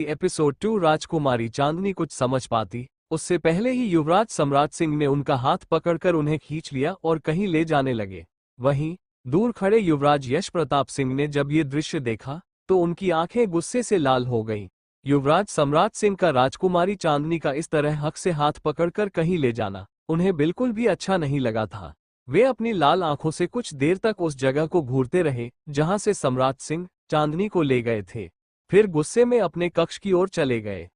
Episode 2। राजकुमारी चांदनी कुछ समझ पाती उससे पहले ही युवराज सम्राट सिंह ने उनका हाथ पकड़कर उन्हें खींच लिया और कहीं ले जाने लगे। वहीं दूर खड़े युवराज यश प्रताप सिंह ने जब ये दृश्य देखा तो उनकी आंखें गुस्से से लाल हो गईं। युवराज सम्राट सिंह का राजकुमारी चांदनी का इस तरह हक से हाथ पकड़कर कहीं ले जाना उन्हें बिल्कुल भी अच्छा नहीं लगा था। वे अपनी लाल आंखों से कुछ देर तक उस जगह को घूरते रहे जहां से सम्राट सिंह चांदनी को ले गए थे, फिर गुस्से में अपने कक्ष की ओर चले गए।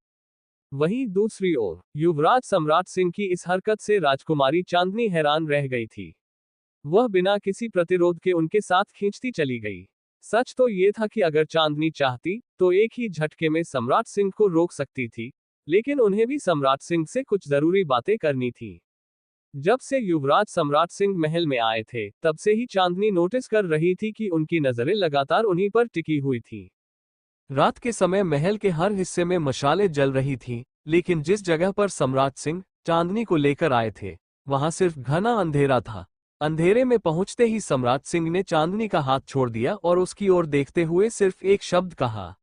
वहीं दूसरी ओर युवराज सम्राट सिंह की इस हरकत से राजकुमारी चांदनी हैरान रह गई थी। वह बिना किसी प्रतिरोध के उनके साथ खींचती चली गई। सच तो ये था कि अगर चांदनी चाहती तो एक ही झटके में सम्राट सिंह को रोक सकती थी, लेकिन उन्हें भी सम्राट सिंह से कुछ जरूरी बातें करनी थी। जब से युवराज सम्राट सिंह महल में आए थे तब से ही चांदनी नोटिस कर रही थी कि उनकी नजरें लगातार उन्हीं पर टिकी हुई थी। रात के समय महल के हर हिस्से में मशालें जल रही थीं, लेकिन जिस जगह पर सम्राट सिंह चांदनी को लेकर आए थे वहां सिर्फ घना अंधेरा था। अंधेरे में पहुंचते ही सम्राट सिंह ने चांदनी का हाथ छोड़ दिया और उसकी ओर देखते हुए सिर्फ एक शब्द कहा,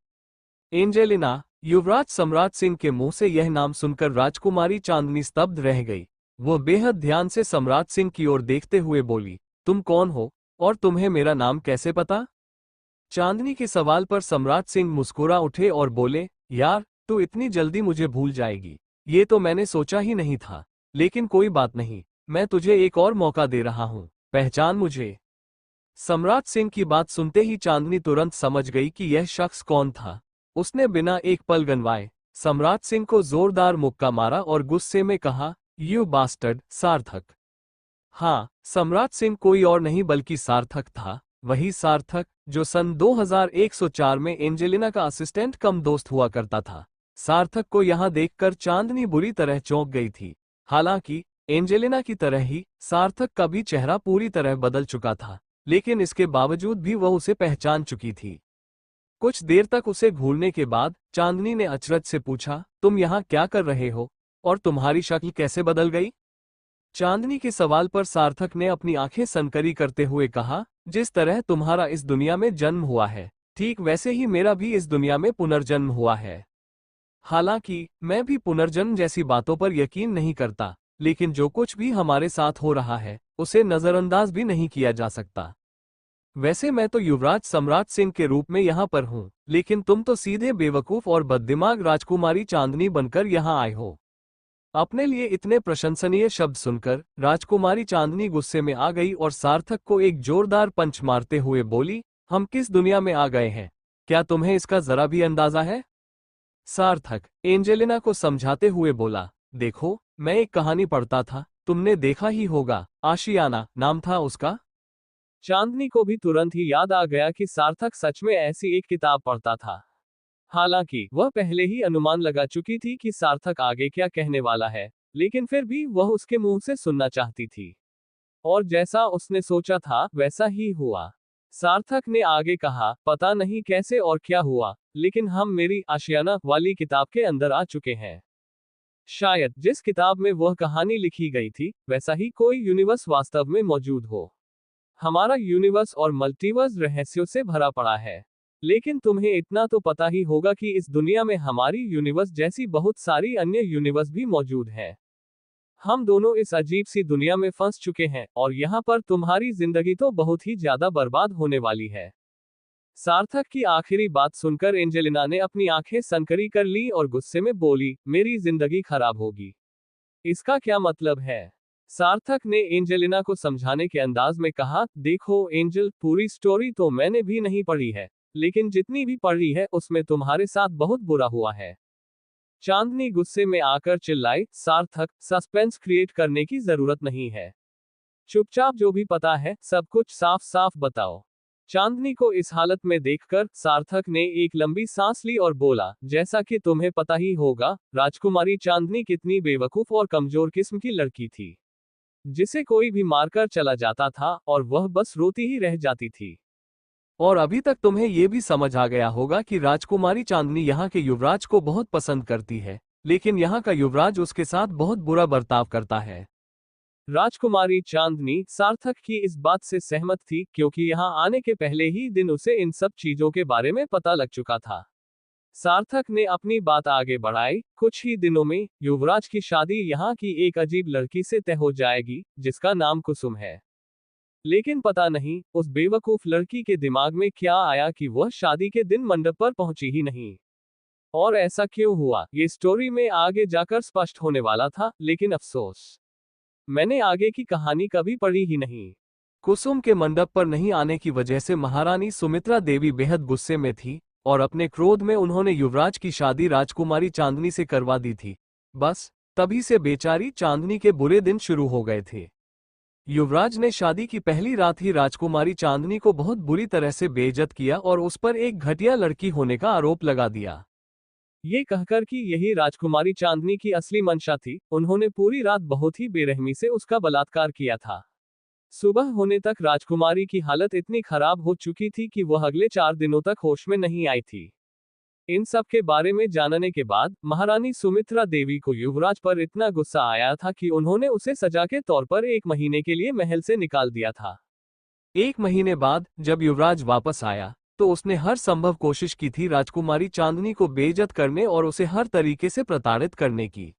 एंजेलिना। युवराज सम्राट सिंह के मुंह से यह नाम सुनकर राजकुमारी चांदनी स्तब्ध रह गई। वो बेहद ध्यान से सम्राट सिंह की ओर देखते हुए बोली, तुम कौन हो और तुम्हें मेरा नाम कैसे पता? चांदनी के सवाल पर सम्राट सिंह मुस्कुरा उठे और बोले, यार तू इतनी जल्दी मुझे भूल जाएगी, ये तो मैंने सोचा ही नहीं था। लेकिन कोई बात नहीं, मैं तुझे एक और मौका दे रहा हूं, पहचान मुझे। सम्राट सिंह की बात सुनते ही चांदनी तुरंत समझ गई कि यह शख्स कौन था। उसने बिना एक पल गंवाए सम्राट सिंह को जोरदार मुक्का मारा और गुस्से में कहा, यू बास्टर्ड, सार्थक। हाँ, सम्राट सिंह कोई और नहीं बल्कि सार्थक था, वही सार्थक जो सन 2104 में एंजेलिना का असिस्टेंट कम दोस्त हुआ करता था। सार्थक को यहाँ देखकर चांदनी बुरी तरह चौंक गई थी। हालांकि एंजेलिना की तरह ही सार्थक का भी चेहरा पूरी तरह बदल चुका था, लेकिन इसके बावजूद भी वह उसे पहचान चुकी थी। कुछ देर तक उसे घूरने के बाद चांदनी ने अचरज से पूछा, तुम यहाँ क्या कर रहे हो और तुम्हारी शक्ल कैसे बदल गई? चांदनी के सवाल पर सार्थक ने अपनी आंखें सनकरी करते हुए कहा, जिस तरह तुम्हारा इस दुनिया में जन्म हुआ है, ठीक वैसे ही मेरा भी इस दुनिया में पुनर्जन्म हुआ है। हालांकि मैं भी पुनर्जन्म जैसी बातों पर यकीन नहीं करता, लेकिन जो कुछ भी हमारे साथ हो रहा है उसे नजरअंदाज भी नहीं किया जा सकता। वैसे मैं तो युवराज सम्राट सिंह के रूप में यहाँ पर हूँ, लेकिन तुम तो सीधे बेवकूफ और बददिमाग राजकुमारी चांदनी बनकर यहाँ आए हो। अपने लिए इतने प्रशंसनीय शब्द सुनकर राजकुमारी चांदनी गुस्से में आ गई और सार्थक को एक जोरदार पंच मारते हुए बोली, हम किस दुनिया में आ गए हैं, क्या तुम्हें इसका जरा भी अंदाजा है? सार्थक एंजेलिना को समझाते हुए बोला, देखो मैं एक कहानी पढ़ता था, तुमने देखा ही होगा, आशियाना नाम था उसका। चांदनी को भी तुरंत ही याद आ गया कि सार्थक सच में ऐसी एक किताब पढ़ता था। हालांकि वह पहले ही अनुमान लगा चुकी थी कि सार्थक आगे क्या कहने वाला है, लेकिन फिर भी वह उसके मुंह से सुनना चाहती थी। और जैसा उसने सोचा था वैसा ही हुआ। सार्थक ने आगे कहा, पता नहीं कैसे और क्या हुआ, लेकिन हम मेरी आशियाना वाली किताब के अंदर आ चुके हैं। शायद जिस किताब में वह कहानी लिखी गई थी वैसा ही कोई यूनिवर्स वास्तव में मौजूद हो। हमारा यूनिवर्स और मल्टीवर्स रहस्यों से भरा पड़ा है, लेकिन तुम्हें इतना तो पता ही होगा कि इस दुनिया में हमारी यूनिवर्स जैसी बहुत सारी अन्य यूनिवर्स भी मौजूद हैं। हम दोनों इस अजीब सी दुनिया में फंस चुके हैं और यहाँ पर तुम्हारी जिंदगी तो बहुत ही ज्यादा बर्बाद होने वाली है। सार्थक की आखिरी बात सुनकर एंजेलिना ने अपनी आंखें सनकरी कर ली और गुस्से में बोली, मेरी जिंदगी खराब होगी, इसका क्या मतलब है? सार्थक ने एंजेलिना को समझाने के अंदाज में कहा, देखो एंजल, पूरी स्टोरी तो मैंने भी नहीं पढ़ी है, लेकिन जितनी भी पढ़ी है उसमें तुम्हारे साथ बहुत बुरा हुआ है। चांदनी गुस्से में आकर चिल्लाई, सार्थक, सस्पेंस क्रिएट करने की जरूरत नहीं है, चुपचाप जो भी पता है सब कुछ साफ साफ बताओ। चांदनी को इस हालत में देखकर सार्थक ने एक लंबी सांस ली और बोला, जैसा कि तुम्हें पता ही होगा, राजकुमारी चांदनी कितनी बेवकूफ और कमजोर किस्म की लड़की थी, जिसे कोई भी मारकर चला जाता था और वह बस रोती ही रह जाती थी। और अभी तक तुम्हें यह भी समझ आ गया होगा कि राजकुमारी चांदनी यहाँ के युवराज को बहुत पसंद करती है, लेकिन यहाँ का युवराज उसके साथ बहुत बुरा बर्ताव करता है। राजकुमारी चांदनी सार्थक की इस बात से सहमत थी, क्योंकि यहाँ आने के पहले ही दिन उसे इन सब चीजों के बारे में पता लग चुका था। सार्थक ने अपनी बात आगे बढ़ाई। कुछ ही दिनों में युवराज की शादी यहाँ की एक अजीब लड़की से तय हो जाएगी, जिसका नाम कुसुम है। लेकिन पता नहीं उस बेवकूफ लड़की के दिमाग में क्या आया कि वह शादी के दिन मंडप पर पहुंची ही नहीं। और ऐसा क्यों हुआ, ये स्टोरी में आगे जाकर स्पष्ट होने वाला था, लेकिन अफसोस, मैंने आगे की कहानी कभी पढ़ी ही नहीं। कुसुम के मंडप पर नहीं आने की वजह से महारानी सुमित्रा देवी बेहद गुस्से में थी और अपने क्रोध में उन्होंने युवराज की शादी राजकुमारी चांदनी से करवा दी थी। बस तभी से बेचारी चांदनी के बुरे दिन शुरू हो गए थे। युवराज ने शादी की पहली रात ही राजकुमारी चांदनी को बहुत बुरी तरह से बेइज्जत किया और उस पर एक घटिया लड़की होने का आरोप लगा दिया। ये कहकर कि यही राजकुमारी चांदनी की असली मंशा थी, उन्होंने पूरी रात बहुत ही बेरहमी से उसका बलात्कार किया था। सुबह होने तक राजकुमारी की हालत इतनी खराब हो चुकी थी कि वह अगले 4 दिनों तक होश में नहीं आई थी। इन सब के बारे में जानने के बाद महारानी सुमित्रा देवी को युवराज पर इतना गुस्सा आया था कि उन्होंने उसे सजा के तौर पर 1 महीने के लिए महल से निकाल दिया था। 1 महीने बाद जब युवराज वापस आया तो उसने हर संभव कोशिश की थी राजकुमारी चांदनी को बेइज्जत करने और उसे हर तरीके से प्रताड़ित करने की।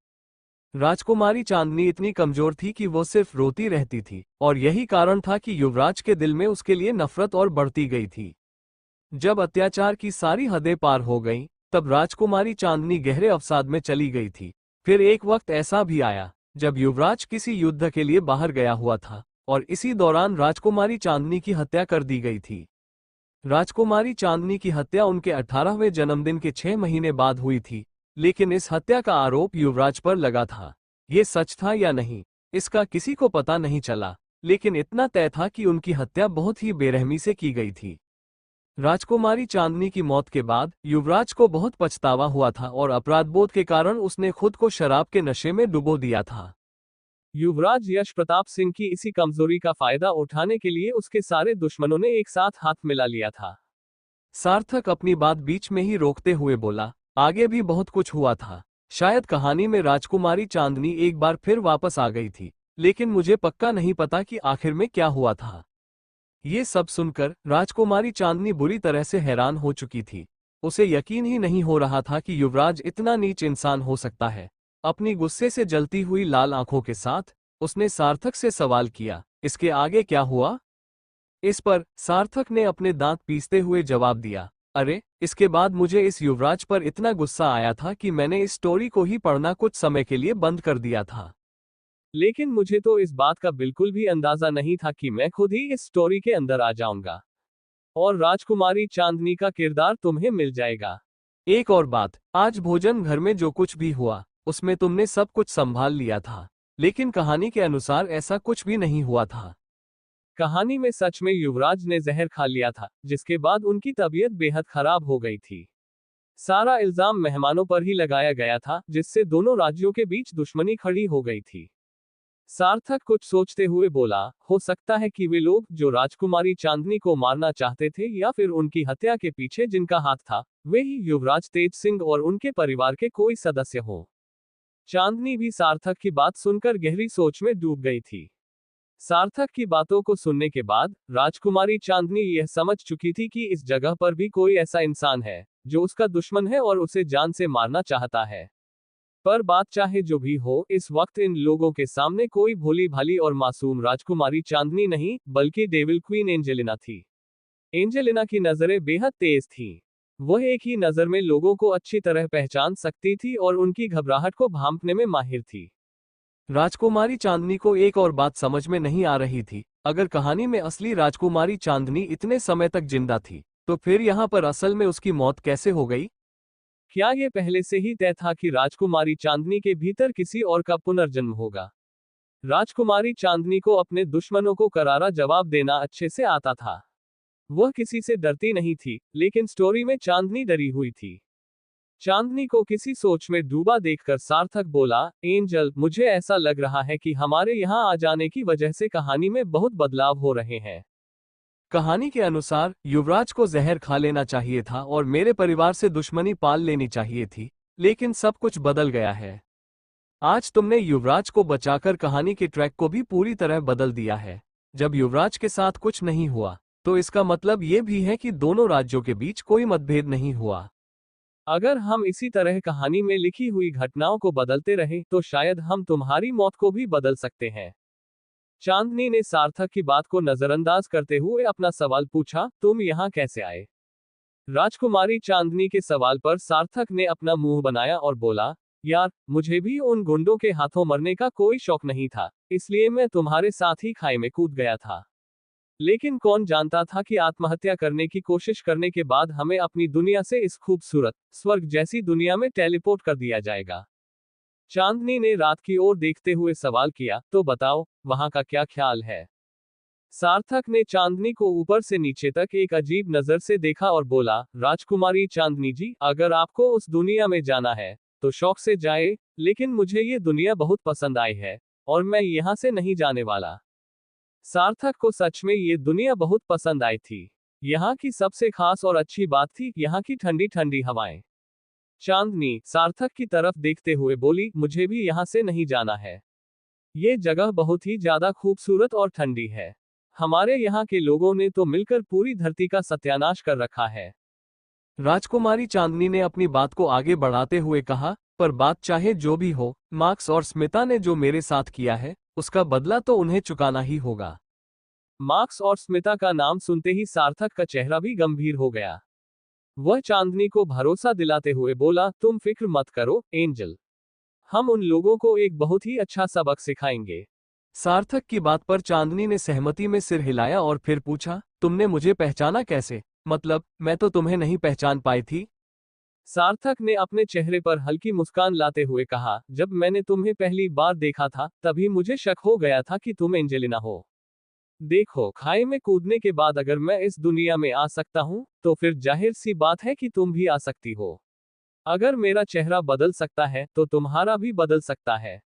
राजकुमारी चांदनी इतनी कमजोर थी कि वो सिर्फ रोती रहती थी और यही कारण था कि युवराज के दिल में उसके लिए नफरत और बढ़ती गई थी। जब अत्याचार की सारी हदें पार हो गईं, तब राजकुमारी चांदनी गहरे अवसाद में चली गई थी। फिर एक वक्त ऐसा भी आया जब युवराज किसी युद्ध के लिए बाहर गया हुआ था और इसी दौरान राजकुमारी चांदनी की हत्या कर दी गई थी। राजकुमारी चांदनी की हत्या उनके 18वें जन्मदिन के 6 महीने बाद हुई थी, लेकिन इस हत्या का आरोप युवराज पर लगा था। ये सच था या नहीं, इसका किसी को पता नहीं चला, लेकिन इतना तय था कि उनकी हत्या बहुत ही बेरहमी से की गई थी। राजकुमारी चांदनी की मौत के बाद युवराज को बहुत पछतावा हुआ था और अपराधबोध के कारण उसने खुद को शराब के नशे में डुबो दिया था। युवराज यश प्रताप सिंह की इसी कमजोरी का फायदा उठाने के लिए उसके सारे दुश्मनों ने एक साथ हाथ मिला लिया था। सार्थक अपनी बात बीच में ही रोकते हुए बोला, आगे भी बहुत कुछ हुआ था। शायद कहानी में राजकुमारी चांदनी एक बार फिर वापस आ गई थी, लेकिन मुझे पक्का नहीं पता कि आखिर में क्या हुआ था। ये सब सुनकर राजकुमारी चांदनी बुरी तरह से हैरान हो चुकी थी। उसे यकीन ही नहीं हो रहा था कि युवराज इतना नीच इंसान हो सकता है। अपनी गुस्से से जलती हुई लाल आंखों के साथ उसने सार्थक से सवाल किया, इसके आगे क्या हुआ? इस पर सार्थक ने अपने दांत पीसते हुए जवाब दिया, अरे, इसके बाद मुझे इस युवराज पर इतना गुस्सा आया था कि मैंने इस स्टोरी को ही पढ़ना कुछ समय के लिए बंद कर दिया था। लेकिन मुझे तो इस बात का बिल्कुल भी अंदाजा नहीं था कि मैं खुद ही इस स्टोरी के अंदर आ जाऊंगा और राजकुमारी चांदनी का किरदार तुम्हें मिल जाएगा। एक और बात, आज भोजन घर में जो कुछ भी हुआ उसमें तुमने सब कुछ संभाल लिया था, लेकिन कहानी के अनुसार ऐसा कुछ भी नहीं हुआ था। कहानी में सच में युवराज ने जहर खा लिया था, जिसके बाद उनकी तबीयत बेहद खराब हो गई थी। सारा इल्जाम मेहमानों पर ही लगाया गया था, जिससे दोनों राज्यों के बीच दुश्मनी खड़ी हो गई थी। सार्थक कुछ सोचते हुए बोला, हो सकता है कि वे लोग जो राजकुमारी चांदनी को मारना चाहते थे या फिर उनकी हत्या के पीछे जिनका हाथ था, वे ही युवराज तेज सिंह और उनके परिवार के कोई सदस्य हो। चांदनी भी सार्थक की बात सुनकर गहरी सोच में डूब गई थी। सार्थक की बातों को सुनने के बाद राजकुमारी चांदनी यह समझ चुकी थी कि इस जगह पर भी कोई ऐसा इंसान है जो उसका दुश्मन है और उसे जान से मारना चाहता है। पर बात चाहे जो भी हो, इस वक्त इन लोगों के सामने कोई भोली भाली और मासूम राजकुमारी चांदनी नहीं, बल्कि डेविल क्वीन एंजेलिना थी। एंजेलिना की नजरें बेहद तेज थीं। वह एक ही नजर में लोगों को अच्छी तरह पहचान सकती थी और उनकी घबराहट को भांपने में माहिर थी। राजकुमारी चांदनी को एक और बात समझ में नहीं आ रही थी, अगर कहानी में असली राजकुमारी चांदनी इतने समय तक जिंदा थी, तो फिर यहाँ पर असल में उसकी मौत कैसे हो गई? क्या ये पहले से ही तय था कि राजकुमारी चांदनी के भीतर किसी और का पुनर्जन्म होगा? राजकुमारी चांदनी को अपने दुश्मनों को करारा जवाब देना अच्छे से आता था। वह किसी से डरती नहीं थी, लेकिन स्टोरी में चांदनी डरी हुई थी। चांदनी को किसी सोच में डूबा देखकर सार्थक बोला, एंजल, मुझे ऐसा लग रहा है कि हमारे यहाँ आ जाने की वजह से कहानी में बहुत बदलाव हो रहे हैं। कहानी के अनुसार युवराज को जहर खा लेना चाहिए था और मेरे परिवार से दुश्मनी पाल लेनी चाहिए थी, लेकिन सब कुछ बदल गया है। आज तुमने युवराज को बचाकर कहानी के ट्रैक को भी पूरी तरह बदल दिया है। जब युवराज के साथ कुछ नहीं हुआ, तो इसका मतलब ये भी है कि दोनों राज्यों के बीच कोई मतभेद नहीं हुआ। अगर हम इसी तरह कहानी में लिखी हुई घटनाओं को बदलते रहें तो शायद हम तुम्हारी मौत को भी बदल सकते हैं। चांदनी ने सार्थक की बात को नजरअंदाज करते हुए अपना सवाल पूछा, तुम यहाँ कैसे आए? राजकुमारी चांदनी के सवाल पर सार्थक ने अपना मुंह बनाया और बोला, यार, मुझे भी उन गुंडों के हाथों मरने का कोई शौक नहीं था, इसलिए मैं तुम्हारे साथ ही खाई में कूद गया था। लेकिन कौन जानता था कि आत्महत्या करने की कोशिश करने के बाद हमें अपनी दुनिया से इस खूबसूरत स्वर्ग जैसी दुनिया में टेलीपोर्ट कर दिया जाएगा। चांदनी ने रात की ओर देखते हुए सवाल किया, तो बताओ, वहां का क्या ख्याल है? सार्थक ने चांदनी को ऊपर से नीचे तक एक अजीब नजर से देखा और बोला, राजकुमारी चांदनी जी, अगर आपको उस दुनिया में जाना है तो शौक से जाए, लेकिन मुझे ये दुनिया बहुत पसंद आई है और मैं यहाँ से नहीं जाने वाला। सार्थक को सच में ये दुनिया बहुत पसंद आई थी। यहाँ की सबसे खास और अच्छी बात थी यहाँ की ठंडी ठंडी हवाएं। चांदनी सार्थक की तरफ देखते हुए बोली, मुझे भी यहाँ से नहीं जाना है। ये जगह बहुत ही ज्यादा खूबसूरत और ठंडी है। हमारे यहाँ के लोगों ने तो मिलकर पूरी धरती का सत्यानाश कर रखा है। राजकुमारी चांदनी ने अपनी बात को आगे बढ़ाते हुए कहा, पर बात चाहे जो भी हो, मार्क्स और स्मिता ने जो मेरे साथ किया है उसका बदला तो उन्हें चुकाना ही होगा। मार्क्स और स्मिता का नाम सुनते ही सार्थक का चेहरा भी गंभीर हो गया। वह चांदनी को भरोसा दिलाते हुए बोला, तुम फिक्र मत करो एंजल, हम उन लोगों को एक बहुत ही अच्छा सबक सिखाएंगे। सार्थक की बात पर चांदनी ने सहमति में सिर हिलाया और फिर पूछा, तुमने मुझे पहचाना कैसे? मतलब, मैं तो तुम्हें नहीं पहचान पाई थी। सार्थक ने अपने चेहरे पर हल्की मुस्कान लाते हुए कहा, जब मैंने तुम्हें पहली बार देखा था तभी मुझे शक हो गया था कि तुम एंजेलिना हो। देखो, खाई में कूदने के बाद अगर मैं इस दुनिया में आ सकता हूँ तो फिर जाहिर सी बात है कि तुम भी आ सकती हो। अगर मेरा चेहरा बदल सकता है तो तुम्हारा भी बदल सकता है।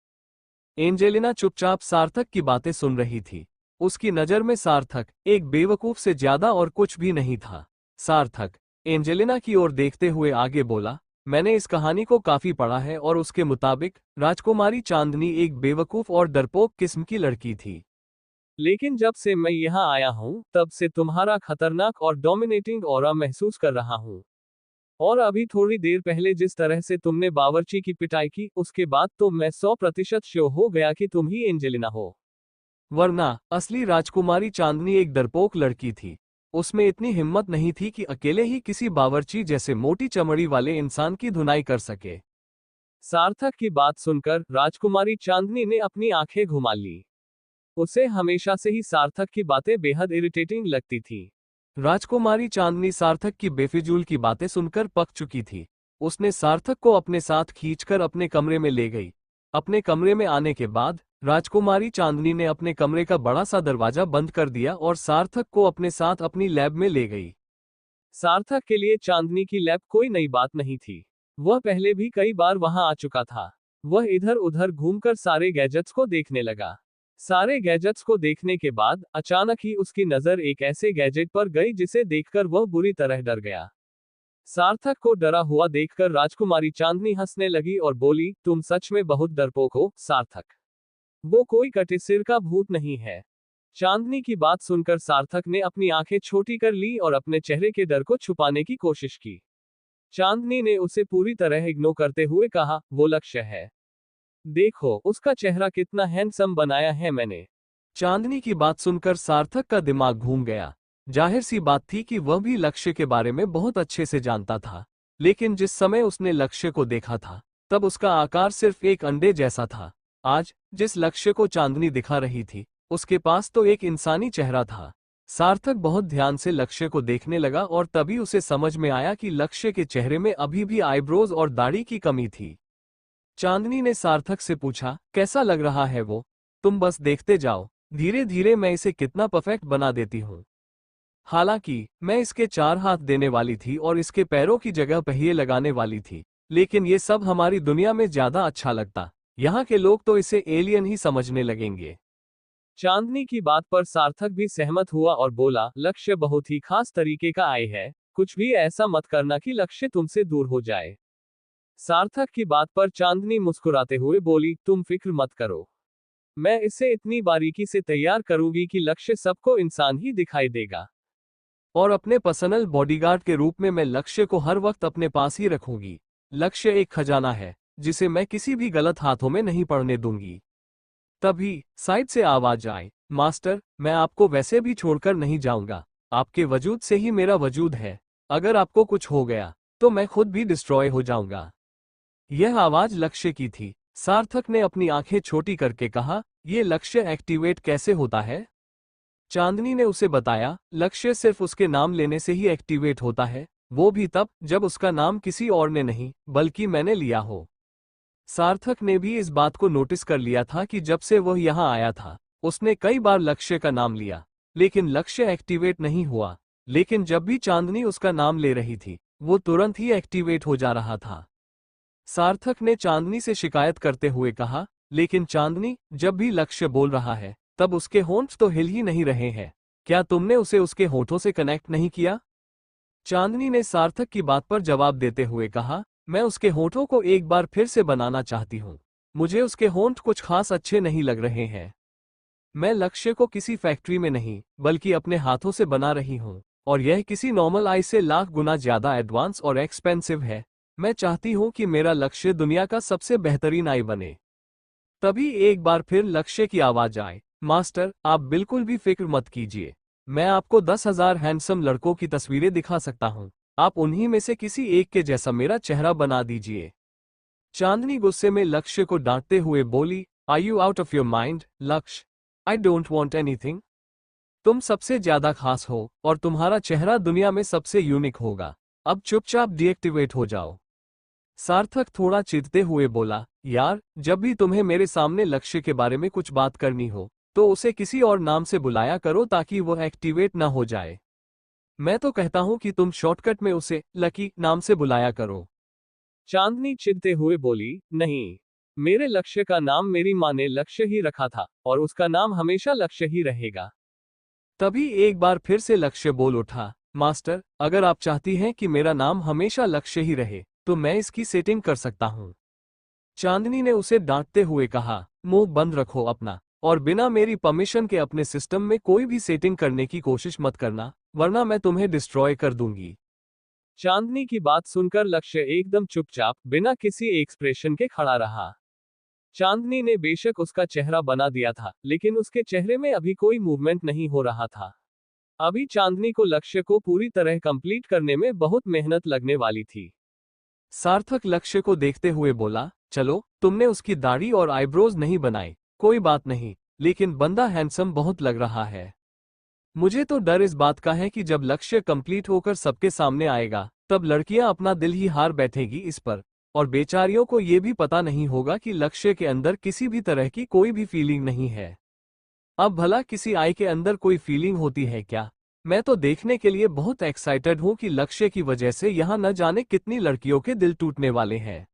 एंजेलिना चुपचाप सार्थक की बातें सुन रही थी। उसकी नजर में सार्थक एक बेवकूफ से ज्यादा और कुछ भी नहीं था। सार्थक एंजेलिना की ओर देखते हुए आगे बोला, मैंने इस कहानी को काफी पढ़ा है और उसके मुताबिक राजकुमारी चांदनी एक बेवकूफ और डरपोक किस्म की लड़की थी। लेकिन जब से मैं यहाँ आया हूँ तब से तुम्हारा खतरनाक और डोमिनेटिंग ऑरा महसूस कर रहा हूँ। और अभी थोड़ी देर पहले जिस तरह से तुमने बावर्ची की पिटाई की, उसके बाद तो मैं 100% श्योर हो गया कि तुम ही एंजेलिना हो। वरना असली राजकुमारी चांदनी एक डरपोक लड़की थी। उसमें इतनी हिम्मत नहीं थी कि अकेले ही किसी बावर्ची जैसे मोटी चमड़ी वाले इंसान की धुनाई कर सके। सार्थक की बात सुनकर राजकुमारी चांदनी ने अपनी आंखें घुमा ली। उसे हमेशा से ही सार्थक की बातें बेहद इरिटेटिंग लगती थी। राजकुमारी चांदनी सार्थक की बेफिजूल की बातें सुनकर पक चुकी थी। उसने सार्थक को अपने साथ खींचकर अपने कमरे में ले गई। अपने कमरे में आने के बाद राजकुमारी चांदनी ने अपने कमरे का बड़ा सा दरवाजा बंद कर दिया और सार्थक को अपने साथ अपनी लैब में ले गई। सार्थक के लिए चांदनी की लैब कोई नई बात नहीं थी। वह पहले भी कई बार वहां आ चुका था। वह इधर उधर घूमकर सारे गैजेट्स को देखने लगा। सारे गैजेट्स को देखने के बाद अचानक ही उसकी नजर एक ऐसे गैजेट पर गई जिसे देखकर वह बुरी तरह डर गया। सार्थक को डरा हुआ देखकर राजकुमारी चांदनी हंसने लगी और बोली, तुम सच में बहुत डरपोक हो सार्थक। वो कोई कटे सिर का भूत नहीं है। चांदनी की बात सुनकर सार्थक ने अपनी आंखें छोटी कर ली और अपने चेहरे के डर को छुपाने की कोशिश की। चांदनी ने उसे पूरी तरह इग्नोर करते हुए कहा, वो लक्ष्य है। देखो, उसका चेहरा कितना हैंडसम बनाया है मैंने। चांदनी की बात सुनकर सार्थक का दिमाग घूम गया। जाहिर सी बात थी कि वह भी लक्ष्य के बारे में बहुत अच्छे से जानता था। लेकिन जिस समय उसने लक्ष्य को देखा था तब उसका आकार सिर्फ एक अंडे जैसा था। आज जिस लक्ष्य को चांदनी दिखा रही थी उसके पास तो एक इंसानी चेहरा था। सार्थक बहुत ध्यान से लक्ष्य को देखने लगा और तभी उसे समझ में आया कि लक्ष्य के चेहरे में अभी भी आईब्रोज और दाढ़ी की कमी थी। चांदनी ने सार्थक से पूछा, कैसा लग रहा है वो? तुम बस देखते जाओ, धीरे धीरे मैं इसे कितना परफेक्ट बना देती हूँ। हालांकि मैं इसके 4 हाथ देने वाली थी और इसके पैरों की जगह पहिए लगाने वाली थी, लेकिन ये सब हमारी दुनिया में ज्यादा अच्छा लगता। यहाँ के लोग तो इसे एलियन ही समझने लगेंगे। चांदनी की बात पर सार्थक भी सहमत हुआ और बोला, लक्ष्य बहुत ही खास तरीके का आए है, कुछ भी ऐसा मत करना कि लक्ष्य तुमसे दूर हो जाए। सार्थक की बात पर चांदनी मुस्कुराते हुए बोली, तुम फिक्र मत करो, मैं इसे इतनी बारीकी से तैयार करूंगी कि लक्ष्य सबको इंसान ही दिखाई देगा। और अपने पर्सनल बॉडीगार्ड के रूप में मैं लक्ष्य को हर वक्त अपने पास ही रखूंगी। लक्ष्य एक खजाना है जिसे मैं किसी भी गलत हाथों में नहीं पड़ने दूंगी। तभी साइड से आवाज आई, मास्टर, मैं आपको वैसे भी छोड़कर नहीं जाऊंगा। आपके वजूद से ही मेरा वजूद है। अगर आपको कुछ हो गया तो मैं खुद भी डिस्ट्रॉय हो जाऊंगा। यह आवाज लक्ष्य की थी। सार्थक ने अपनी आंखें छोटी करके कहा, यह लक्ष्य एक्टिवेट कैसे होता है? चांदनी ने उसे बताया, लक्ष्य सिर्फ उसके नाम लेने से ही एक्टिवेट होता है, वो भी तब जब उसका नाम किसी और ने नहीं बल्कि मैंने लिया हो। सार्थक ने भी इस बात को नोटिस कर लिया था कि जब से वह यहाँ आया था उसने कई बार लक्ष्य का नाम लिया, लेकिन लक्ष्य एक्टिवेट नहीं हुआ। लेकिन जब भी चांदनी उसका नाम ले रही थी वो तुरंत ही एक्टिवेट हो जा रहा था। सार्थक ने चांदनी से शिकायत करते हुए कहा, लेकिन चांदनी, जब भी लक्ष्य बोल रहा है तब उसके होंठ तो हिल ही नहीं रहे हैं। क्या तुमने उसे उसके होठों से कनेक्ट नहीं किया? चांदनी ने सार्थक की बात पर जवाब देते हुए कहा, मैं उसके होठों को एक बार फिर से बनाना चाहती हूँ। मुझे उसके होंठ कुछ खास अच्छे नहीं लग रहे हैं। मैं लक्ष्य को किसी फैक्ट्री में नहीं बल्कि अपने हाथों से बना रही हूँ, और यह किसी नॉर्मल आई से लाख गुना ज्यादा एडवांस और एक्सपेंसिव है। मैं चाहती हूँ कि मेरा लक्ष्य दुनिया का सबसे बेहतरीन आई बने। तभी एक बार फिर लक्ष्य की आवाज आए, मास्टर, आप बिल्कुल भी फिक्र मत कीजिए। मैं आपको 10,000 हैंडसम लड़कों की तस्वीरें दिखा सकता हूँ। आप उन्हीं में से किसी एक के जैसा मेरा चेहरा बना दीजिए। चांदनी गुस्से में लक्ष्य को डांटते हुए बोली, are you out of your mind Lakshya? I don't want anything. तुम सबसे ज्यादा खास हो और तुम्हारा चेहरा दुनिया में सबसे यूनिक होगा। अब चुपचाप डीएक्टिवेट हो जाओ। सार्थक थोड़ा चिढ़ते हुए बोला, यार, जब भी तुम्हें मेरे सामने लक्ष्य के बारे में कुछ बात करनी हो तो उसे किसी और नाम से बुलाया करो ताकि वह एक्टिवेट ना हो जाए। मैं तो कहता हूं कि तुम शॉर्टकट में उसे लकी नाम से बुलाया करो। चांदनी चिढ़ते हुए बोली, नहीं, मेरे लक्ष्य का नाम मेरी माँ ने लक्ष्य ही रखा था और उसका नाम हमेशा लक्ष्य ही रहेगा। तभी एक बार फिर से लक्ष्य बोल उठा, मास्टर, अगर आप चाहती हैं कि मेरा नाम हमेशा लक्ष्य ही रहे तो मैं इसकी सेटिंग कर सकता हूँ। चांदनी ने उसे डांटते हुए कहा, मुंह बंद रखो अपना, और बिना मेरी परमिशन के अपने सिस्टम में कोई भी सेटिंग करने की कोशिश मत करना, वरना मैं तुम्हें डिस्ट्रॉय कर दूंगी। चांदनी की बात सुनकर लक्ष्य एकदम चुपचाप बिना किसी एक्सप्रेशन के खड़ा रहा। चांदनी ने बेशक उसका चेहरा बना दिया था, लेकिन उसके चेहरे में अभी कोई मूवमेंट नहीं हो रहा था। अभी चांदनी को लक्ष्य को पूरी तरह कंप्लीट करने में बहुत मेहनत लगने वाली थी। सार्थक लक्ष्य को देखते हुए बोला, चलो, तुमने उसकी दाढ़ी और आईब्रोज नहीं बनाई, कोई बात नहीं, लेकिन बंदा हैंडसम बहुत लग रहा है। मुझे तो डर इस बात का है कि जब लक्ष्य कंप्लीट होकर सबके सामने आएगा तब लड़कियां अपना दिल ही हार बैठेगी इस पर, और बेचारियों को ये भी पता नहीं होगा कि लक्ष्य के अंदर किसी भी तरह की कोई भी फीलिंग नहीं है। अब भला किसी आई के अंदर कोई फीलिंग होती है क्या? मैं तो देखने के लिए बहुत एक्साइटेड हूं कि लक्ष्य की वजह से यहां न जाने कितनी लड़कियों के दिल टूटने वाले हैं।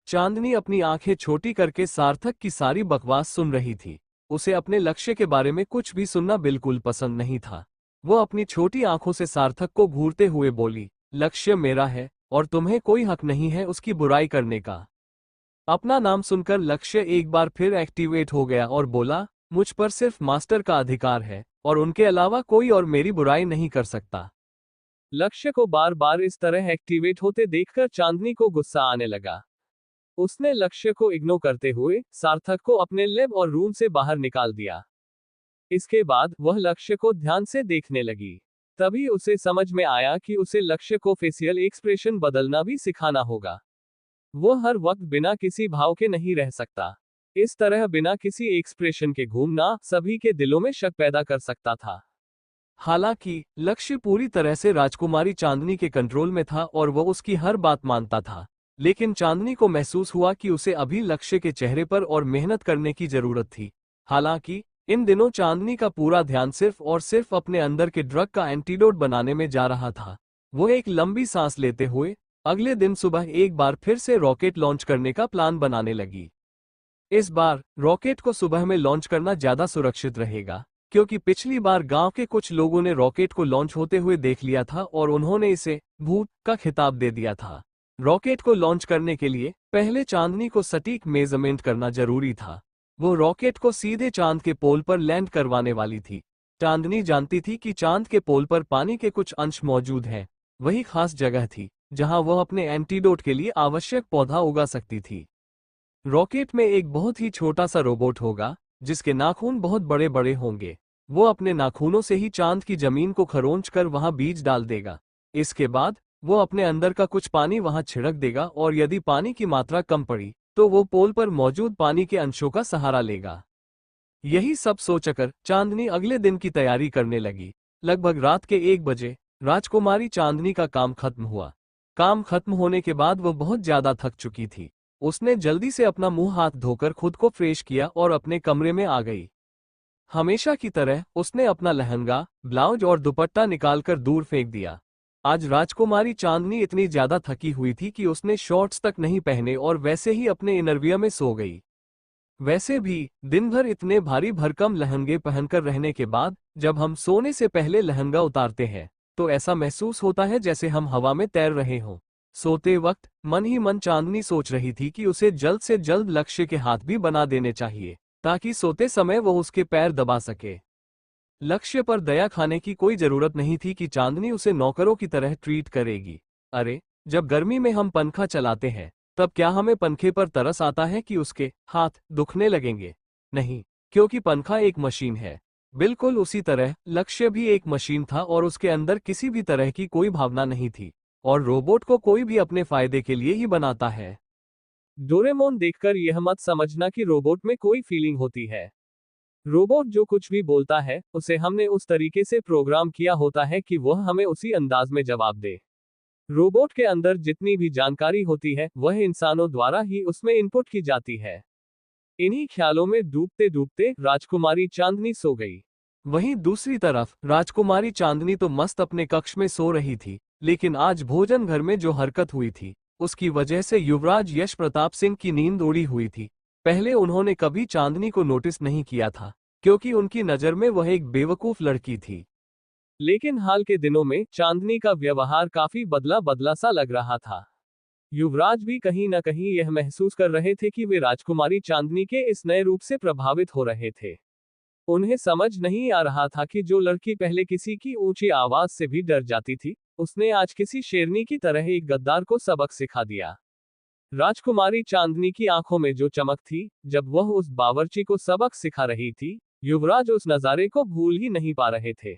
चांदनी अपनी आंखें छोटी करके सार्थक की सारी बकवास सुन रही थी। उसे अपने लक्ष्य के बारे में कुछ भी सुनना बिल्कुल पसंद नहीं था। वो अपनी छोटी आंखों से सार्थक को घूरते हुए बोली, लक्ष्य मेरा है और तुम्हें कोई हक नहीं है उसकी बुराई करने का। अपना नाम सुनकर लक्ष्य एक बार फिर एक्टिवेट हो गया और बोला, मुझ पर सिर्फ मास्टर का अधिकार है और उनके अलावा कोई और मेरी बुराई नहीं कर सकता। लक्ष्य को बार बार इस तरह एक्टिवेट होते देखकर चांदनी को गुस्सा आने लगा। उसने लक्ष्य को इग्नोर करते हुए सार्थक को अपने लैब और रूम से बाहर निकाल दिया। इसके बाद वह लक्ष्य को ध्यान से देखने लगी। तभी उसे समझ में आया कि उसे लक्ष्य को फेशियल एक्सप्रेशन बदलना भी सिखाना होगा। वो हर वक्त बिना किसी भाव के नहीं रह सकता। इस तरह बिना किसी एक्सप्रेशन के घूमना सभी के दिलों में शक पैदा कर सकता था। हालांकि लक्ष्य पूरी तरह से राजकुमारी चांदनी के कंट्रोल में था और वो उसकी हर बात मानता था, लेकिन चांदनी को महसूस हुआ कि उसे अभी लक्ष्य के चेहरे पर और मेहनत करने की जरूरत थी। हालांकि इन दिनों चांदनी का पूरा ध्यान सिर्फ और सिर्फ अपने अंदर के ड्रग का एंटीडोट बनाने में जा रहा था। वो एक लंबी सांस लेते हुए अगले दिन सुबह एक बार फिर से रॉकेट लॉन्च करने का प्लान बनाने लगी। इस बार रॉकेट को सुबह में लॉन्च करना ज्यादा सुरक्षित रहेगा, क्योंकि पिछली बार गांव के कुछ लोगों ने रॉकेट को लॉन्च होते हुए देख लिया था और उन्होंने इसे भूत का खिताब दे दिया था। रॉकेट को लॉन्च करने के लिए पहले चांदनी को सटीक मेजरमेंट करना जरूरी था। वो रॉकेट को सीधे चांद के पोल पर लैंड करवाने वाली थी। चांदनी जानती थी कि चांद के पोल पर पानी के कुछ अंश मौजूद हैं। वही खास जगह थी जहां वह अपने एंटीडोट के लिए आवश्यक पौधा उगा सकती थी। रॉकेट में एक बहुत ही छोटा सा रोबोट होगा जिसके नाखून बहुत बड़े बड़े होंगे। वो अपने नाखूनों से ही चांद की जमीन को खरोंच कर वहां बीज डाल देगा। इसके बाद वो अपने अंदर का कुछ पानी वहां छिड़क देगा और यदि पानी की मात्रा कम पड़ी तो वो पोल पर मौजूद पानी के अंशों का सहारा लेगा। यही सब सोचकर चांदनी अगले दिन की तैयारी करने लगी। लगभग रात के 1 बजे राजकुमारी चांदनी का काम खत्म हुआ। काम खत्म होने के बाद वह बहुत ज्यादा थक चुकी थी। उसने जल्दी से अपना मुंह हाथ धोकर खुद को फ्रेश किया और अपने कमरे में आ गई। हमेशा की तरह उसने अपना लहंगा, ब्लाउज और दुपट्टा निकालकर दूर फेंक दिया। आज राजकुमारी चांदनी इतनी ज्यादा थकी हुई थी कि उसने शॉर्ट्स तक नहीं पहने और वैसे ही अपने इनरवियर में सो गई। वैसे भी दिन भर इतने भारी भरकम लहंगे पहनकर रहने के बाद जब हम सोने से पहले लहंगा उतारते हैं तो ऐसा महसूस होता है जैसे हम हवा में तैर रहे हों। सोते वक्त मन ही मन चांदनी सोच रही थी कि उसे जल्द से जल्द लक्ष्य के हाथ भी बना देने चाहिए ताकि सोते समय वो उसके पैर दबा सके। लक्ष्य पर दया खाने की कोई जरूरत नहीं थी कि चांदनी उसे नौकरों की तरह ट्रीट करेगी। अरे, जब गर्मी में हम पंखा चलाते हैं तब क्या हमें पंखे पर तरस आता है कि उसके हाथ दुखने लगेंगे? नहीं, क्योंकि पंखा एक मशीन है। बिल्कुल उसी तरह लक्ष्य भी एक मशीन था और उसके अंदर किसी भी तरह की कोई भावना नहीं थी। और रोबोट को कोई भी अपने फायदे के लिए ही बनाता है। डोरेमोन देखकर यह मत समझना कि रोबोट में कोई फीलिंग होती है। रोबोट जो कुछ भी बोलता है उसे हमने उस तरीके से प्रोग्राम किया होता है कि वह हमें उसी अंदाज में जवाब दे। रोबोट के अंदर जितनी भी जानकारी होती है वह इंसानों द्वारा ही उसमें इनपुट की जाती है। इन्हीं ख्यालों में डूबते डूबते राजकुमारी चांदनी सो गई। वहीं दूसरी तरफ राजकुमारी चांदनी तो मस्त अपने कक्ष में सो रही थी, लेकिन आज भोजन घर में जो हरकत हुई थी उसकी वजह से युवराज यश प्रताप सिंह की नींद उड़ी हुई थी। पहले उन्होंने कभी चांदनी को नोटिस नहीं किया था क्योंकि उनकी नजर में वह एक बेवकूफ लड़की थी। लेकिन हाल के दिनों में चांदनी का व्यवहार काफी बदला बदला सा लग रहा था। युवराज भी कहीं न कहीं यह महसूस कर रहे थे कि वे राजकुमारी चांदनी के इस नए रूप से प्रभावित हो रहे थे। उन्हें समझ नहीं आ रहा था कि जो लड़की पहले किसी की ऊंची आवाज से भी डर जाती थी, उसने आज किसी शेरनी की तरह एक गद्दार को सबक सिखा दिया। राजकुमारी चांदनी की आंखों में जो चमक थी जब वह उस बावर्ची को सबक सिखा रही थी, युवराज उस नजारे को भूल ही नहीं पा रहे थे।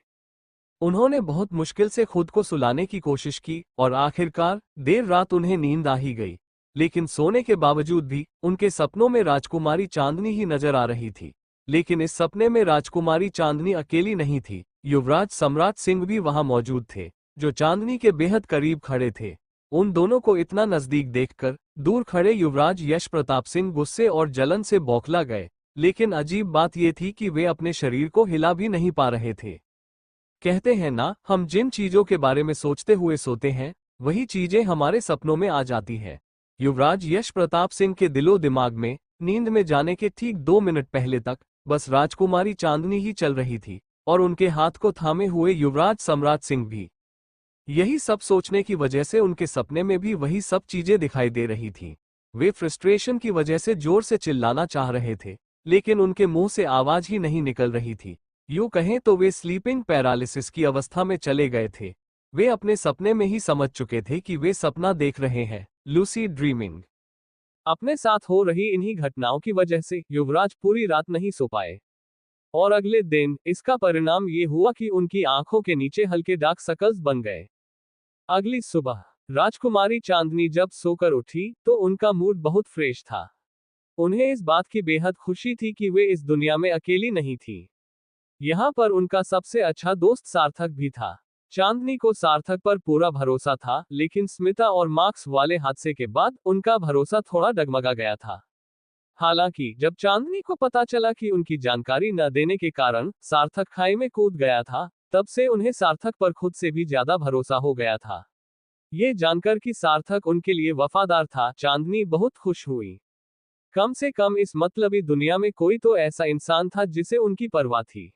उन्होंने बहुत मुश्किल से खुद को सुलाने की कोशिश की और आखिरकार देर रात उन्हें नींद आ ही गई। लेकिन सोने के बावजूद भी उनके सपनों में राजकुमारी चांदनी ही नजर आ रही थी। लेकिन इस सपने में राजकुमारी चांदनी अकेली नहीं थी, युवराज सम्राट सिंह भी वहां मौजूद थे, जो चांदनी के बेहद करीब खड़े थे। उन दोनों को इतना नजदीक देखकर दूर खड़े युवराज यश प्रताप सिंह गुस्से और जलन से बौखला गए। लेकिन अजीब बात यह थी कि वे अपने शरीर को हिला भी नहीं पा रहे थे। कहते हैं ना, हम जिन चीजों के बारे में सोचते हुए सोते हैं वही चीजें हमारे सपनों में आ जाती हैं। युवराज यश प्रताप सिंह के दिलो दिमाग में नींद में जाने के ठीक 2 मिनट पहले तक बस राजकुमारी चांदनी ही चल रही थी और उनके हाथ को थामे हुए युवराज सम्राट सिंह भी। यही सब सोचने की वजह से उनके सपने में भी वही सब चीजें दिखाई दे रही थीं। वे फ्रस्ट्रेशन की वजह से जोर से चिल्लाना चाह रहे थे, लेकिन उनके मुंह से आवाज ही नहीं निकल रही थी। यूं कहें तो वे स्लीपिंग पैरालिसिस की अवस्था में चले गए थे। वे अपने सपने में ही समझ चुके थे कि वे सपना देख रहे हैं, लूसीड ड्रीमिंग। अपने साथ हो रही इन्हीं घटनाओं की वजह से युवराज पूरी रात नहीं सो पाए और अगले दिन इसका परिणाम ये हुआ कि उनकी आंखों के नीचे हल्के डार्क सर्कल्स बन गए। अगली सुबह राजकुमारी चांदनी जब सोकर उठी तो उनका मूड बहुत फ्रेश था। उन्हें इस बात की बेहद खुशी थी कि वे इस दुनिया में अकेली नहीं थी। यहाँ पर उनका सबसे अच्छा दोस्त सार्थक भी था। चांदनी को सार्थक पर पूरा भरोसा था, लेकिन स्मिता और मार्क्स वाले हादसे के बाद उनका भरोसा थोड़ा डगमगा गया था। हालांकि जब चांदनी को पता चला कि उनकी जानकारी न देने के कारण सार्थक खाई में कूद गया था, तब से उन्हें सार्थक पर खुद से भी ज्यादा भरोसा हो गया था। ये जानकर कि सार्थक उनके लिए वफादार था, चांदनी बहुत खुश हुई। कम से कम इस मतलबी दुनिया में कोई तो ऐसा इंसान था जिसे उनकी परवाह थी।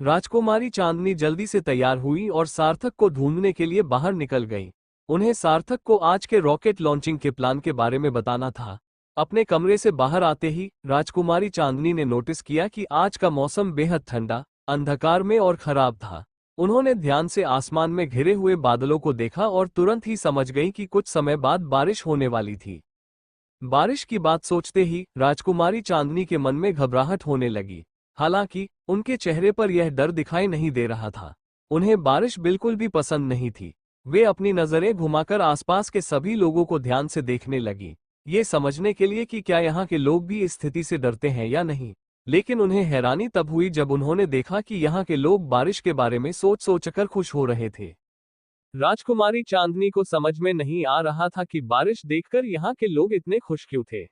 राजकुमारी चांदनी जल्दी से तैयार हुई और सार्थक को ढूंढने के लिए बाहर निकल गई। उन्हें सार्थक को आज के रॉकेट लॉन्चिंग के प्लान के बारे में बताना था। अपने कमरे से बाहर आते ही राजकुमारी चांदनी ने नोटिस किया कि आज का मौसम बेहद ठंडा, अंधकार में और खराब था। उन्होंने ध्यान से आसमान में घिरे हुए बादलों को देखा और तुरंत ही समझ गई कि कुछ समय बाद बारिश होने वाली थी। बारिश की बात सोचते ही राजकुमारी चांदनी के मन में घबराहट होने लगी। हालांकि उनके चेहरे पर यह डर दिखाई नहीं दे रहा था। उन्हें बारिश बिल्कुल भी पसंद नहीं थी। वे अपनी नजरें घुमाकर आसपास के सभी लोगों को ध्यान से देखने लगी, ये समझने के लिए कि क्या यहाँ के लोग भी इस स्थिति से डरते हैं या नहीं। लेकिन उन्हें हैरानी तब हुई जब उन्होंने देखा कि यहाँ के लोग बारिश के बारे में सोच सोचकर खुश हो रहे थे। राजकुमारी चांदनी को समझ में नहीं आ रहा था कि बारिश देखकर यहाँ के लोग इतने खुश क्यों थे।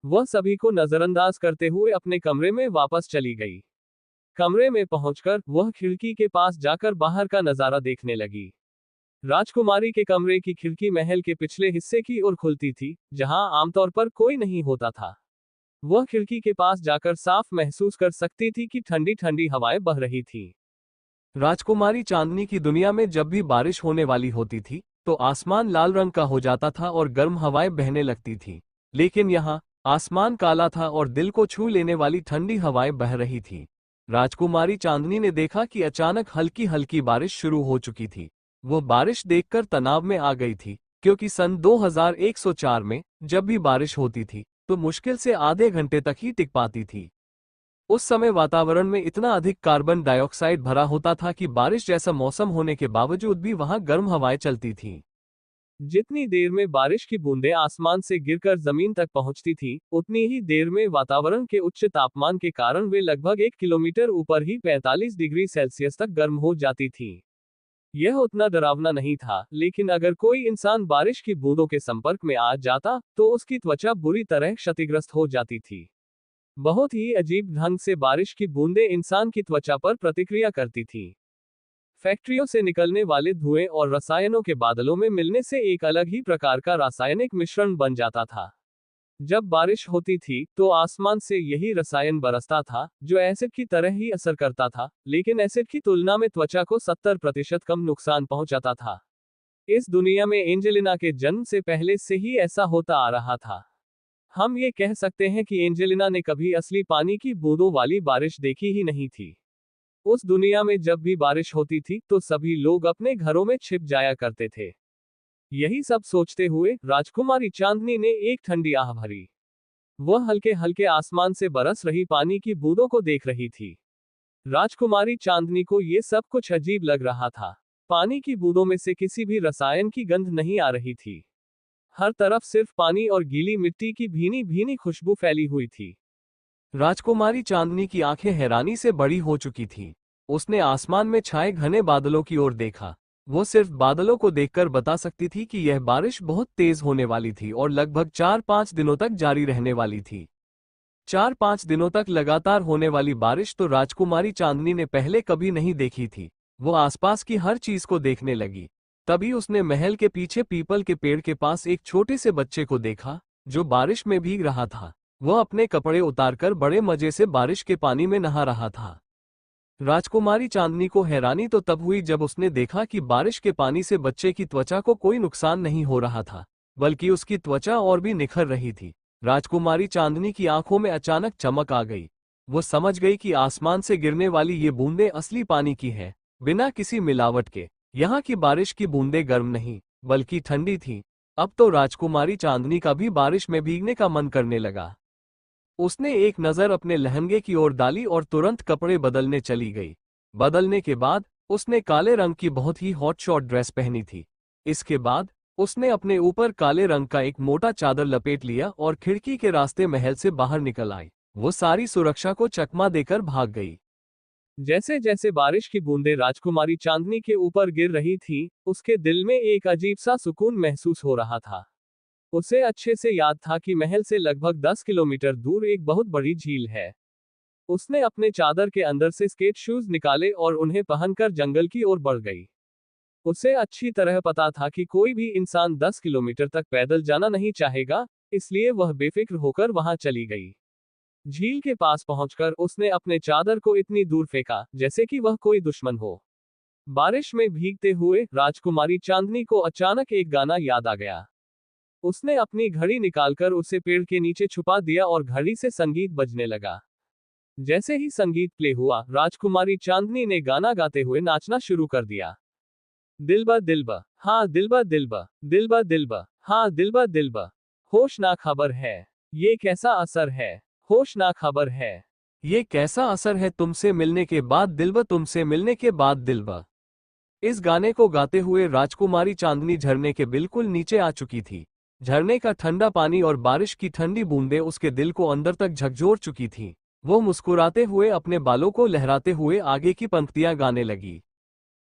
वह सभी को नजरअंदाज करते हुए अपने कमरे में वापस चली गई। कमरे में पहुंचकर वह खिड़की के पास जाकर बाहर का नजारा देखने लगी। राजकुमारी के कमरे की खिड़की महल के पिछले हिस्से की ओर खुलती थी, जहां आमतौर पर कोई नहीं होता था। वह खिड़की के पास जाकर साफ महसूस कर सकती थी कि ठंडी ठंडी हवाएं बह रही थी। राजकुमारी चांदनी की दुनिया में जब भी बारिश होने वाली होती थी तो आसमान लाल रंग का हो जाता था और गर्म हवाएं बहने लगती थी। लेकिन यहाँ आसमान काला था और दिल को छू लेने वाली ठंडी हवाएं बह रही थी। राजकुमारी चांदनी ने देखा कि अचानक हल्की हल्की बारिश शुरू हो चुकी थी। वो बारिश देखकर तनाव में आ गई थी, क्योंकि सन 2104 में जब भी बारिश होती थी तो मुश्किल से आधे घंटे तक ही टिक पाती थी। उस समय वातावरण में इतना अधिक कार्बन डाइऑक्साइड भरा होता था कि बारिश जैसा मौसम होने के बावजूद भी वहां गर्म हवाएं चलती थीं। जितनी देर में बारिश की बूंदें आसमान से गिरकर जमीन तक पहुंचती थीं, उतनी ही देर में वातावरण के उच्च तापमान के कारण वे लगभग 1 किलोमीटर ऊपर ही 45 डिग्री सेल्सियस तक गर्म हो जाती थीं। यह उतना डरावना नहीं था, लेकिन अगर कोई इंसान बारिश की बूंदों के संपर्क में आ जाता तो उसकी त्वचा बुरी तरह क्षतिग्रस्त हो जाती थी। बहुत ही अजीब ढंग से बारिश की बूंदें इंसान की त्वचा पर प्रतिक्रिया करती थीं। फैक्ट्रियों से निकलने वाले धुएं और रसायनों के बादलों में मिलने से एक अलग ही प्रकार का रासायनिक मिश्रण बन जाता था। जब बारिश होती थी तो आसमान से यही रसायन बरसता था, जो एसिड की तरह ही असर करता था, लेकिन एसिड की तुलना में त्वचा को 70% कम नुकसान पहुंचाता था। इस दुनिया में एंजेलिना के जन्म से पहले से ही ऐसा होता आ रहा था। हम ये कह सकते हैं कि एंजेलिना ने कभी असली पानी की बूंदों वाली बारिश देखी ही नहीं थी। उस दुनिया में जब भी बारिश होती थी तो सभी लोग अपने घरों में छिप जाया करते थे। यही सब सोचते हुए राजकुमारी चांदनी ने एक ठंडी आह भरी। वह हल्के हल्के आसमान से बरस रही पानी की बूंदों को देख रही थी। राजकुमारी चांदनी को ये सब कुछ अजीब लग रहा था। पानी की बूंदों में से किसी भी रसायन की गंध नहीं आ रही थी। हर तरफ सिर्फ पानी और गीली मिट्टी की भीनी भीनी खुशबू फैली हुई थी। राजकुमारी चांदनी की आंखें हैरानी से बड़ी हो चुकी थीं। उसने आसमान में छाए घने बादलों की ओर देखा। वो सिर्फ बादलों को देखकर बता सकती थी कि यह बारिश बहुत तेज होने वाली थी और लगभग 4-5 दिनों तक जारी रहने वाली थी। 4-5 दिनों तक लगातार होने वाली बारिश तो राजकुमारी चांदनी ने पहले कभी नहीं देखी थी। वो आसपास की हर चीज को देखने लगी। तभी उसने महल के पीछे पीपल के पेड़ के पास एक छोटे से बच्चे को देखा, जो बारिश में भीग रहा था। वह अपने कपड़े उतारकर बड़े मजे से बारिश के पानी में नहा रहा था। राजकुमारी चांदनी को हैरानी तो तब हुई जब उसने देखा कि बारिश के पानी से बच्चे की त्वचा को कोई नुकसान नहीं हो रहा था, बल्कि उसकी त्वचा और भी निखर रही थी। राजकुमारी चांदनी की आंखों में अचानक चमक आ गई। वो समझ गई कि आसमान से गिरने वाली ये बूंदें असली पानी की हैं, बिना किसी मिलावट के। यहाँ की बारिश की बूंदें गर्म नहीं, बल्कि ठंडी थीं। अब तो राजकुमारी चांदनी का भी बारिश में भीगने का मन करने लगा। उसने एक नज़र अपने लहंगे की ओर डाली और तुरंत कपड़े बदलने चली गई। बदलने के बाद उसने काले रंग की बहुत ही हॉट शॉट ड्रेस पहनी थी। इसके बाद उसने अपने ऊपर काले रंग का एक मोटा चादर लपेट लिया और खिड़की के रास्ते महल से बाहर निकल आई। वो सारी सुरक्षा को चकमा देकर भाग गई। जैसे जैसे बारिश की बूंदें राजकुमारी चांदनी के ऊपर गिर रही थीं, उसके दिल में एक अजीब सा सुकून महसूस हो रहा था। उसे अच्छे से याद था कि महल से लगभग 10 किलोमीटर दूर एक बहुत बड़ी झील है। उसने अपने चादर के अंदर से स्केट शूज निकाले और उन्हें पहनकर जंगल की ओर बढ़ गई। उसे अच्छी तरह पता था कि कोई भी इंसान 10 किलोमीटर तक पैदल जाना नहीं चाहेगा, इसलिए वह बेफिक्र होकर वहां चली गई। झील के पास पहुंचकर उसने अपने चादर को इतनी दूर फेंका जैसे कि वह कोई दुश्मन हो। बारिश में भीगते हुए राजकुमारी चांदनी को अचानक एक गाना याद आ गया। उसने अपनी घड़ी निकालकर उसे पेड़ के नीचे छुपा दिया और घड़ी से संगीत बजने लगा। जैसे ही संगीत प्ले हुआ, राजकुमारी चांदनी ने गाना गाते हुए नाचना शुरू कर दिया। दिलबा दिलबा, हाँ दिलबा दिलबा, दिलबा दिलबा, हाँ दिलबा दिलबा। होशनाक खबर है। ये कैसा असर है? होशनाक खबर है। ये कैसा असर है? तुमसे मिलने के बाद दिलबा, तुमसे मिलने के बाद दिलबा। इस गाने को गाते हुए राजकुमारी चांदनी झरने के बिल्कुल नीचे आ चुकी थी। झरने का ठंडा पानी और बारिश की ठंडी बूंदें उसके दिल को अंदर तक झकझोर चुकी थीं। वो मुस्कुराते हुए अपने बालों को लहराते हुए आगे की पंक्तियां गाने लगी।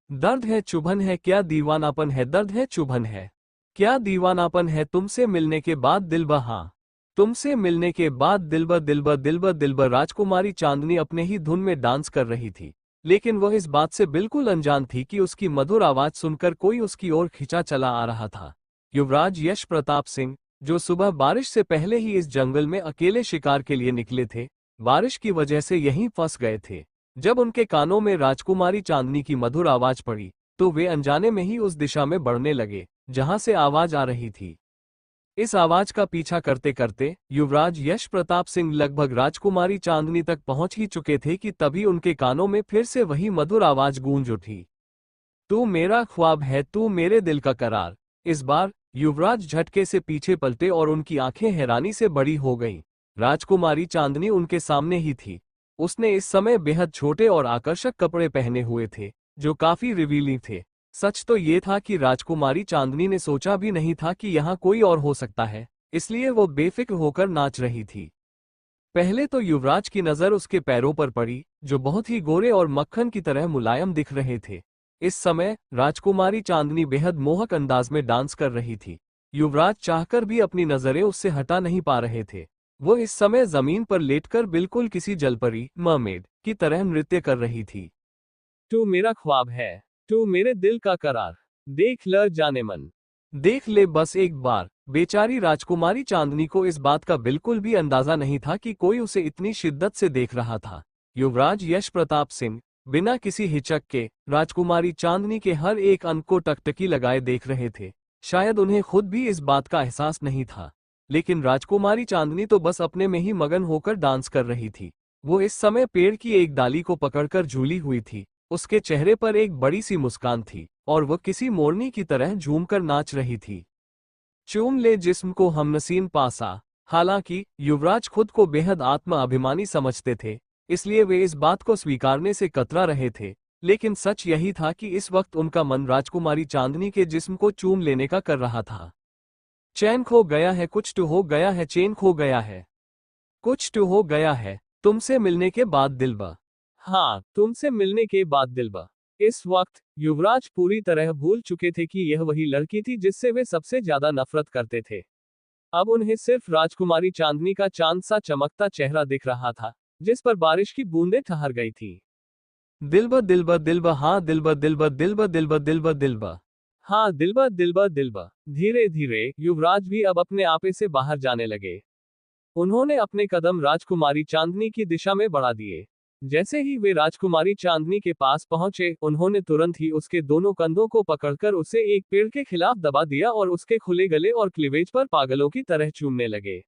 दर्द है चुभन है क्या दीवानापन है, दर्द है चुभन है क्या दीवानापन है, तुमसे मिलने के बाद दिलबा, हाँ तुमसे मिलने के बाद दिलबा दिलबा दिलबा दिलबा। राजकुमारी चांदनी अपने ही धुन में डांस कर रही थी, लेकिन वह इस बात से बिल्कुल अनजान थी कि उसकी मधुर आवाज सुनकर कोई उसकी ओर खिंचा चला आ रहा था। युवराज यश प्रताप सिंह, जो सुबह बारिश से पहले ही इस जंगल में अकेले शिकार के लिए निकले थे, बारिश की वजह से यहीं फंस गए थे। जब उनके कानों में राजकुमारी चांदनी की मधुर आवाज पड़ी, तो वे अनजाने में ही उस दिशा में बढ़ने लगे जहां से आवाज आ रही थी। इस आवाज का पीछा करते करते युवराज यश प्रताप सिंह लगभग राजकुमारी चांदनी तक पहुंच ही चुके थे कि तभी उनके कानों में फिर से वही मधुर आवाज गूंज उठी। तू मेरा ख्वाब है, तू मेरे दिल का करार। इस बार युवराज झटके से पीछे पलटे और उनकी आंखें हैरानी से बड़ी हो गईं। राजकुमारी चांदनी उनके सामने ही थी। उसने इस समय बेहद छोटे और आकर्षक कपड़े पहने हुए थे, जो काफी रिवीलिंग थे। सच तो ये था कि राजकुमारी चांदनी ने सोचा भी नहीं था कि यहाँ कोई और हो सकता है, इसलिए वो बेफिक्र होकर नाच रही थी। पहले तो युवराज की नजर उसके पैरों पर पड़ी, जो बहुत ही गोरे और मक्खन की तरह मुलायम दिख रहे थे। इस समय राजकुमारी चांदनी बेहद मोहक अंदाज में डांस कर रही थी। युवराज चाहकर भी अपनी नजरें उससे हटा नहीं पा रहे थे। वो इस समय जमीन पर लेटकर बिल्कुल किसी जलपरी मरमेड की तरह नृत्य कर रही थी। तू मेरा ख्वाब है, तू मेरे दिल का करार, देख ल जाने मन, देख ले बस एक बार। बेचारी राजकुमारी चांदनी को इस बात का बिल्कुल भी अंदाजा नहीं था कि कोई उसे इतनी शिद्दत से देख रहा था। युवराज यश प्रताप सिंह बिना किसी हिचक के राजकुमारी चांदनी के हर एक अंग को टकटकी लगाए देख रहे थे। शायद उन्हें खुद भी इस बात का एहसास नहीं था, लेकिन राजकुमारी चांदनी तो बस अपने में ही मगन होकर डांस कर रही थी। वो इस समय पेड़ की एक डाली को पकड़कर झूली हुई थी। उसके चेहरे पर एक बड़ी सी मुस्कान थी और वह किसी मोरनी की तरह झूमकर नाच रही थी। चूम ले जिस्म को हमनसीन पासा। हालांकि युवराज खुद को बेहद आत्म अभिमानी समझते थे, इसलिए वे इस बात को स्वीकारने से कतरा रहे थे, लेकिन सच यही था कि इस वक्त उनका मन राजकुमारी चांदनी के जिस्म को चूम लेने का कर रहा था। चैन खो गया है, कुछ तो हो गया है, चैन खो गया है, कुछ तो हो गया है, तुमसे मिलने के बाद दिलबा। हाँ, तुमसे मिलने के बाद दिलबा। इस वक्त युवराज पूरी तरह भूल चुके थे कि यह वही लड़की थी जिससे वे सबसे ज्यादा नफरत करते थे। अब उन्हें सिर्फ राजकुमारी चांदनी का चांद सा चमकता चेहरा दिख रहा था, जिस पर बारिश की बूंदें ठहर गई थी। दिलबा दिलबा दिलबा, हाँ दिलबा दिलबा दिलबा दिलबा दिलबा दिलबा, हाँ दिलबा दिलबा दिलबा। धीरे धीरे युवराज भी अब अपने आपे से बाहर जाने लगे। उन्होंने अपने कदम राजकुमारी चांदनी की दिशा में बढ़ा दिए। जैसे ही वे राजकुमारी चांदनी के पास पहुंचे, उन्होंने तुरंत ही उसके दोनों कंधों को पकड़कर उसे एक पेड़ के खिलाफ दबा दिया और उसके खुले गले और क्लीवेज पर पागलों की तरह चूमने लगे।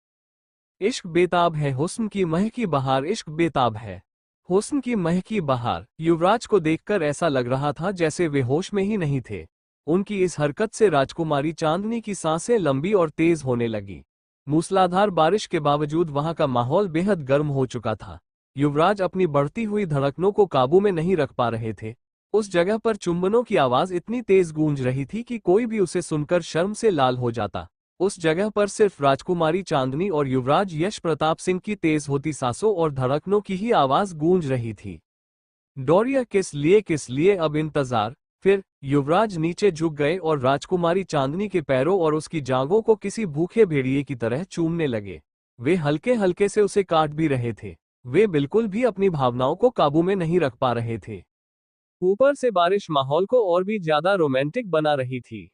इश्क बेताब है, हुस्न की महकी बहार, इश्क बेताब है, हुस्न की महकी बहार। युवराज को देखकर ऐसा लग रहा था जैसे वे होश में ही नहीं थे। उनकी इस हरकत से राजकुमारी चांदनी की सांसें लंबी और तेज होने लगी। मूसलाधार बारिश के बावजूद वहां का माहौल बेहद गर्म हो चुका था। युवराज अपनी बढ़ती हुई धड़कनों को काबू में नहीं रख पा रहे थे। उस जगह पर चुंबनों की आवाज इतनी तेज गूंज रही थी कि कोई भी उसे सुनकर शर्म से लाल हो जाता। उस जगह पर सिर्फ राजकुमारी चांदनी और युवराज यश प्रताप सिंह की तेज होती सांसों और धड़कनों की ही आवाज गूंज रही थी। डोरिया किस लिए अब इंतजार। फिर युवराज नीचे झुक गए और राजकुमारी चांदनी के पैरों और उसकी जांघों को किसी भूखे भेड़िए की तरह चूमने लगे। वे हल्के हल्के से उसे काट भी रहे थे। वे बिल्कुल भी अपनी भावनाओं को काबू में नहीं रख पा रहे थे। ऊपर से बारिश माहौल को और भी ज्यादा रोमांटिक बना रही थी।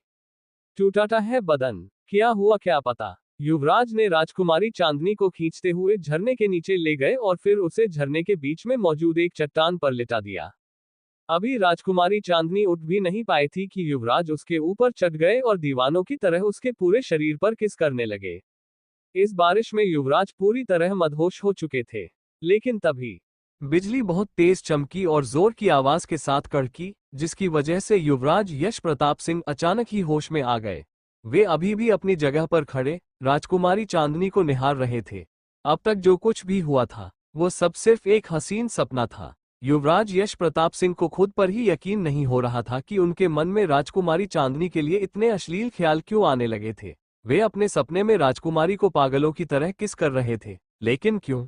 टूटा है बदन, क्या हुआ क्या पता। युवराज ने राजकुमारी चांदनी को खींचते हुए झरने के नीचे ले गए और फिर उसे झरने के बीच में मौजूद एक चट्टान पर लिटा दिया। अभी राजकुमारी चांदनी उठ भी नहीं पाई थी कि युवराज उसके ऊपर चढ़ गए और दीवानों की तरह उसके पूरे शरीर पर किस करने लगे। इस बारिश में युवराज पूरी तरह मदहोश हो चुके थे। लेकिन तभी बिजली बहुत तेज चमकी और जोर की आवाज के साथ कड़की, जिसकी वजह से युवराज यश प्रताप सिंह अचानक ही होश में आ गए। वे अभी भी अपनी जगह पर खड़े राजकुमारी चांदनी को निहार रहे थे। अब तक जो कुछ भी हुआ था वो सब सिर्फ एक हसीन सपना था। युवराज यश प्रताप सिंह को खुद पर ही यकीन नहीं हो रहा था कि उनके मन में राजकुमारी चांदनी के लिए इतने अश्लील ख्याल क्यों आने लगे थे। वे अपने सपने में राजकुमारी को पागलों की तरह किस कर रहे थे, लेकिन क्यों?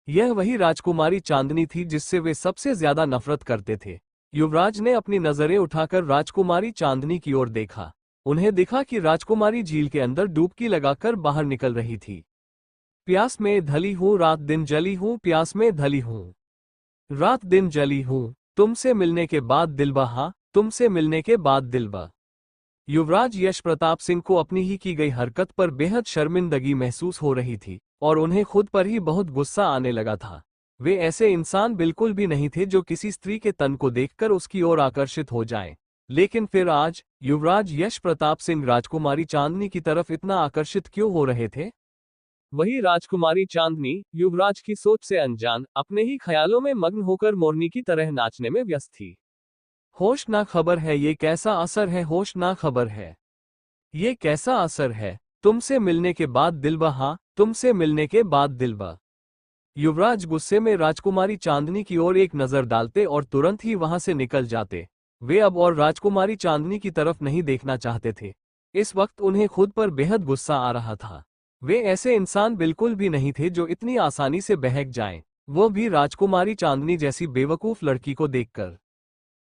यह वही राजकुमारी चांदनी थी जिससे वे सबसे ज्यादा नफरत करते थे। युवराज ने अपनी नजरें उठाकर राजकुमारी चांदनी की ओर देखा। उन्हें दिखा कि राजकुमारी झील के अंदर डुबकी लगाकर बाहर निकल रही थी। प्यास में ढली हूँ रात दिन जली हूँ, प्यास में ढली हूँ रात दिन जली हूँ, तुमसे मिलने के बाद दिलबा, हाँ तुमसे मिलने के बाद दिलबा। युवराज यश प्रताप सिंह को अपनी ही की गई हरकत पर बेहद शर्मिंदगी महसूस हो रही थी और उन्हें खुद पर ही बहुत गुस्सा आने लगा था। वे ऐसे इंसान बिल्कुल भी नहीं थे जो किसी स्त्री के तन को देखकर उसकी ओर आकर्षित हो जाएं। लेकिन फिर आज युवराज यश प्रताप सिंह राजकुमारी चांदनी की तरफ इतना आकर्षित क्यों हो रहे थे? वही राजकुमारी चांदनी युवराज की सोच से अनजान अपने ही ख्यालों में मग्न होकर मोरनी की तरह नाचने में व्यस्त थी। होश ना खबर है ये कैसा असर है, होश ना खबर है ये कैसा असर है, तुमसे मिलने के बाद दिलबा, हाँ तुमसे मिलने के बाद दिलबा। युवराज गुस्से में राजकुमारी चांदनी की ओर एक नजर डालते और तुरंत ही वहां से निकल जाते। वे अब और राजकुमारी चांदनी की तरफ नहीं देखना चाहते थे। इस वक्त उन्हें खुद पर बेहद गुस्सा आ रहा था। वे ऐसे इंसान बिल्कुल भी नहीं थे जो इतनी आसानी से बहक जाएं, वो भी राजकुमारी चांदनी जैसी बेवकूफ लड़की को देखकर।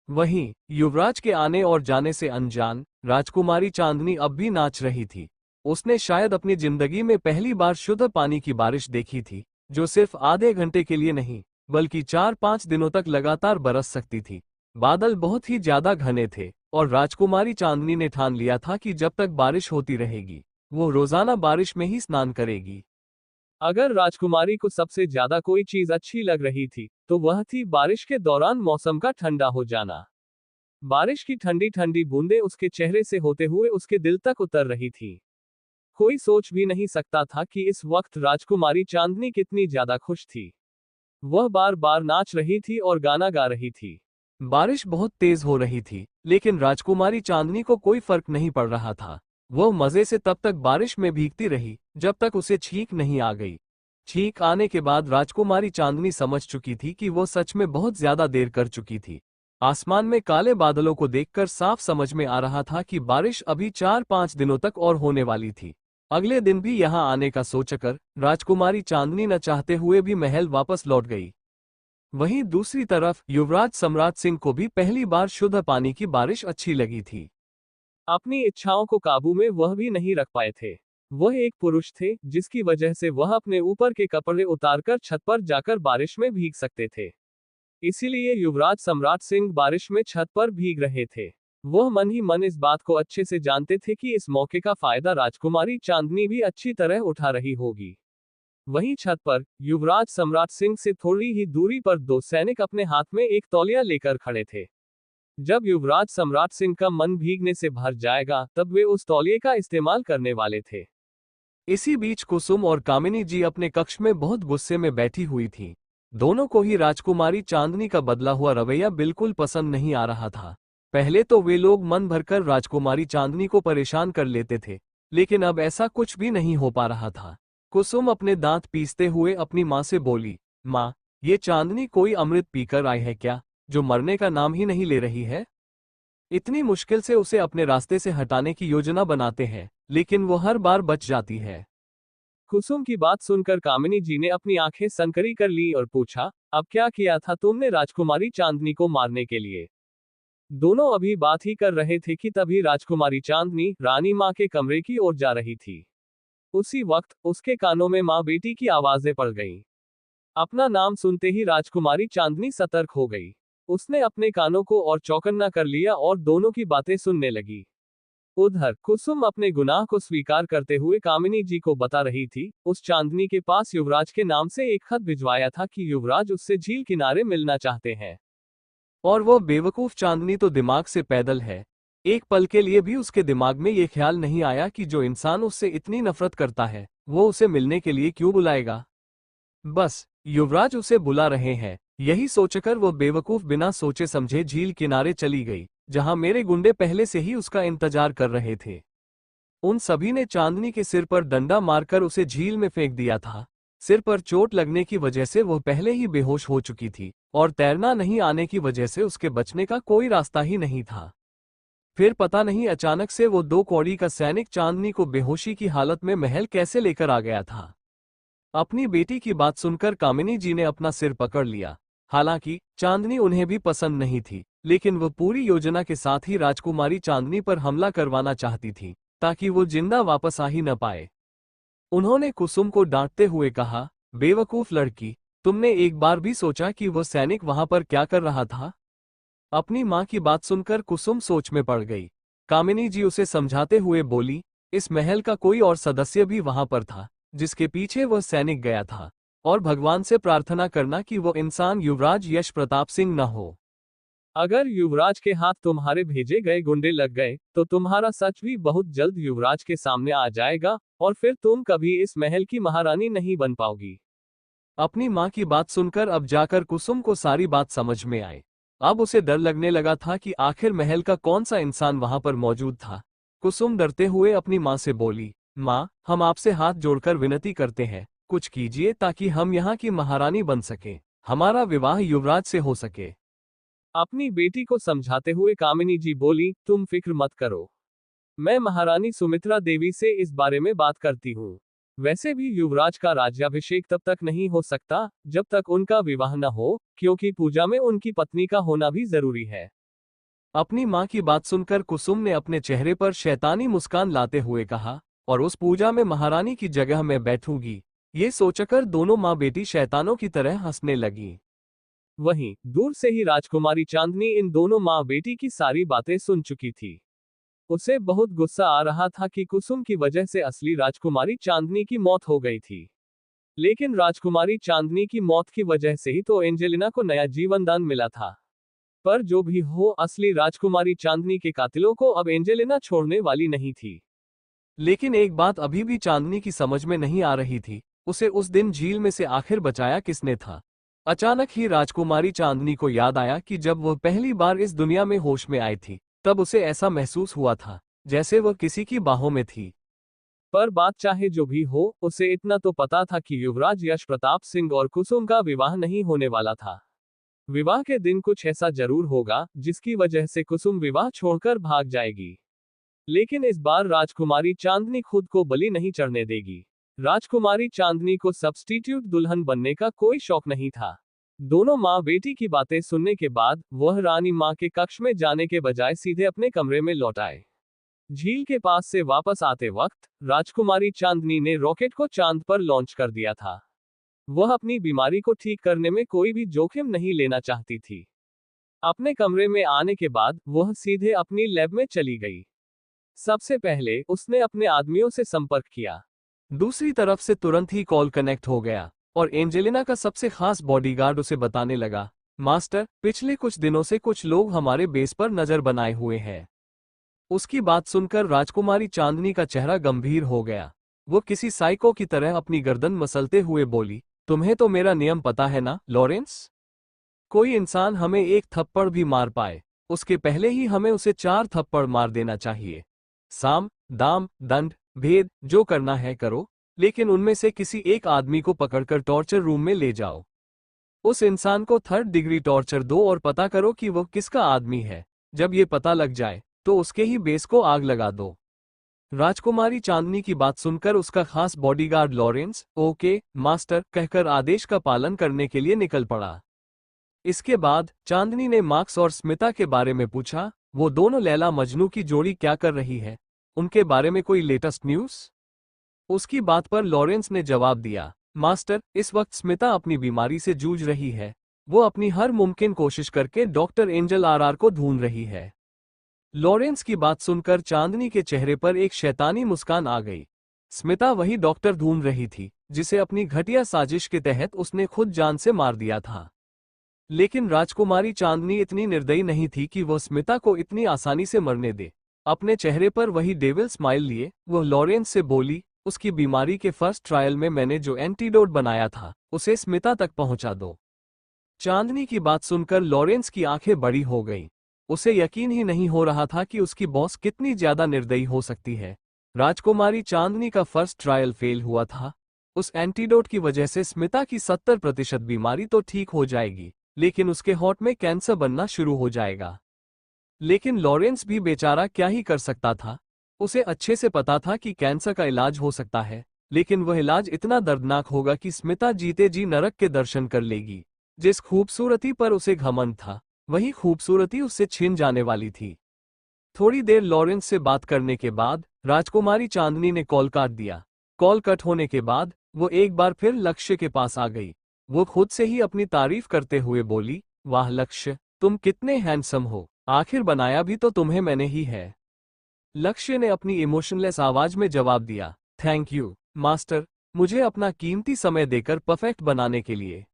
वहीं युवराज के आने और जाने से अनजान राजकुमारी चांदनी अब भी नाच रही थी। उसने शायद अपनी जिंदगी में पहली बार शुद्ध पानी की बारिश देखी थी, जो सिर्फ आधे घंटे के लिए नहीं बल्कि 4-5 दिनों तक लगातार बरस सकती थी। बादल बहुत ही ज्यादा घने थे और राजकुमारी चांदनी ने ठान लिया था कि जब तक बारिश होती रहेगी वो रोजाना बारिश में ही स्नान करेगी। अगर राजकुमारी को सबसे ज्यादा कोई चीज अच्छी लग रही थी तो वह थी बारिश के दौरान मौसम का ठंडा हो जाना। बारिश की ठंडी ठंडी बूंदें उसके चेहरे से होते हुए उसके दिल तक उतर रही थी। कोई सोच भी नहीं सकता था कि इस वक्त राजकुमारी चांदनी कितनी ज्यादा खुश थी। वह बार बार नाच रही थी और गाना गा रही थी। बारिश बहुत तेज हो रही थी, लेकिन राजकुमारी चांदनी को कोई फर्क नहीं पड़ रहा था। वह मजे से तब तक बारिश में भीगती रही जब तक उसे छींक नहीं आ गई। छींक आने के बाद राजकुमारी चांदनी समझ चुकी थी कि वो सच में बहुत ज्यादा देर कर चुकी थी। आसमान में काले बादलों को देखकर साफ समझ में आ रहा था कि बारिश अभी 4-5 दिनों तक और होने वाली थी। अगले दिन भी यहां आने का सोचकर राजकुमारी चांदनी न चाहते हुए भी महल वापस लौट गई। वहीं दूसरी तरफ युवराज सम्राट सिंह को भी पहली बार शुद्ध पानी की बारिश अच्छी लगी थी। अपनी इच्छाओं को काबू में वह भी नहीं रख पाए थे। वह एक पुरुष थे जिसकी वजह से वह अपने ऊपर के कपड़े उतारकर छत पर जाकर बारिश में भीग सकते थे। इसीलिए युवराज सम्राट सिंह बारिश में छत पर भीग रहे थे। वह मन ही मन इस बात को अच्छे से जानते थे कि इस मौके का फायदा राजकुमारी चांदनी भी अच्छी तरह उठा रही होगी। वहीं छत पर युवराज सम्राट सिंह से थोड़ी ही दूरी पर 2 सैनिक अपने हाथ में एक तौलिया लेकर खड़े थे। जब युवराज सम्राट सिंह का मन भीगने से भर जाएगा तब वे उस तौलिए का इस्तेमाल करने वाले थे। इसी बीच कुसुम और कामिनी जी अपने कक्ष में बहुत गुस्से में बैठी हुई थीं। दोनों को ही राजकुमारी चांदनी का बदला हुआ रवैया बिल्कुल पसंद नहीं आ रहा था। पहले तो वे लोग मन भरकर राजकुमारी चांदनी को परेशान कर लेते थे, लेकिन अब ऐसा कुछ भी नहीं हो पा रहा था। कुसुम अपने दांत पीसते हुए अपनी माँ से बोली, माँ, ये चांदनी कोई अमृत पीकर आई है क्या, जो मरने का नाम ही नहीं ले रही है? इतनी मुश्किल से उसे अपने रास्ते से हटाने की योजना बनाते हैं, लेकिन वो हर बार बच जाती है। कुसुम की बात सुनकर कामिनी जी ने अपनी आंखें संकरी कर ली और पूछा, अब क्या किया था तुमने राजकुमारी चांदनी को मारने के लिए? दोनों अभी बात ही कर रहे थे कि तभी राजकुमारी चांदनी रानी माँ के कमरे की ओर जा रही थी। उसी वक्त उसके कानों में माँ बेटी की आवाजें पड़ गईं। अपना नाम सुनते ही राजकुमारी चांदनी सतर्क हो गई। उसने अपने कानों को और चौकन्ना कर लिया और दोनों की बातें सुनने लगी। उधर कुसुम अपने गुनाह को स्वीकार करते हुए कामिनी जी को बता रही थी, उस चांदनी के पास युवराज के नाम से एक खत भिजवाया था कि युवराज उससे झील किनारे मिलना चाहते हैं। और वो बेवकूफ चांदनी तो दिमाग से पैदल है। एक पल के लिए भी उसके दिमाग में ये ख्याल नहीं आया कि जो इंसान उससे इतनी नफरत करता है वो उसे मिलने के लिए क्यों बुलाएगा। बस युवराज उसे बुला रहे हैं, यही सोचकर वो बेवकूफ बिना सोचे समझे झील किनारे चली गई, जहां मेरे गुंडे पहले से ही उसका इंतजार कर रहे थे। उन सभी ने चांदनी के सिर पर डंडा मारकर उसे झील में फेंक दिया था। सिर पर चोट लगने की वजह से वो पहले ही बेहोश हो चुकी थी और तैरना नहीं आने की वजह से उसके बचने का कोई रास्ता ही नहीं था। फिर पता नहीं अचानक से वो 2 कौड़ी का सैनिक चांदनी को बेहोशी की हालत में महल कैसे लेकर आ गया था। अपनी बेटी की बात सुनकर कामिनी जी ने अपना सिर पकड़ लिया। हालांकि चांदनी उन्हें भी पसंद नहीं थी, लेकिन वो पूरी योजना के साथ ही राजकुमारी चांदनी पर हमला करवाना चाहती थी, ताकि वो जिंदा वापस आ ही न पाए। उन्होंने कुसुम को डांटते हुए कहा, बेवकूफ लड़की, तुमने एक बार भी सोचा कि वो सैनिक वहां पर क्या कर रहा था? अपनी मां की बात सुनकर कुसुम सोच में पड़ गई। कामिनी जी उसे समझाते हुए बोली, इस महल का कोई और सदस्य भी वहां पर था, जिसके पीछे वह सैनिक गया था, और भगवान से प्रार्थना करना कि वो इंसान युवराज यश प्रताप सिंह न हो। अगर युवराज के हाथ तुम्हारे भेजे गए गुंडे लग गए, तो तुम्हारा सच भी बहुत जल्द युवराज के सामने आ जाएगा, और फिर तुम कभी इस महल की महारानी नहीं बन पाओगी। अपनी मां की बात सुनकर अब जाकर कुसुम को सारी बात समझ में आई। अब उसे डर लगने लगा था कि आखिर महल का कौन सा इंसान वहां पर मौजूद था। कुसुम डरते हुए अपनी मां से बोली, मां, हम आपसे हाथ जोड़कर विनती करते हैं, कुछ कीजिए ताकि हम यहाँ की महारानी बन सके, हमारा विवाह युवराज से हो सके। अपनी बेटी को समझाते हुए कामिनी जी बोली, तुम फिक्र मत करो, मैं महारानी सुमित्रा देवी से इस बारे में बात करती हूँ। वैसे भी युवराज का राज्याभिषेक तब तक नहीं हो सकता जब तक उनका विवाह न हो, क्योंकि पूजा में उनकी पत्नी का होना भी जरूरी है। अपनी मां की बात सुनकर कुसुम ने अपने चेहरे पर शैतानी मुस्कान लाते हुए कहा, और उस पूजा में महारानी की जगह मैं बैठूंगी। ये सोचकर दोनों मां बेटी शैतानों की तरह हंसने लगी। वहीं दूर से ही राजकुमारी चांदनी इन दोनों मां बेटी की सारी बातें सुन चुकी थी। उसे बहुत गुस्सा आ रहा था कि कुसुम की वजह से असली राजकुमारी चांदनी की मौत हो गई थी। लेकिन राजकुमारी चांदनी की मौत की वजह से ही तो एंजेलिना को नया जीवन दान मिला था। पर जो भी हो, असली राजकुमारी चांदनी के कातिलों को अब एंजेलिना छोड़ने वाली नहीं थी। लेकिन एक बात अभी भी चांदनी की समझ में नहीं आ रही थी, उसे उस दिन झील में से आखिर बचाया किसने था। अचानक ही राजकुमारी चांदनी को याद आया कि जब वह पहली बार इस दुनिया में होश में आई थी, तब उसे ऐसा महसूस हुआ था जैसे वह किसी की बाहों में थी। पर बात चाहे जो भी हो, उसे इतना तो पता था कि युवराज यश प्रताप सिंह और कुसुम का विवाह नहीं होने वाला था। विवाह के दिन कुछ ऐसा जरूर होगा जिसकी वजह से कुसुम विवाह छोड़कर भाग जाएगी। लेकिन इस बार राजकुमारी चांदनी खुद को बलि नहीं चढ़ने देगी। राजकुमारी चांदनी को सब्स्टिट्यूट दुल्हन बनने का कोई शौक नहीं था। दोनों माँ बेटी की बातें सुनने के बाद वह रानी माँ के कक्ष में जाने के बजाय सीधे अपने कमरे में लौट आए। झील के पास से वापस आते वक्त राजकुमारी चांदनी ने रॉकेट को चांद पर लॉन्च कर दिया था। वह अपनी बीमारी को ठीक करने में कोई भी जोखिम नहीं लेना चाहती थी। अपने कमरे में आने के बाद वह सीधे अपनी लैब में चली गई। सबसे पहले उसने अपने आदमियों से संपर्क किया। दूसरी तरफ से तुरंत ही कॉल कनेक्ट हो गया और एंजेलिना का सबसे खास बॉडीगार्ड उसे बताने लगा, मास्टर, पिछले कुछ दिनों से कुछ लोग हमारे बेस पर नजर बनाए हुए हैं। उसकी बात सुनकर राजकुमारी चांदनी का चेहरा गंभीर हो गया। वो किसी साइको की तरह अपनी गर्दन मसलते हुए बोली, तुम्हें तो मेरा नियम पता है ना लॉरेंस? कोई इंसान हमें एक थप्पड़ भी मार पाए, उसके पहले ही हमें उसे 4 थप्पड़ मार देना चाहिए। साम, दाम, दंड, भेद, जो करना है करो, लेकिन उनमें से किसी एक आदमी को पकड़कर टॉर्चर रूम में ले जाओ। उस इंसान को 3rd डिग्री टॉर्चर दो और पता करो कि वो किसका आदमी है। जब ये पता लग जाए तो उसके ही बेस को आग लगा दो। राजकुमारी चांदनी की बात सुनकर उसका खास बॉडीगार्ड लॉरेंस, ओके मास्टर, कहकर आदेश का पालन करने के लिए निकल पड़ा। इसके बाद चांदनी ने मार्क्स और स्मिता के बारे में पूछा, वो दोनों लैला मजनू की जोड़ी क्या कर रही है? उनके बारे में कोई लेटेस्ट न्यूज़? उसकी बात पर लॉरेंस ने जवाब दिया, मास्टर, इस वक्त स्मिता अपनी बीमारी से जूझ रही है। वो अपनी हर मुमकिन कोशिश करके डॉक्टर एंजल आरआर को ढूंढ रही है। लॉरेंस की बात सुनकर चांदनी के चेहरे पर एक शैतानी मुस्कान आ गई। स्मिता वही डॉक्टर ढूंढ रही थी जिसे अपनी घटिया साजिश के तहत उसने खुद जान से मार दिया था। लेकिन राजकुमारी चांदनी इतनी निर्दयी नहीं थी कि वह स्मिता को इतनी आसानी से मरने दे। अपने चेहरे पर वही डेविल स्माइल लिए वह लॉरेंस से बोली, उसकी बीमारी के फर्स्ट ट्रायल में मैंने जो एंटीडोट बनाया था उसे स्मिता तक पहुंचा दो। चांदनी की बात सुनकर लॉरेंस की आंखें बड़ी हो गईं। उसे यकीन ही नहीं हो रहा था कि उसकी बॉस कितनी ज्यादा निर्दयी हो सकती है। राजकुमारी चांदनी का फर्स्ट ट्रायल फेल हुआ था। उस एंटीडोट की वजह से स्मिता की 70% बीमारी तो ठीक हो जाएगी, लेकिन उसके हॉर्ट में कैंसर बनना शुरू हो जाएगा। लेकिन लॉरेंस भी बेचारा क्या ही कर सकता था। उसे अच्छे से पता था कि कैंसर का इलाज हो सकता है, लेकिन वह इलाज इतना दर्दनाक होगा कि स्मिता जीते जी नरक के दर्शन कर लेगी। जिस खूबसूरती पर उसे घमंड था, वही खूबसूरती उससे छिन जाने वाली थी। थोड़ी देर लॉरेंस से बात करने के बाद राजकुमारी चांदनी ने कॉल काट दिया। कॉल कट होने के बाद वो एक बार फिर लक्ष्य के पास आ गई। वो खुद से ही अपनी तारीफ करते हुए बोली, वाह लक्ष्य, तुम कितने हैंडसम हो, आखिर बनाया भी तो तुम्हें मैंने ही है। लक्ष्य ने अपनी इमोशनलेस आवाज में जवाब दिया, थैंक यू मास्टर, मुझे अपना कीमती समय देकर परफेक्ट बनाने के लिए।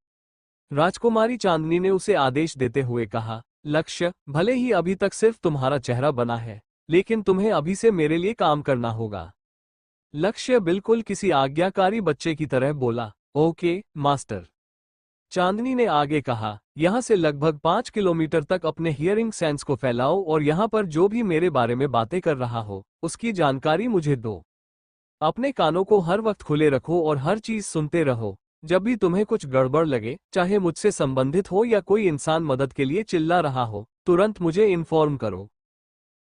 राजकुमारी चांदनी ने उसे आदेश देते हुए कहा, लक्ष्य, भले ही अभी तक सिर्फ तुम्हारा चेहरा बना है, लेकिन तुम्हें अभी से मेरे लिए काम करना होगा। लक्ष्य बिल्कुल किसी आज्ञाकारी बच्चे की तरह बोला, ओके मास्टर। चांदनी ने आगे कहा, यहाँ से लगभग 5 किलोमीटर तक अपने हियरिंग सेंस को फैलाओ और यहाँ पर जो भी मेरे बारे में बातें कर रहा हो उसकी जानकारी मुझे दो। अपने कानों को हर वक्त खुले रखो और हर चीज सुनते रहो। जब भी तुम्हें कुछ गड़बड़ लगे, चाहे मुझसे संबंधित हो या कोई इंसान मदद के लिए चिल्ला रहा हो, तुरंत मुझे इन्फॉर्म करो।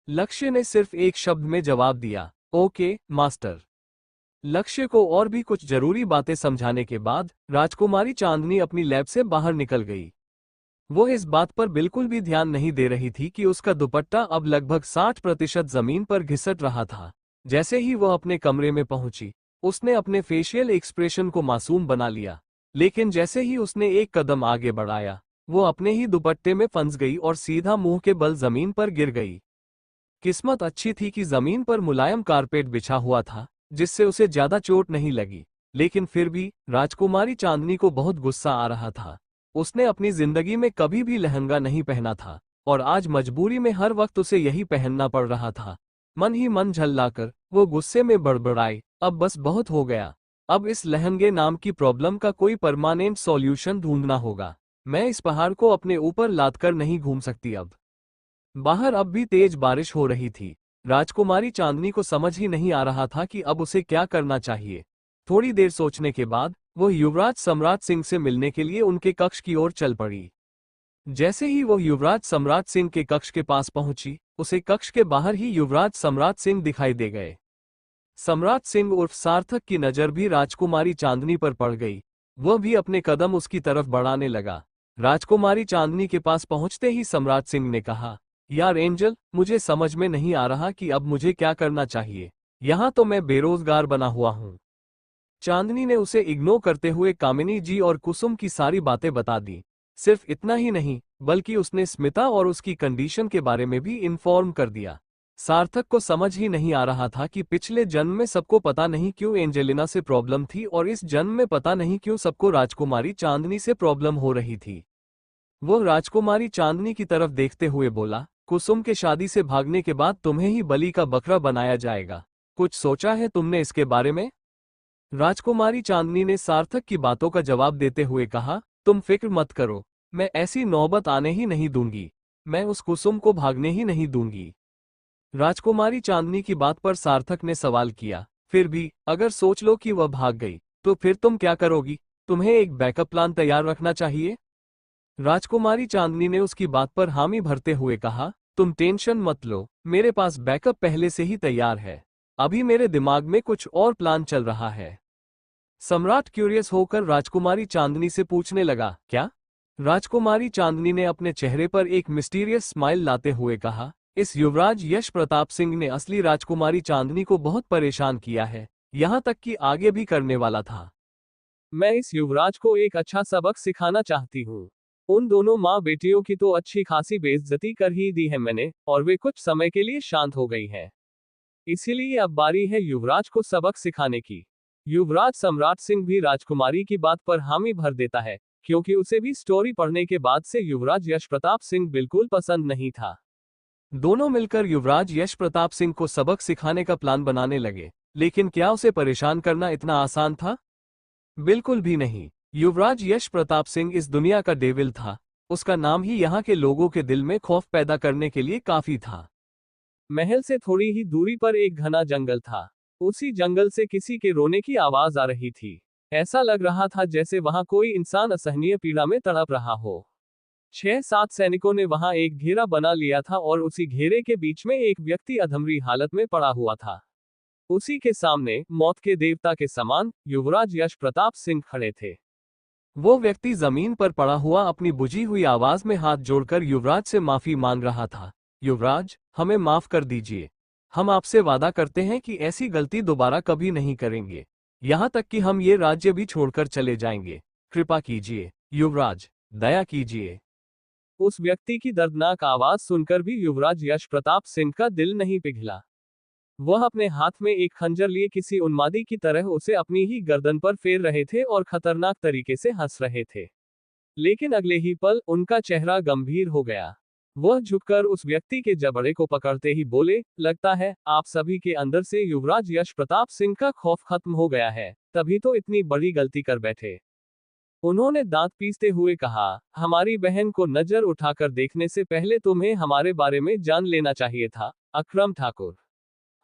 लक्ष्य ने सिर्फ एक शब्द में जवाब दिया, ओके मास्टर। लक्ष्य को और भी कुछ जरूरी बातें समझाने के बाद राजकुमारी चांदनी अपनी लैब से बाहर निकल गई। वो इस बात पर बिल्कुल भी ध्यान नहीं दे रही थी कि उसका दुपट्टा अब लगभग 60% जमीन पर घिसट रहा था। जैसे ही वह अपने कमरे में पहुंची, उसने अपने फेशियल एक्सप्रेशन को मासूम बना लिया, लेकिन जैसे ही उसने एक कदम आगे बढ़ाया, वो अपने ही दुपट्टे में फंस गई और सीधा मुंह के बल जमीन पर गिर गई। किस्मत अच्छी थी कि जमीन पर मुलायम कारपेट बिछा हुआ था, जिससे उसे ज्यादा चोट नहीं लगी, लेकिन फिर भी राजकुमारी चांदनी को बहुत गुस्सा आ रहा था। उसने अपनी जिंदगी में कभी भी लहंगा नहीं पहना था और आज मजबूरी में हर वक्त उसे यही पहनना पड़ रहा था। मन ही मन झल्लाकर वो गुस्से में बड़बड़ाई, अब बस बहुत हो गया। अब इस लहंगे नाम की प्रॉब्लम का कोई परमानेंट सॉल्यूशन ढूंढना होगा। मैं इस पहाड़ को अपने ऊपर लाद कर नहीं घूम सकती अब। बाहर अब भी तेज बारिश हो रही थी। राजकुमारी चांदनी को समझ ही नहीं आ रहा था कि अब उसे क्या करना चाहिए। थोड़ी देर सोचने के बाद वो युवराज सम्राट सिंह से मिलने के लिए उनके कक्ष की ओर चल पड़ी। जैसे ही वो युवराज सम्राट सिंह के कक्ष के पास पहुंची, उसे कक्ष के बाहर ही युवराज सम्राट सिंह दिखाई दे गए। सम्राट सिंह उर्फ सार्थक की नजर भी राजकुमारी चांदनी पर पड़ गई। वह भी अपने कदम उसकी तरफ बढ़ाने लगा। राजकुमारी चांदनी के पास पहुंचते ही सम्राट सिंह ने कहा, यार एंजल, मुझे समझ में नहीं आ रहा कि अब मुझे क्या करना चाहिए। यहाँ तो मैं बेरोजगार बना हुआ हूँ। चांदनी ने उसे इग्नोर करते हुए कामिनी जी और कुसुम की सारी बातें बता दी। सिर्फ इतना ही नहीं, बल्कि उसने स्मिता और उसकी कंडीशन के बारे में भी इन्फॉर्म कर दिया। सार्थक को समझ ही नहीं आ रहा था कि पिछले जन्म में सबको पता नहीं क्यों एंजेलिना से प्रॉब्लम थी और इस जन्म में पता नहीं क्यों सबको राजकुमारी चांदनी से प्रॉब्लम हो रही थी। वो राजकुमारी चांदनी की तरफ देखते हुए बोला, कुसुम के शादी से भागने के बाद तुम्हें ही बलि का बकरा बनाया जाएगा। कुछ सोचा है तुमने इसके बारे में? राजकुमारी चांदनी ने सार्थक की बातों का जवाब देते हुए कहा, तुम फिक्र मत करो, मैं ऐसी नौबत आने ही नहीं दूंगी। मैं उस कुसुम को भागने ही नहीं दूंगी। राजकुमारी चांदनी की बात पर सार्थक ने सवाल किया, फिर भी अगर सोच लो कि वह भाग गई, तो फिर तुम क्या करोगी? तुम्हें एक बैकअप प्लान तैयार रखना चाहिए। राजकुमारी चांदनी ने उसकी बात पर हामी भरते हुए कहा, तुम टेंशन मत लो, मेरे पास बैकअप पहले से ही तैयार है। अभी मेरे दिमाग में कुछ और प्लान चल रहा है। सम्राट क्यूरियस होकर राजकुमारी चांदनी से पूछने लगा, क्या? राजकुमारी चांदनी ने अपने चेहरे पर एक मिस्टीरियस स्माइल लाते हुए कहा, इस युवराज यश प्रताप सिंह ने असली राजकुमारी चांदनी को बहुत परेशान किया है, यहाँ तक कि आगे भी करने वाला था। मैं इस युवराज को एक अच्छा सबक सिखाना चाहती हूँ। उन दोनों माँ बेटियों की तो अच्छी खासी बेइज्जती कर ही दी है मैंने, और वे कुछ समय के लिए शांत हो गई हैं। इसीलिए अब बारी है युवराज को सबक सिखाने की। युवराज सम्राट सिंह भी राजकुमारी की बात पर हामी भर देता है, क्योंकि उसे भी स्टोरी पढ़ने के बाद से युवराज यश प्रताप सिंह बिल्कुल पसंद नहीं था। दोनों मिलकर युवराज यश प्रताप सिंह को सबक सिखाने का प्लान बनाने लगे, लेकिन क्या उसे परेशान करना इतना आसान था? बिल्कुल भी नहीं। युवराज यश प्रताप सिंह इस दुनिया का डेविल था। उसका नाम ही यहाँ के लोगों के दिल में खौफ पैदा करने के लिए काफी था। महल से थोड़ी ही दूरी पर एक घना जंगल था। उसी जंगल से किसी के रोने की आवाज आ रही थी। ऐसा लग रहा था जैसे वहां कोई इंसान असहनीय पीड़ा में तड़प रहा हो। 6-7 सैनिकों ने वहां एक घेरा बना लिया था और उसी घेरे के बीच में एक व्यक्ति अधमरी हालत में पड़ा हुआ था। उसी के सामने मौत के देवता के समान युवराज यश प्रताप सिंह खड़े थे। वो व्यक्ति जमीन पर पड़ा हुआ अपनी बुझी हुई आवाज में हाथ जोड़कर युवराज से माफी मांग रहा था। युवराज, हमें माफ कर दीजिए। हम आपसे वादा करते हैं कि ऐसी गलती दोबारा कभी नहीं करेंगे। यहाँ तक कि हम ये राज्य भी छोड़कर चले जाएंगे। कृपा कीजिए युवराज, दया कीजिए। उस व्यक्ति की दर्दनाक आवाज सुनकर भी युवराज यश प्रताप सिंह का दिल नहीं पिघला। वह अपने हाथ में एक खंजर लिए किसी उन्मादी की तरह उसे अपनी ही गर्दन पर फेर रहे थे और खतरनाक तरीके से हंस रहे थे। लेकिन अगले ही पल उनका चेहरा गंभीर हो गया। वह झुककर उस व्यक्ति के जबड़े को पकड़ते ही बोले, लगता है आप सभी के अंदर से युवराज यश प्रताप सिंह का खौफ खत्म हो गया है, तभी तो इतनी बड़ी गलती कर बैठे। उन्होंने दांत पीसते हुए कहा, हमारी बहन को नजर उठाकर देखने से पहले तुम्हें हमारे बारे में जान लेना चाहिए था, अकरम ठाकुर।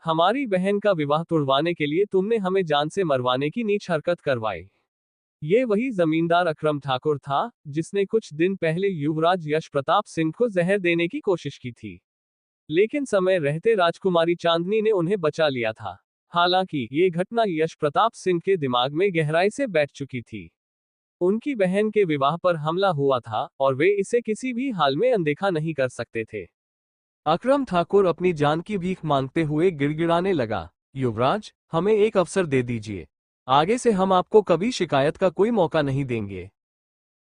हमारी बहन का विवाह तुड़वाने के लिए तुमने हमें जान से मरवाने की नीच हरकत करवाई। ये वही जमींदार अकरम ठाकुर था जिसने कुछ दिन पहले युवराज यश प्रताप सिंह को जहर देने की कोशिश की थी। लेकिन समय रहते राजकुमारी चांदनी ने उन्हें बचा लिया था। हालांकि ये घटना यश प्रताप सिंह के दिमाग में गहराई से बैठ चुकी थी। उनकी बहन के विवाह पर हमला हुआ था और वे इसे किसी भी हाल में अनदेखा नहीं कर सकते थे। अकरम ठाकुर अपनी जान की भीख मांगते हुए गिड़गिड़ाने लगा, युवराज, हमें एक अवसर दे दीजिए। आगे से हम आपको कभी शिकायत का कोई मौका नहीं देंगे।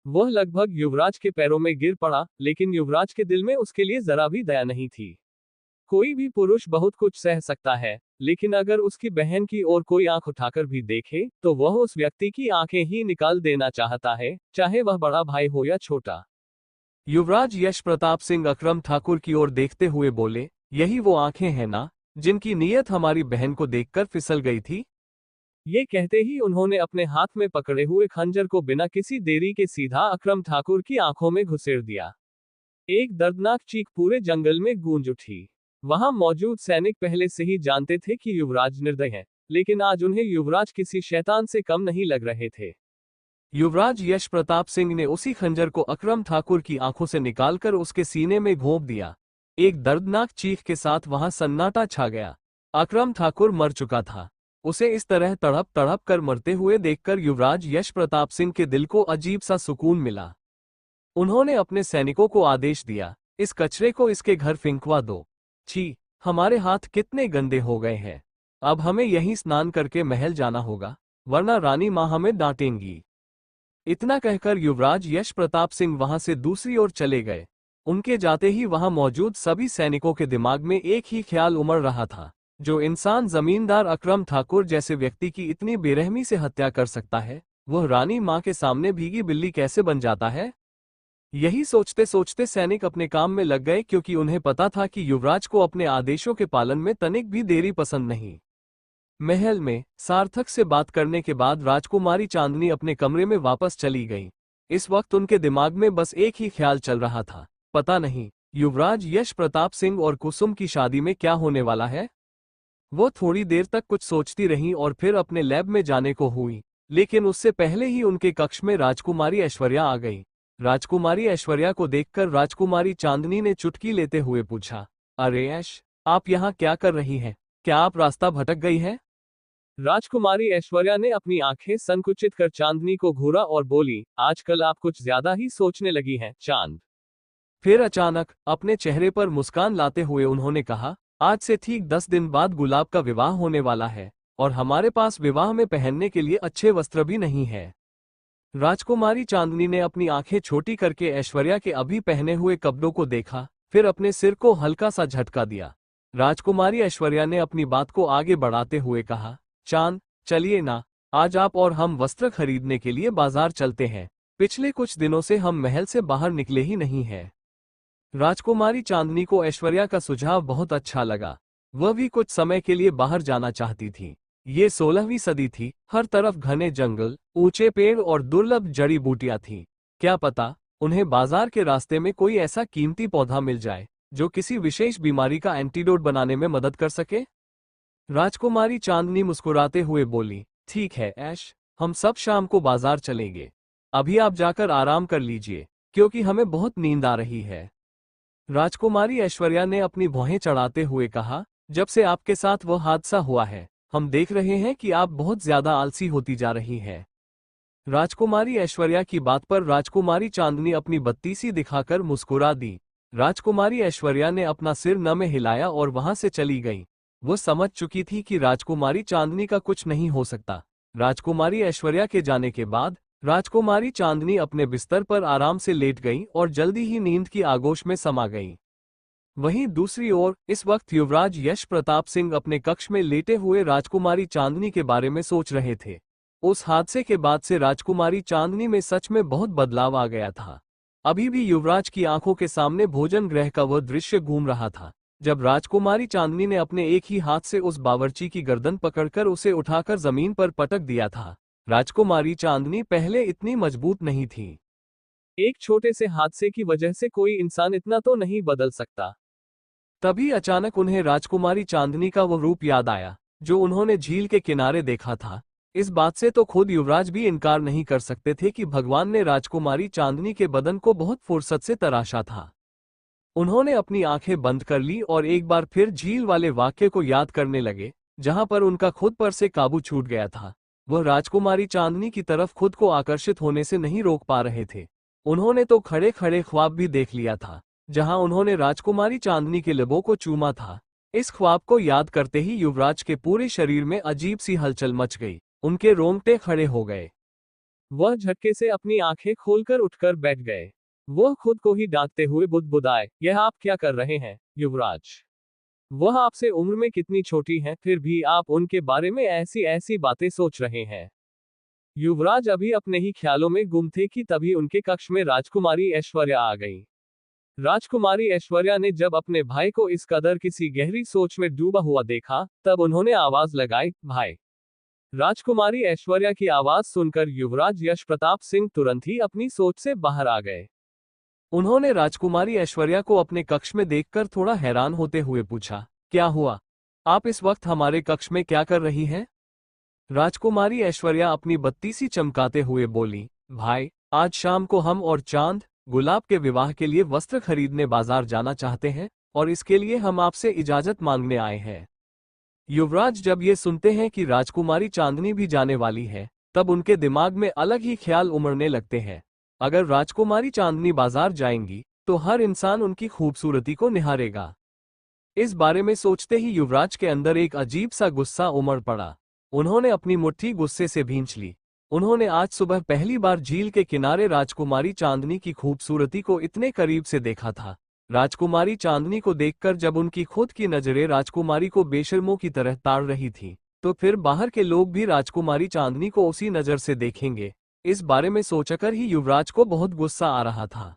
वह लगभग युवराज के पैरों में गिर पड़ा, लेकिन युवराज के दिल में उसके लिए जरा भी दया नहीं थी। कोई भी पुरुष बहुत कुछ सह सकता है, लेकिन अगर उसकी बहन की ओर कोई आंख उठाकर भी देखे, तो वह उस व्यक्ति की आंखें ही निकाल देना चाहता है, चाहे वह बड़ा भाई हो या छोटा। युवराज यश प्रताप सिंह अकरम ठाकुर की ओर देखते हुए बोले, यही वो आंखें हैं ना, जिनकी नीयत हमारी बहन को देखकर फिसल गई थी? ये कहते ही उन्होंने अपने हाथ में पकड़े हुए खंजर को बिना किसी देरी के सीधा अकरम ठाकुर की आंखों में घुसेड़ दिया। एक दर्दनाक चीख पूरे जंगल में गूंज उठी। वहां मौजूद सैनिक पहले से ही जानते थे कि युवराज निर्दय है, लेकिन आज उन्हें युवराज किसी शैतान से कम नहीं लग रहे थे। युवराज यश प्रताप सिंह ने उसी खंजर को अकरम ठाकुर की आंखों से निकालकर उसके सीने में घोंप दिया। एक दर्दनाक चीख के साथ वहां सन्नाटा छा गया। अकरम ठाकुर मर चुका था। उसे इस तरह तड़प तड़प कर मरते हुए देखकर युवराज यश प्रताप सिंह के दिल को अजीब सा सुकून मिला। उन्होंने अपने सैनिकों को आदेश दिया, इस कचरे को इसके घर फेंकवा दो। छी, हमारे हाथ कितने गंदे हो गए हैं। अब हमें यहीं स्नान करके महल जाना होगा, वरना रानी माँ हमें डांटेंगी। इतना कहकर युवराज यश प्रताप सिंह वहां से दूसरी ओर चले गए। उनके जाते ही वहां मौजूद सभी सैनिकों के दिमाग में एक ही ख्याल उमड़ रहा था, जो इंसान जमींदार अकरम ठाकुर जैसे व्यक्ति की इतनी बेरहमी से हत्या कर सकता है, वह रानी माँ के सामने भीगी बिल्ली कैसे बन जाता है? यही सोचते सोचते सैनिक अपने काम में लग गए, क्योंकि उन्हें पता था कि युवराज को अपने आदेशों के पालन में तनिक भी देरी पसंद नहीं। महल में सार्थक से बात करने के बाद राजकुमारी चांदनी अपने कमरे में वापस चली गई। इस वक्त उनके दिमाग में बस एक ही ख्याल चल रहा था, पता नहीं युवराज यश प्रताप सिंह और कुसुम की शादी में क्या होने वाला है। वो थोड़ी देर तक कुछ सोचती रहीं और फिर अपने लैब में जाने को हुई, लेकिन उससे पहले ही उनके कक्ष में राजकुमारी ऐश्वर्या आ गई। राजकुमारी ऐश्वर्या को देखकर राजकुमारी चांदनी ने चुटकी लेते हुए पूछा, अरे ऐश, आप यहाँ क्या कर रही हैं? क्या आप रास्ता भटक गई हैं? राजकुमारी ऐश्वर्या ने अपनी आंखें संकुचित कर चांदनी को घूरा और बोली, आजकल आप कुछ ज्यादा ही सोचने लगी हैं, चांद। फिर अचानक अपने चेहरे पर मुस्कान लाते हुए उन्होंने कहा, आज से ठीक 10 दिन बाद गुलाब का विवाह होने वाला है, और हमारे पास विवाह में पहनने के लिए अच्छे वस्त्र भी नहीं है। राजकुमारी चांदनी ने अपनी आंखें छोटी करके ऐश्वर्या के अभी पहने हुए कपड़ों को देखा, फिर अपने सिर को हल्का सा झटका दिया। राजकुमारी ऐश्वर्या ने अपनी बात को आगे बढ़ाते हुए कहा, चांद, चलिए ना, आज आप और हम वस्त्र खरीदने के लिए बाजार चलते हैं। पिछले कुछ दिनों से हम महल से बाहर निकले ही नहीं हैं। राजकुमारी चांदनी को ऐश्वर्या का सुझाव बहुत अच्छा लगा। वह भी कुछ समय के लिए बाहर जाना चाहती थी, ये 16वीं सदी थी। हर तरफ घने जंगल, ऊंचे पेड़ और दुर्लभ जड़ी बूटियां थीं। क्या पता उन्हें बाजार के रास्ते में कोई ऐसा कीमती पौधा मिल जाए जो किसी विशेष बीमारी का एंटीडोट बनाने में मदद कर सके। राजकुमारी चांदनी मुस्कुराते हुए बोली, ठीक है ऐश, हम सब शाम को बाजार चलेंगे। अभी आप जाकर आराम कर लीजिए, क्योंकि हमें बहुत नींद आ रही है। राजकुमारी ऐश्वर्या ने अपनी भौहें चढ़ाते हुए कहा, जब से आपके साथ वह हादसा हुआ है, हम देख रहे हैं कि आप बहुत ज्यादा आलसी होती जा रही हैं। राजकुमारी ऐश्वर्या की बात पर राजकुमारी चांदनी अपनी बत्ती सी दिखाकर मुस्कुरा दी। राजकुमारी ऐश्वर्या ने अपना सिर न में हिलाया और वहां से चली गई। वो समझ चुकी थी कि राजकुमारी चांदनी का कुछ नहीं हो सकता। राजकुमारी ऐश्वर्या के जाने के बाद राजकुमारी चांदनी अपने बिस्तर पर आराम से लेट गई और जल्दी ही नींद की आगोश में समा गई। वहीं दूसरी ओर इस वक्त युवराज यश प्रताप सिंह अपने कक्ष में लेटे हुए राजकुमारी चांदनी के बारे में सोच रहे थे। उस हादसे के बाद से राजकुमारी चांदनी में सच में बहुत बदलाव आ गया था। अभी भी युवराज की आंखों के सामने भोजन गृह का वह दृश्य घूम रहा था, जब राजकुमारी चांदनी ने अपने एक ही हाथ से उस बावर्ची की गर्दन पकड़कर उसे उठाकर जमीन पर पटक दिया था। राजकुमारी चांदनी पहले इतनी मजबूत नहीं थी। एक छोटे से हादसे की वजह से कोई इंसान इतना तो नहीं बदल सकता। तभी अचानक उन्हें राजकुमारी चांदनी का वो रूप याद आया जो उन्होंने झील के किनारे देखा था। इस बात से तो खुद युवराज भी इनकार नहीं कर सकते थे कि भगवान ने राजकुमारी चांदनी के बदन को बहुत फुर्सत से तराशा था। उन्होंने अपनी आंखें बंद कर ली और एक बार फिर झील वाले वाक्य को याद करने लगे, जहां पर उनका खुद पर से काबू छूट गया था। वह राजकुमारी चांदनी की तरफ खुद को आकर्षित होने से नहीं रोक पा रहे थे। उन्होंने तो खड़े खड़े ख्वाब भी देख लिया था, जहां उन्होंने राजकुमारी चांदनी के लबों को चूमा था। इस ख्वाब को याद करते ही युवराज के पूरे शरीर में अजीब सी हलचल मच गई। उनके रोंगटे खड़े हो गए। वह झटके से अपनी आंखें खोलकर उठकर बैठ गए। वह खुद को ही डांटते हुए बुदबुदाए, यह आप क्या कर रहे हैं युवराज? वह आपसे उम्र में कितनी छोटी हैं, फिर भी आप उनके बारे में ऐसी ऐसी बातें सोच रहे हैं। युवराज अभी अपने ही ख्यालों में गुम थे कि तभी उनके कक्ष में राजकुमारी ऐश्वर्या आ गई। राजकुमारी ऐश्वर्या ने जब अपने भाई को इस कदर किसी गहरी सोच में डूबा हुआ देखा, तब उन्होंने आवाज लगाई, भाई। राजकुमारी ऐश्वर्या की आवाज सुनकर युवराज यश प्रताप सिंह तुरंत ही अपनी सोच से बाहर आ गए। उन्होंने राजकुमारी ऐश्वर्या को अपने कक्ष में देखकर थोड़ा हैरान होते हुए पूछा, क्या हुआ? आप इस वक्त हमारे कक्ष में क्या कर रही हैं? राजकुमारी ऐश्वर्या अपनी बत्ती सी चमकाते हुए बोली, भाई, आज शाम को हम और चांद गुलाब के विवाह के लिए वस्त्र खरीदने बाजार जाना चाहते हैं और इसके लिए हम आपसे इजाजत मांगने आए हैं। युवराज जब ये सुनते हैं कि राजकुमारी चांदनी भी जाने वाली है, तब उनके दिमाग में अलग ही ख्याल उमड़ने लगते हैं। अगर राजकुमारी चांदनी बाजार जाएंगी तो हर इंसान उनकी खूबसूरती को निहारेगा। इस बारे में सोचते ही युवराज के अंदर एक अजीब सा गुस्सा उमड़ पड़ा। उन्होंने अपनी मुट्ठी गुस्से से भींच ली। उन्होंने आज सुबह पहली बार झील के किनारे राजकुमारी चांदनी की खूबसूरती को इतने करीब से देखा था। राजकुमारी चांदनी को देखकर जब उनकी खुद की नजरें राजकुमारी को बेशर्मों की तरह ताड़ रही थी, तो फिर बाहर के लोग भी राजकुमारी चांदनी को उसी नजर से देखेंगे। इस बारे में सोचकर ही युवराज को बहुत गुस्सा आ रहा था।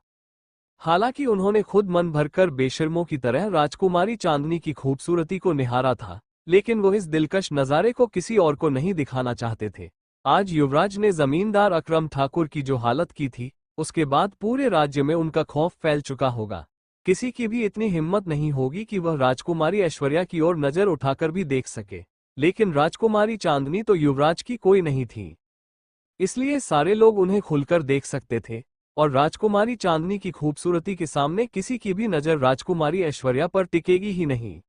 हालांकि उन्होंने खुद मन भरकर बेशर्मों की तरह राजकुमारी चांदनी की खूबसूरती को निहारा था, लेकिन वो इस दिलकश नज़ारे को किसी और को नहीं दिखाना चाहते थे। आज युवराज ने जमींदार अकरम ठाकुर की जो हालत की थी, उसके बाद पूरे राज्य में उनका खौफ फैल चुका होगा। किसी की भी इतनी हिम्मत नहीं होगी कि वह राजकुमारी ऐश्वर्या की ओर नजर उठाकर भी देख सके, लेकिन राजकुमारी चांदनी तो युवराज की कोई नहीं थी, इसलिए सारे लोग उन्हें खुलकर देख सकते थे और राजकुमारी चांदनी की खूबसूरती के सामने किसी की भी नजर राजकुमारी ऐश्वर्या पर टिकेगी ही नहीं।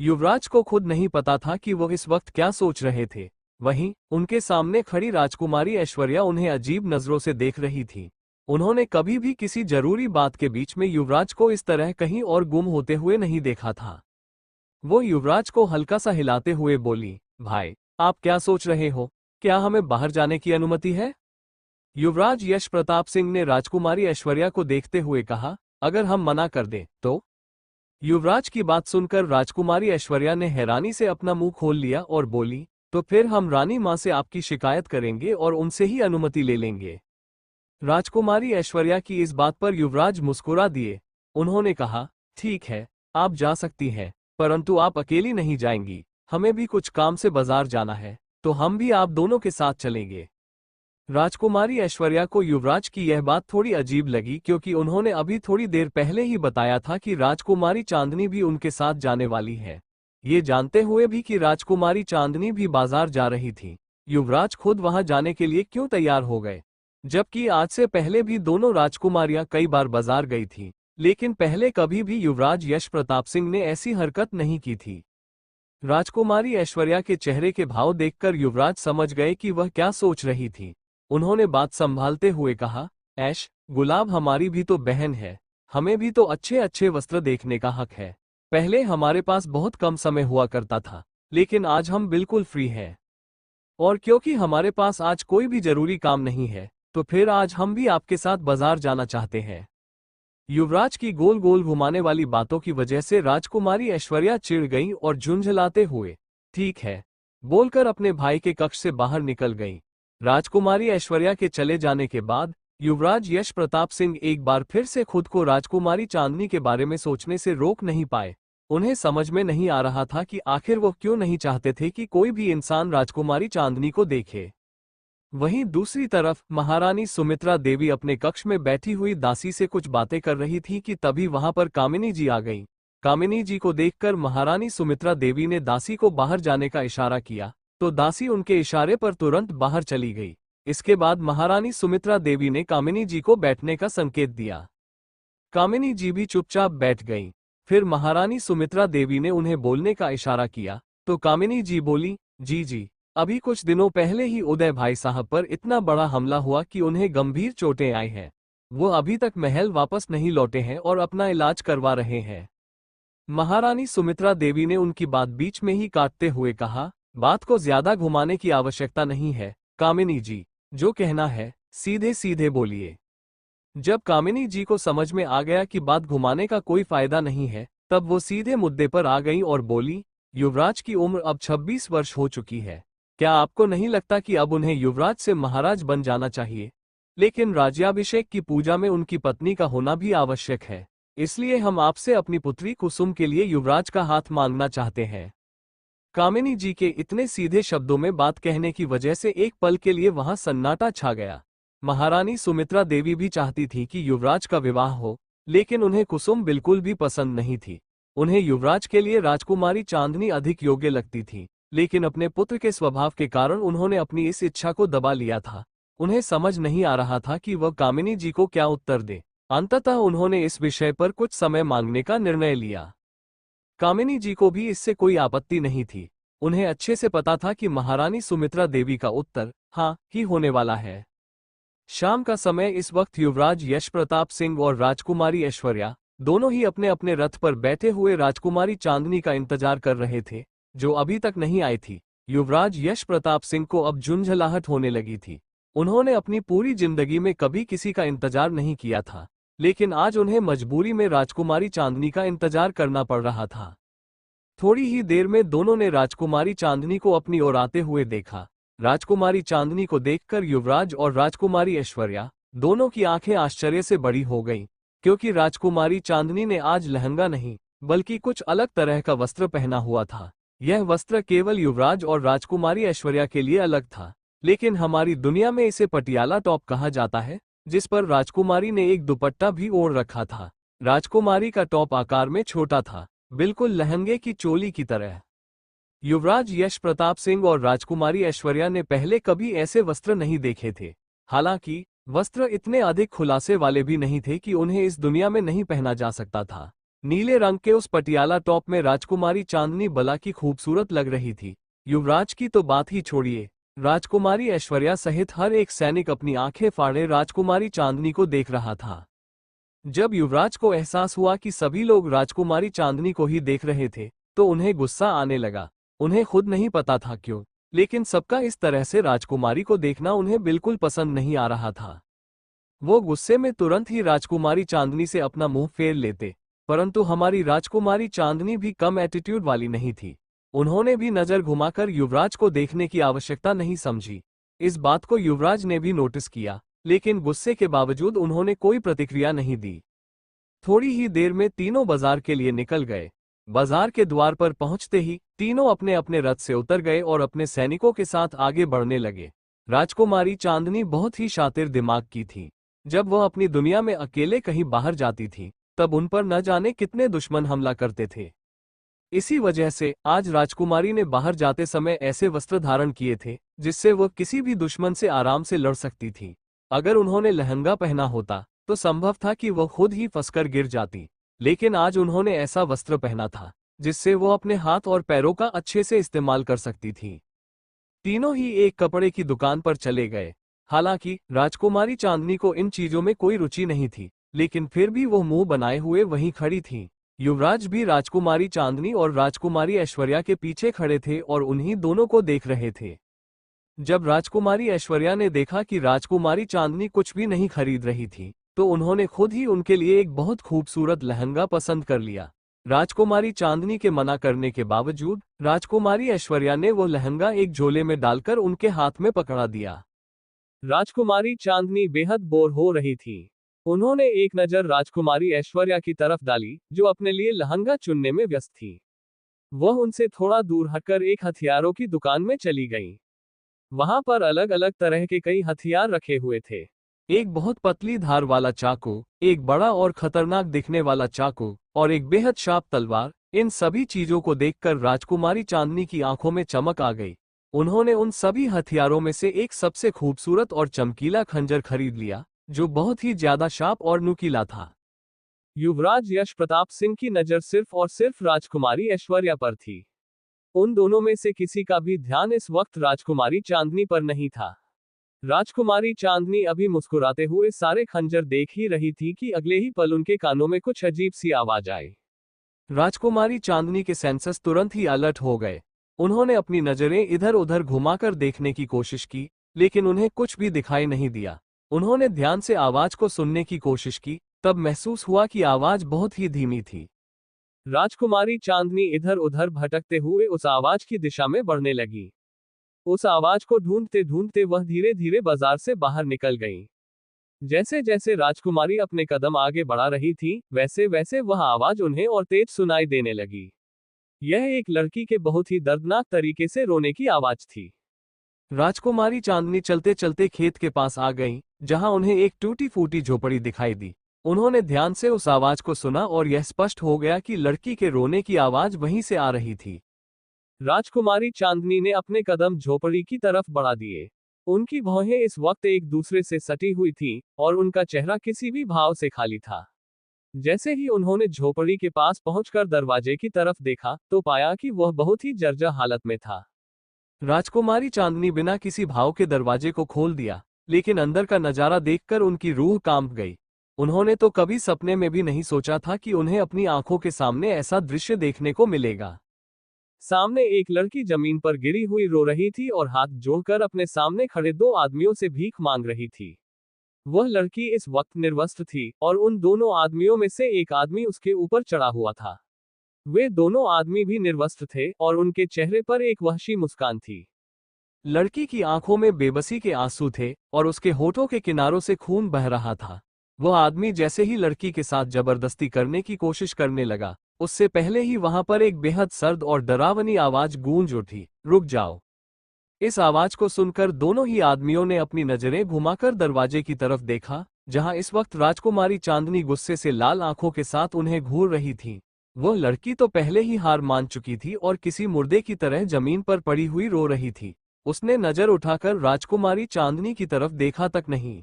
युवराज को खुद नहीं पता था कि वो इस वक्त क्या सोच रहे थे। वहीं उनके सामने खड़ी राजकुमारी ऐश्वर्या उन्हें अजीब नजरों से देख रही थी। उन्होंने कभी भी किसी जरूरी बात के बीच में युवराज को इस तरह कहीं और गुम होते हुए नहीं देखा था। वो युवराज को हल्का सा हिलाते हुए बोली, भाई, आप क्या सोच रहे हो? क्या हमें बाहर जाने की अनुमति है? युवराज यश प्रताप सिंह ने राजकुमारी ऐश्वर्या को देखते हुए कहा, अगर हम मना कर दें तो? युवराज की बात सुनकर राजकुमारी ऐश्वर्या ने हैरानी से अपना मुंह खोल लिया और बोली, तो फिर हम रानी मां से आपकी शिकायत करेंगे और उनसे ही अनुमति ले लेंगे। राजकुमारी ऐश्वर्या की इस बात पर युवराज मुस्कुरा दिए। उन्होंने कहा, ठीक है, आप जा सकती हैं, परंतु आप अकेली नहीं जाएंगी, हमें भी कुछ काम से बाजार जाना है, तो हम भी आप दोनों के साथ चलेंगे। राजकुमारी ऐश्वर्या को युवराज की यह बात थोड़ी अजीब लगी, क्योंकि उन्होंने अभी थोड़ी देर पहले ही बताया था कि राजकुमारी चांदनी भी उनके साथ जाने वाली है। ये जानते हुए भी कि राजकुमारी चांदनी भी बाजार जा रही थी, युवराज खुद वहां जाने के लिए क्यों तैयार हो गए? जबकि आज से पहले भी दोनों राजकुमारियां कई बार बाजार गई थी, लेकिन पहले कभी भी युवराज यश प्रताप सिंह ने ऐसी हरकत नहीं की थी। राजकुमारी ऐश्वर्या के चेहरे के भाव देखकर युवराज समझ गए कि वह क्या सोच रही थी। उन्होंने बात संभालते हुए कहा, ऐश, गुलाब हमारी भी तो बहन है, हमें भी तो अच्छे अच्छे वस्त्र देखने का हक है। पहले हमारे पास बहुत कम समय हुआ करता था, लेकिन आज हम बिल्कुल फ्री हैं। और क्योंकि हमारे पास आज कोई भी जरूरी काम नहीं है, तो फिर आज हम भी आपके साथ बाजार जाना चाहते हैं। युवराज की गोल गोल घुमाने वाली बातों की वजह से राजकुमारी ऐश्वर्या चिढ़ गईं और झुंझलाते हुए ठीक है बोलकर अपने भाई के कक्ष से बाहर निकल गईं। राजकुमारी ऐश्वर्या के चले जाने के बाद युवराज यश प्रताप सिंह एक बार फिर से खुद को राजकुमारी चांदनी के बारे में सोचने से रोक नहीं पाए। उन्हें समझ में नहीं आ रहा था कि आखिर वो क्यों नहीं चाहते थे कि कोई भी इंसान राजकुमारी चांदनी को देखे। वहीं दूसरी तरफ महारानी सुमित्रा देवी अपने कक्ष में बैठी हुई दासी से कुछ बातें कर रही थी कि तभी वहां पर कामिनी जी आ गईं। कामिनी जी को देखकर महारानी सुमित्रा देवी ने दासी को बाहर जाने का इशारा किया, तो दासी उनके इशारे पर तुरंत बाहर चली गई। इसके बाद महारानी सुमित्रा देवी ने कामिनी जी को बैठने का संकेत दिया। कामिनी जी भी चुपचाप बैठ गईं। फिर महारानी सुमित्रा देवी ने उन्हें बोलने का इशारा किया, तो कामिनी जी बोली, जी, अभी कुछ दिनों पहले ही उदय भाई साहब पर इतना बड़ा हमला हुआ कि उन्हें गंभीर चोटें आई हैं। वो अभी तक महल वापस नहीं लौटे हैं और अपना इलाज करवा रहे हैं। महारानी सुमित्रा देवी ने उनकी बात बीच में ही काटते हुए कहा, बात को ज्यादा घुमाने की आवश्यकता नहीं है कामिनी जी, जो कहना है सीधे सीधे बोलिए। जब कामिनी जी को समझ में आ गया कि बात घुमाने का कोई फायदा नहीं है, तब वो सीधे मुद्दे पर आ गईं और बोली, युवराज की उम्र अब 26 वर्ष हो चुकी है। क्या आपको नहीं लगता कि अब उन्हें युवराज से महाराज बन जाना चाहिए? लेकिन राज्याभिषेक की पूजा में उनकी पत्नी का होना भी आवश्यक है, इसलिए हम आपसे अपनी पुत्री कुसुम के लिए युवराज का हाथ मांगना चाहते हैं। कामिनी जी के इतने सीधे शब्दों में बात कहने की वजह से एक पल के लिए वहां सन्नाटा छा गया। महारानी सुमित्रा देवी भी चाहती थी कि युवराज का विवाह हो, लेकिन उन्हें कुसुम बिल्कुल भी पसंद नहीं थी। उन्हें युवराज के लिए राजकुमारी चांदनी अधिक योग्य लगती थी, लेकिन अपने पुत्र के स्वभाव के कारण उन्होंने अपनी इस इच्छा को दबा लिया था। उन्हें समझ नहीं आ रहा था कि वह कामिनी जी को क्या उत्तर दे। अंततः उन्होंने इस विषय पर कुछ समय मांगने का निर्णय लिया। कामिनी जी को भी इससे कोई आपत्ति नहीं थी। उन्हें अच्छे से पता था कि महारानी सुमित्रा देवी का उत्तर हाँ ही होने वाला है। शाम का समय इस वक्त युवराज यश प्रताप सिंह और राजकुमारी ऐश्वर्या दोनों ही अपने अपने रथ पर बैठे हुए राजकुमारी चांदनी का इंतजार कर रहे थे, जो अभी तक नहीं आई थी। युवराज यश प्रताप सिंह को अब झुंझलाहट होने लगी थी। उन्होंने अपनी पूरी जिंदगी में कभी किसी का इंतजार नहीं किया था, लेकिन आज उन्हें मजबूरी में राजकुमारी चांदनी का इंतजार करना पड़ रहा था। थोड़ी ही देर में दोनों ने राजकुमारी चांदनी को अपनी ओर आते हुए देखा। राजकुमारी चांदनी को देखकर युवराज और राजकुमारी ऐश्वर्या दोनों की आंखें आश्चर्य से बड़ी हो गईं, क्योंकि राजकुमारी चांदनी ने आज लहंगा नहीं बल्कि कुछ अलग तरह का वस्त्र पहना हुआ था। यह वस्त्र केवल युवराज और राजकुमारी ऐश्वर्या के लिए अलग था, लेकिन हमारी दुनिया में इसे पटियाला टॉप कहा जाता है, जिस पर राजकुमारी ने एक दुपट्टा भी ओढ़ रखा था। राजकुमारी का टॉप आकार में छोटा था, बिल्कुल लहंगे की चोली की तरह। युवराज यश प्रताप सिंह और राजकुमारी ऐश्वर्या ने पहले कभी ऐसे वस्त्र नहीं देखे थे। हालांकि वस्त्र इतने अधिक खुलासे वाले भी नहीं थे कि उन्हें इस दुनिया में नहीं पहना जा सकता था। नीले रंग के उस पटियाला टॉप में राजकुमारी चांदनी बला की खूबसूरत लग रही थी। युवराज की तो बात ही छोड़िए, राजकुमारी ऐश्वर्या सहित हर एक सैनिक अपनी आंखें फाड़े राजकुमारी चांदनी को देख रहा था। जब युवराज को एहसास हुआ कि सभी लोग राजकुमारी चांदनी को ही देख रहे थे, तो उन्हें गुस्सा आने लगा। उन्हें खुद नहीं पता था क्यों, लेकिन सबका इस तरह से राजकुमारी को देखना उन्हें बिल्कुल पसंद नहीं आ रहा था। वो गुस्से में तुरंत ही राजकुमारी चांदनी से अपना मुंह फेर लेते, परंतु हमारी राजकुमारी चांदनी भी कम एटीट्यूड वाली नहीं थी। उन्होंने भी नजर घुमाकर युवराज को देखने की आवश्यकता नहीं समझी। इस बात को युवराज ने भी नोटिस किया, लेकिन गुस्से के बावजूद उन्होंने कोई प्रतिक्रिया नहीं दी। थोड़ी ही देर में तीनों बाजार के लिए निकल गए। बाजार के द्वार पर पहुंचते ही तीनों अपने अपने रथ से उतर गए और अपने सैनिकों के साथ आगे बढ़ने लगे। राजकुमारी चांदनी बहुत ही शातिर दिमाग की थी। जब वह अपनी दुनिया में अकेले कहीं बाहर जाती थी तब उन पर न जाने कितने दुश्मन हमला करते थे। इसी वजह से आज राजकुमारी ने बाहर जाते समय ऐसे वस्त्र धारण किए थे जिससे वह किसी भी दुश्मन से आराम से लड़ सकती थी। अगर उन्होंने लहंगा पहना होता तो संभव था कि वह खुद ही फंसकर गिर जाती, लेकिन आज उन्होंने ऐसा वस्त्र पहना था जिससे वो अपने हाथ और पैरों का अच्छे से इस्तेमाल कर सकती थी। तीनों ही एक कपड़े की दुकान पर चले गए। हालांकि राजकुमारी चांदनी को इन चीजों में कोई रुचि नहीं थी, लेकिन फिर भी वो मुंह बनाए हुए वहीं खड़ी थी। युवराज भी राजकुमारी चांदनी और राजकुमारी ऐश्वर्या के पीछे खड़े थे और उन्हीं दोनों को देख रहे थे। जब राजकुमारी ऐश्वर्या ने देखा कि राजकुमारी चांदनी कुछ भी नहीं खरीद रही थी तो उन्होंने खुद ही उनके लिए एक बहुत खूबसूरत लहंगा पसंद कर लिया। राजकुमारी चांदनी के मना करने के बावजूद राजकुमारी ऐश्वर्या ने वो लहंगा एक झोले में डालकर उनके हाथ में पकड़ा दिया। राजकुमारी चांदनी बेहद बोर हो रही थी। उन्होंने एक नजर राजकुमारी ऐश्वर्या की तरफ डाली जो अपने लिए लहंगा चुनने में व्यस्त थी। वह उनसे थोड़ा दूर हटकर एक हथियारों की दुकान में चली गई। वहां पर अलग अलग तरह के कई हथियार रखे हुए थे। एक बहुत पतली धार वाला चाकू, एक बड़ा और खतरनाक दिखने वाला चाकू और एक बेहद शार्प तलवार। इन सभी चीजों को देखकर राजकुमारी चांदनी की आंखों में चमक आ गई। उन्होंने उन सभी हथियारों में से एक सबसे खूबसूरत और चमकीला खंजर खरीद लिया जो बहुत ही ज्यादा शार्प और नुकीला था। युवराज यश प्रताप सिंह की नजर सिर्फ और सिर्फ राजकुमारी ऐश्वर्या पर थी। उन दोनों में से किसी का भी ध्यान इस वक्त राजकुमारी चांदनी पर नहीं था। राजकुमारी चांदनी अभी मुस्कुराते हुए सारे खंजर देख ही रही थी कि अगले ही पल उनके कानों में कुछ अजीब सी आवाज आई। राजकुमारी चांदनी के सेंसस तुरंत ही अलर्ट हो गए। उन्होंने अपनी नजरें इधर उधर घुमाकर देखने की कोशिश की, लेकिन उन्हें कुछ भी दिखाई नहीं दिया। उन्होंने ध्यान से आवाज को सुनने की कोशिश की, तब महसूस हुआ कि आवाज बहुत ही धीमी थी। राजकुमारी चांदनी इधर उधर भटकते हुए उस आवाज की दिशा में बढ़ने लगी। उस आवाज को ढूंढते ढूंढते वह धीरे धीरे बाजार से बाहर निकल गई। जैसे जैसे राजकुमारी अपने कदम आगे बढ़ा रही थी, वैसे वैसे वह आवाज उन्हें और तेज सुनाई देने लगी। यह एक लड़की के बहुत ही दर्दनाक तरीके से रोने की आवाज थी। राजकुमारी चांदनी चलते चलते खेत के पास आ गई, जहां उन्हें एक टूटी फूटी झोपड़ी दिखाई दी। उन्होंने ध्यान से उस आवाज को सुना और यह स्पष्ट हो गया कि लड़की के रोने की आवाज वहीं से आ रही थी। राजकुमारी चांदनी ने अपने कदम झोपड़ी की तरफ बढ़ा दिए। उनकी भौहें इस वक्त एक दूसरे से सटी हुई थीं और उनका चेहरा किसी भी भाव से खाली था। जैसे ही उन्होंने झोपड़ी के पास पहुंचकर दरवाजे की तरफ देखा तो पाया कि वह बहुत ही जर्जर हालत में था। राजकुमारी चांदनी बिना किसी भाव के दरवाजे को खोल दिया, लेकिन अंदर का नजारा देखकर उनकी रूह कांप गई। उन्होंने तो कभी सपने में भी नहीं सोचा था कि उन्हें अपनी आंखों के सामने ऐसा दृश्य देखने को मिलेगा। सामने एक लड़की जमीन पर गिरी हुई रो रही थी और हाथ जोड़कर अपने सामने खड़े दो आदमियों से भीख मांग रही थी। वह लड़की इस वक्त निर्वस्त्र थी और उन दोनों आदमियों में से एक आदमी उसके ऊपर चढ़ा हुआ था। वे दोनों आदमी भी निर्वस्त्र थे और उनके चेहरे पर एक वहशी मुस्कान थी। लड़की की आंखों में बेबसी के आंसू थे और उसके होठों के किनारों से खून बह रहा था। वह आदमी जैसे ही लड़की के साथ जबरदस्ती करने की कोशिश करने लगा, उससे पहले ही वहां पर एक बेहद सर्द और डरावनी आवाज गूंज उठी, रुक जाओ। इस आवाज को सुनकर दोनों ही आदमियों ने अपनी नजरें घुमाकर दरवाजे की तरफ देखा, जहां इस वक्त राजकुमारी चांदनी गुस्से से लाल आंखों के साथ उन्हें घूर रही थी। वह लड़की तो पहले ही हार मान चुकी थी और किसी मुर्दे की तरह जमीन पर पड़ी हुई रो रही थी। उसने नजर उठाकर राजकुमारी चांदनी की तरफ देखा तक नहीं,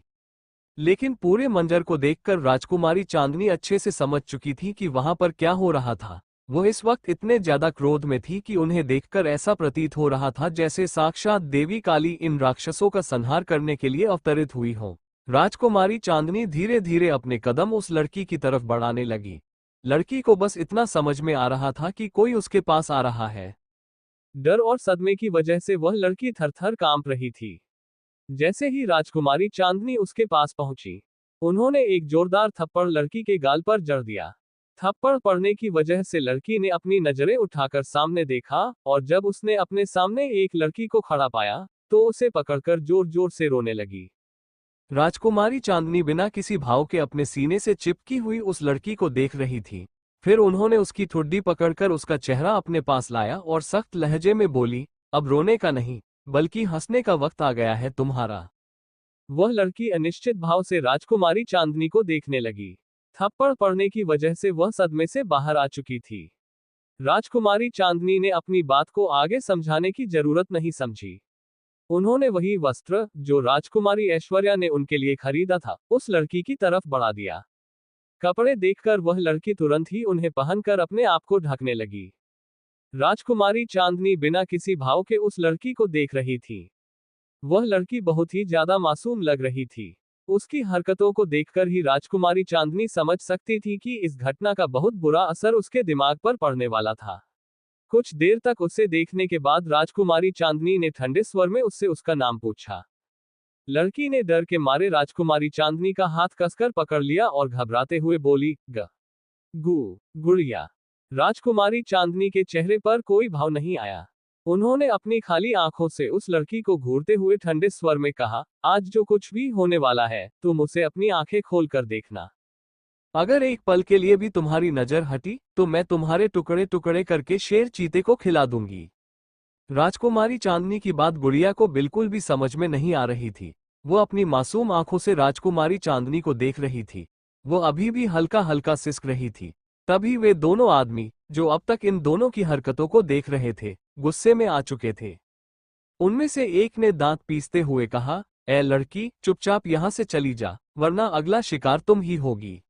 लेकिन पूरे मंजर को देखकर राजकुमारी चांदनी अच्छे से समझ चुकी थी कि वहां पर क्या हो रहा था। वह इस वक्त इतने ज्यादा क्रोध में थी कि उन्हें देखकर ऐसा प्रतीत हो रहा था जैसे साक्षात देवी काली इन राक्षसों का संहार करने के लिए अवतरित हुई हो। राजकुमारी चांदनी धीरे धीरे अपने कदम उस लड़की की तरफ बढ़ाने लगी। लड़की को बस इतना समझ में आ रहा था कि कोई उसके पास आ रहा है। डर और सदमे की वजह से वह लड़की थर-थर कांप रही थी। जैसे ही राजकुमारी चांदनी उसके पास पहुंची, उन्होंने एक जोरदार थप्पड़ लड़की के गाल पर जड़ दिया। थप्पड़ पड़ने की वजह से लड़की ने अपनी नजरें उठाकर सामने देखा और जब उसने अपने सामने एक लड़की को खड़ा पाया तो उसे पकड़कर जोर जोर से रोने लगी। राजकुमारी चांदनी बिना किसी भाव के अपने सीने से चिपकी हुई उस लड़की को देख रही थी। फिर उन्होंने उसकी ठुड्डी पकड़कर उसका चेहरा अपने पास लाया और सख्त लहजे में बोली, अब रोने का नहीं, बल्कि हंसने का वक्त आ गया है तुम्हारा। वह लड़की अनिश्चित भाव से राजकुमारी चांदनी को देखने लगी। थप्पड़ पड़ने की वजह से वह सदमे से बाहर आ चुकी थी। राजकुमारी चांदनी ने अपनी बात को आगे समझाने की जरूरत नहीं समझी। उन्होंने वही वस्त्र जो राजकुमारी ऐश्वर्या ने उनके लिए खरीदा था उस लड़की की तरफ बढ़ा दिया। कपड़े देखकर वह लड़की तुरंत ही उन्हें पहनकर अपने आप को ढकने लगी। राजकुमारी चांदनी बिना किसी भाव के उस लड़की को देख रही थी। वह लड़की बहुत ही ज्यादा मासूम लग रही थी। उसकी हरकतों को देखकर ही राजकुमारी चांदनी समझ सकती थी कि इस घटना का बहुत बुरा असर उसके दिमाग पर पड़ने वाला था। कुछ देर तक उसे देखने के बाद राजकुमारी चांदनी ने ठंडे स्वर में उससे उसका नाम पूछा। लड़की ने डर के मारे राजकुमारी चांदनी का हाथ कसकर पकड़ लिया और घबराते हुए बोली, गुड़िया। राजकुमारी चांदनी के चेहरे पर कोई भाव नहीं आया। उन्होंने अपनी खाली आंखों से उस लड़की को घूरते हुए ठंडे स्वर में कहा, आज जो कुछ भी होने वाला है तुम उसे अपनी आंखें खोल कर देखना। अगर एक पल के लिए भी तुम्हारी नजर हटी तो मैं तुम्हारे टुकड़े टुकड़े करके शेर चीते को खिला दूंगी। राजकुमारी चांदनी की बात गुड़िया को बिल्कुल भी समझ में नहीं आ रही थी। वो अपनी मासूम आंखों से राजकुमारी चांदनी को देख रही थी। वो अभी भी हल्का हल्का सिसक रही थी। तभी वे दोनों आदमी जो अब तक इन दोनों की हरकतों को देख रहे थे गुस्से में आ चुके थे। उनमें से एक ने दांत पीसते हुए कहा, ए लड़की, चुपचाप यहां से चली जा, वरना अगला शिकार तुम ही होगी।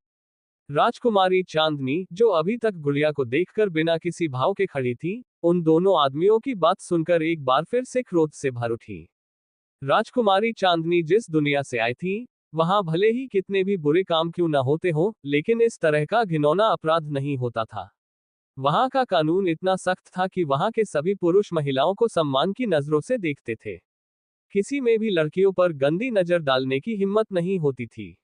राजकुमारी चांदनी जो अभी तक गुड़िया को देखकर बिना किसी भाव के खड़ी थी, उन दोनों आदमियों की बात सुनकर एक बार फिर से क्रोध से भर उठी। राजकुमारी चांदनी जिस दुनिया से आई थी वहां भले ही कितने भी बुरे काम क्यों न होते हो, लेकिन इस तरह का घिनौना अपराध नहीं होता था। वहां का कानून इतना सख्त था कि वहां के सभी पुरुष महिलाओं को सम्मान की नजरों से देखते थे। किसी में भी लड़कियों पर गंदी नजर डालने की हिम्मत नहीं होती थी।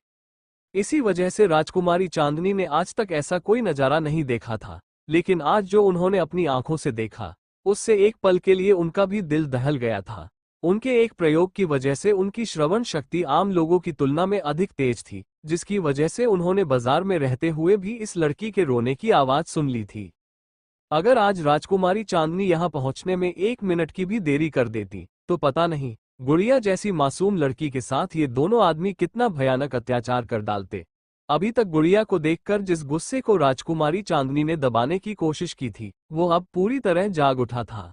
इसी वजह से राजकुमारी चांदनी ने आज तक ऐसा कोई नजारा नहीं देखा था, लेकिन आज जो उन्होंने अपनी आंखों से देखा उससे एक पल के लिए उनका भी दिल दहल गया था। उनके एक प्रयोग की वजह से उनकी श्रवण शक्ति आम लोगों की तुलना में अधिक तेज थी, जिसकी वजह से उन्होंने बाजार में रहते हुए भी इस लड़की के रोने की आवाज सुन ली थी। अगर आज राजकुमारी चांदनी यहां पहुंचने में 1 मिनट की भी देरी कर देती तो पता नहीं गुड़िया जैसी मासूम लड़की के साथ ये दोनों आदमी कितना भयानक अत्याचार कर डालते। अभी तक गुड़िया को देखकर जिस गुस्से को राजकुमारी चांदनी ने दबाने की कोशिश की थी वो अब पूरी तरह जाग उठा था।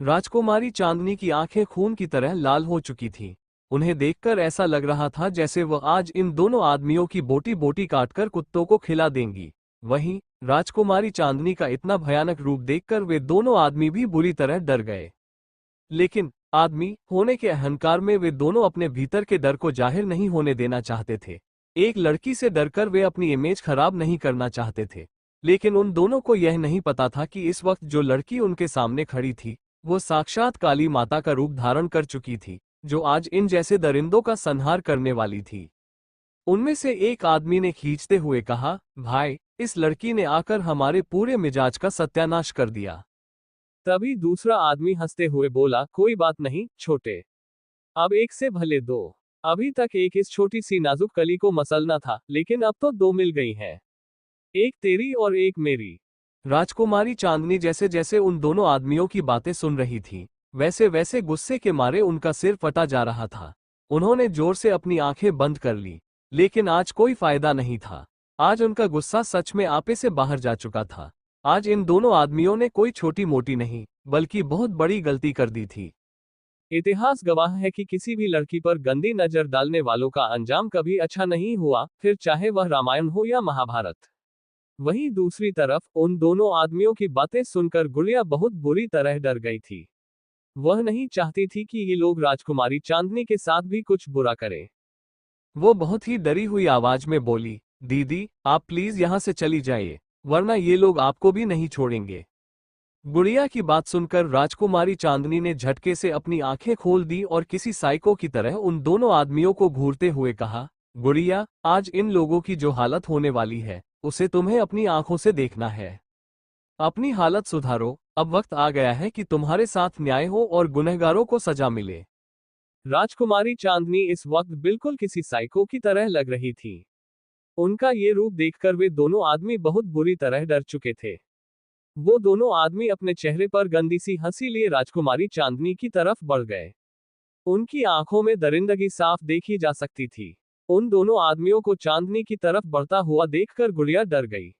राजकुमारी चांदनी की आंखें खून की तरह लाल हो चुकी थीं। उन्हें देखकर ऐसा लग रहा था जैसे वह आज इन दोनों आदमियों की बोटी बोटी काटकर कुत्तों को खिला देंगी। वहीं राजकुमारी चांदनी का इतना भयानक रूप देखकर वे दोनों आदमी भी बुरी तरह डर गए। लेकिन आदमी होने के अहंकार में वे दोनों अपने भीतर के डर को जाहिर नहीं होने देना चाहते थे। एक लड़की से डरकर वे अपनी इमेज खराब नहीं करना चाहते थे, लेकिन उन दोनों को यह नहीं पता था कि इस वक्त जो लड़की उनके सामने खड़ी थी वो साक्षात काली माता का रूप धारण कर चुकी थी, जो आज इन जैसे दरिंदों का संहार करने वाली थी। उनमें से एक आदमी ने खींचते हुए कहा, भाई, इस लड़की ने आकर हमारे पूरे मिजाज का सत्यानाश कर दिया। तभी दूसरा आदमी हंसते हुए बोला, कोई बात नहीं छोटे, अब एक से भले दो। अभी तक एक इस छोटी सी नाजुक कली को मसलना था, लेकिन अब तो दो मिल गई हैं, एक तेरी और एक मेरी। राजकुमारी चांदनी जैसे जैसे उन दोनों आदमियों की बातें सुन रही थी वैसे वैसे गुस्से के मारे उनका सिर फटा जा रहा था। उन्होंने जोर से अपनी आंखें बंद कर ली, लेकिन आज कोई फायदा नहीं था। आज उनका गुस्सा सच में आपे से बाहर जा चुका था। आज इन दोनों आदमियों ने कोई छोटी मोटी नहीं बल्कि बहुत बड़ी गलती कर दी थी। इतिहास गवाह है कि किसी भी लड़की पर गंदी नजर डालने वालों का अंजाम कभी अच्छा नहीं हुआ, फिर चाहे वह रामायण हो या महाभारत। वहीं दूसरी तरफ उन दोनों आदमियों की बातें सुनकर गुड़िया बहुत बुरी तरह डर गई थी। वह नहीं चाहती थी कि ये लोग राजकुमारी चांदनी के साथ भी कुछ बुरा करें। वो बहुत ही डरी हुई आवाज में बोली, दीदी, आप प्लीज यहां से चली जाइए, वरना ये लोग आपको भी नहीं छोड़ेंगे। गुड़िया की बात सुनकर राजकुमारी चांदनी ने झटके से अपनी आंखें खोल दी और किसी साइको की तरह उन दोनों आदमियों को घूरते हुए कहा, गुड़िया, आज इन लोगों की जो हालत होने वाली है उसे तुम्हें अपनी आंखों से देखना है। अपनी हालत सुधारो, अब वक्त आ गया है कि तुम्हारे साथ न्याय हो और गुनहगारों को सजा मिले। राजकुमारी चांदनी इस वक्त बिल्कुल किसी साइको की तरह लग रही थी। उनका ये रूप देखकर वे दोनों आदमी बहुत बुरी तरह डर चुके थे। वो दोनों आदमी अपने चेहरे पर गंदी सी हंसी लिए राजकुमारी चांदनी की तरफ बढ़ गए। उनकी आंखों में दरिंदगी साफ देखी जा सकती थी। उन दोनों आदमियों को चांदनी की तरफ बढ़ता हुआ देखकर गुड़िया डर गई।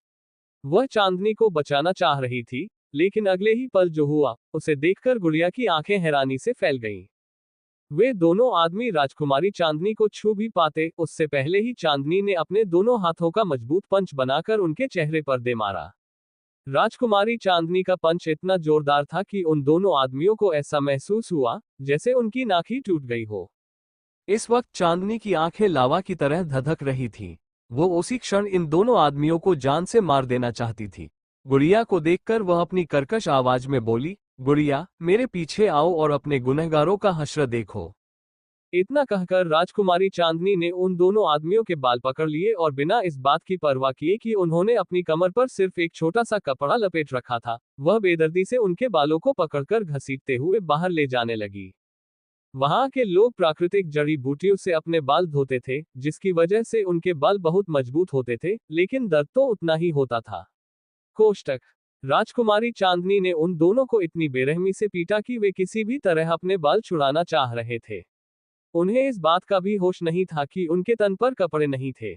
वह चांदनी को बचाना चाह रही थी, लेकिन अगले ही पल जो हुआ, उसे देखकर गुड़िया की आंखें हैरानी से फैल गईं। वे दोनों आदमी राजकुमारी चांदनी को छू भी पाते, उससे पहले ही चांदनी ने अपने दोनों हाथों का मजबूत पंच बनाकर उनके चेहरे पर दे मारा। राजकुमारी चांदनी का पंच इतना जोरदार था कि उन दोनों आदमियों को ऐसा महसूस हुआ जैसे उनकी नाक ही टूट गई हो। इस वक्त चांदनी की आंखें लावा की तरह धधक रही थीं। वो उसी क्षण इन दोनों आदमियों को जान से मार देना चाहती थी। गुड़िया को देखकर वह अपनी कर्कश आवाज में बोली, गुड़िया, मेरे पीछे आओ और अपने गुनहगारों का हश्र देखो। इतना कहकर राजकुमारी चांदनी ने उन दोनों आदमियों के बाल पकड़ लिए और बिना इस बात की परवाह किए कि उन्होंने अपनी कमर पर सिर्फ एक छोटा सा कपड़ा लपेट रखा था, वह बेदर्दी से उनके बालों को पकड़कर घसीटते हुए बाहर ले जाने लगी। वहां के लोग प्राकृतिक जड़ी बूटियों से अपने बाल धोते थे, जिसकी वजह से उनके बाल बहुत मजबूत होते थे, लेकिन दर्द तो उतना ही होता था। कोष्टक। राजकुमारी चांदनी ने उन दोनों को इतनी बेरहमी से पीटा कि वे किसी भी तरह अपने बाल छुड़ाना चाह रहे थे। उन्हें इस बात का भी होश नहीं था कि उनके तन पर कपड़े नहीं थे।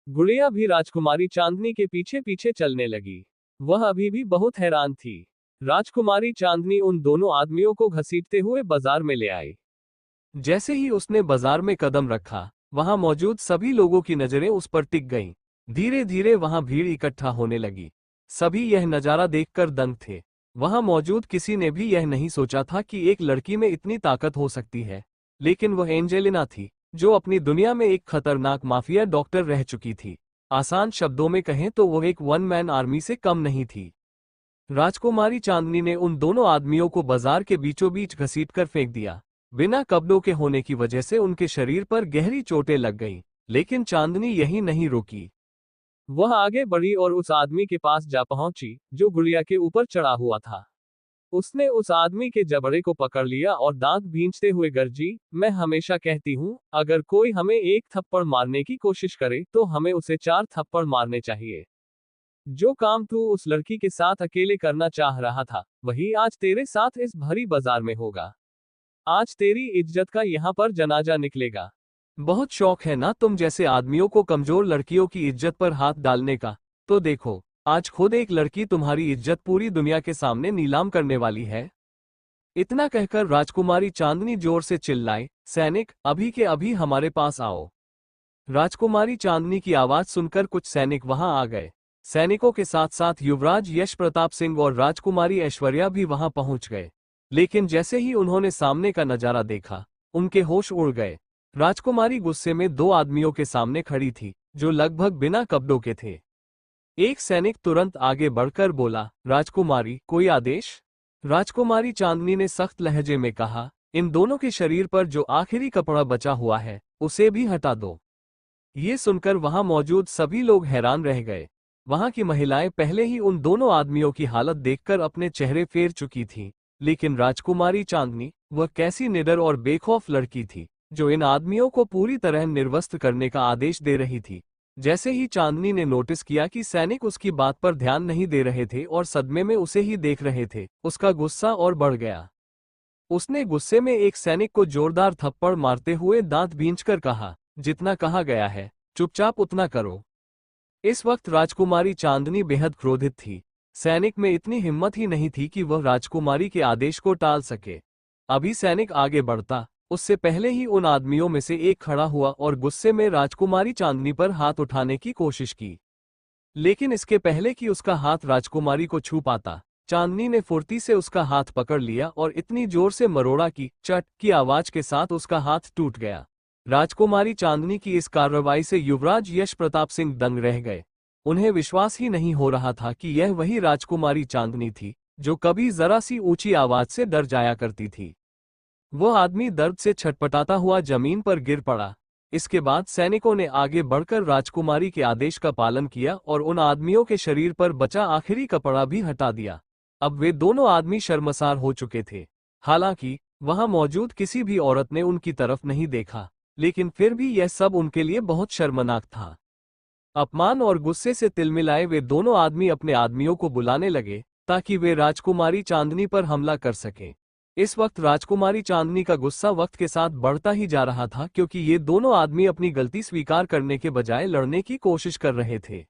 गुड़िया भी राजकुमारी चांदनी के पीछे पीछे चलने लगी। वह अभी भी बहुत हैरान थी। राजकुमारी चांदनी उन दोनों आदमियों को घसीटते हुए बाजार में ले आई। जैसे ही उसने बाजार में कदम रखा, वहां मौजूद सभी लोगों की नजरें उस पर टिक गईं। धीरे धीरे वहां भीड़ इकट्ठा होने लगी। सभी यह नजारा देखकर दंग थे। वहां मौजूद किसी ने भी यह नहीं सोचा था कि एक लड़की में इतनी ताकत हो सकती है। लेकिन वह एंजेलिना थी, जो अपनी दुनिया में एक खतरनाक माफिया डॉक्टर रह चुकी थी। आसान शब्दों में कहें तो वह एक वन मैन आर्मी से कम नहीं थी। राजकुमारी चांदनी ने उन दोनों आदमियों को बाजार के बीचों बीच घसीटकर फेंक दिया। बिना कपड़ों के होने की वजह से उनके शरीर पर गहरी चोटें लग गईं, लेकिन चांदनी यही नहीं रुकी। वह आगे बढ़ी और उस आदमी के पास जा पहुंची, जो गुड़िया के ऊपर चढ़ा हुआ था। उसने उस आदमी के जबड़े को पकड़ लिया और दांत भींचते हुए गर्जी, मैं हमेशा कहती हूँ, अगर कोई हमें एक थप्पड़ मारने की कोशिश करे तो हमें उसे 4 थप्पड़ मारने चाहिए। जो काम तू उस लड़की के साथ अकेले करना चाह रहा था, वही आज तेरे साथ इस भरी बाजार में होगा। आज तेरी इज्जत का यहाँ पर जनाजा निकलेगा। बहुत शौक है ना तुम जैसे आदमियों को कमजोर लड़कियों की इज्जत पर हाथ डालने का? तो देखो, आज खुद एक लड़की तुम्हारी इज्जत पूरी दुनिया के सामने नीलाम करने वाली है। इतना कहकर राजकुमारी चांदनी जोर से चिल्लाई, सैनिक, अभी के अभी हमारे पास आओ। राजकुमारी चांदनी की आवाज सुनकर कुछ सैनिक वहां आ गए। सैनिकों के साथ साथ युवराज यश प्रताप सिंह और राजकुमारी ऐश्वर्या भी वहां पहुंच गए। लेकिन जैसे ही उन्होंने सामने का नजारा देखा, उनके होश उड़ गए। राजकुमारी गुस्से में 2 आदमियों के सामने खड़ी थी, जो लगभग बिना कपड़ों के थे। एक सैनिक तुरंत आगे बढ़कर बोला, राजकुमारी, कोई आदेश? राजकुमारी चांदनी ने सख्त लहजे में कहा, इन दोनों के शरीर पर जो आखिरी कपड़ा बचा हुआ है, उसे भी हटा दो। ये सुनकर वहां मौजूद सभी लोग हैरान रह गए। वहां की महिलाएं पहले ही उन दोनों आदमियों की हालत देखकर अपने चेहरे फेर चुकी थीं, लेकिन राजकुमारी चांदनी, वह कैसी निडर और बेखौफ लड़की थी, जो इन आदमियों को पूरी तरह निर्वस्त्र करने का आदेश दे रही थी। जैसे ही चांदनी ने नोटिस किया कि सैनिक उसकी बात पर ध्यान नहीं दे रहे थे और सदमे में उसे ही देख रहे थे, उसका गुस्सा और बढ़ गया। उसने गुस्से में एक सैनिक को जोरदार थप्पड़ मारते हुए दांत भींचकर कहा, जितना कहा गया है, चुपचाप उतना करो। इस वक्त राजकुमारी चांदनी बेहद क्रोधित थी। सैनिक में इतनी हिम्मत ही नहीं थी कि वह राजकुमारी के आदेश को टाल सके। अभी सैनिक आगे बढ़ता, उससे पहले ही उन आदमियों में से एक खड़ा हुआ और गुस्से में राजकुमारी चांदनी पर हाथ उठाने की कोशिश की। लेकिन इसके पहले कि उसका हाथ राजकुमारी को छू पाता, चांदनी ने फुर्ती से उसका हाथ पकड़ लिया और इतनी जोर से मरोड़ा कि चट की आवाज के साथ उसका हाथ टूट गया। राजकुमारी चांदनी की इस कार्रवाई से युवराज यश प्रताप सिंह दंग रह गए। उन्हें विश्वास ही नहीं हो रहा था कि यह वही राजकुमारी चांदनी थी, जो कभी जरा सी ऊंची आवाज से डर जाया करती थी। वह आदमी दर्द से छटपटाता हुआ जमीन पर गिर पड़ा। इसके बाद सैनिकों ने आगे बढ़कर राजकुमारी के आदेश का पालन किया और उन आदमियों के शरीर पर बचा आखिरी कपड़ा भी हटा दिया। अब वे दोनों आदमी शर्मसार हो चुके थे। हालांकि वहां मौजूद किसी भी औरत ने उनकी तरफ नहीं देखा, लेकिन फिर भी यह सब उनके लिए बहुत शर्मनाक था। अपमान और गुस्से से तिलमिलाए वे दोनों आदमी अपने आदमियों को बुलाने लगे ताकि वे राजकुमारी चांदनी पर हमला कर सकें। इस वक्त राजकुमारी चांदनी का गुस्सा वक्त के साथ बढ़ता ही जा रहा था, क्योंकि ये दोनों आदमी अपनी गलती स्वीकार करने के बजाय लड़ने की कोशिश कर रहे थे।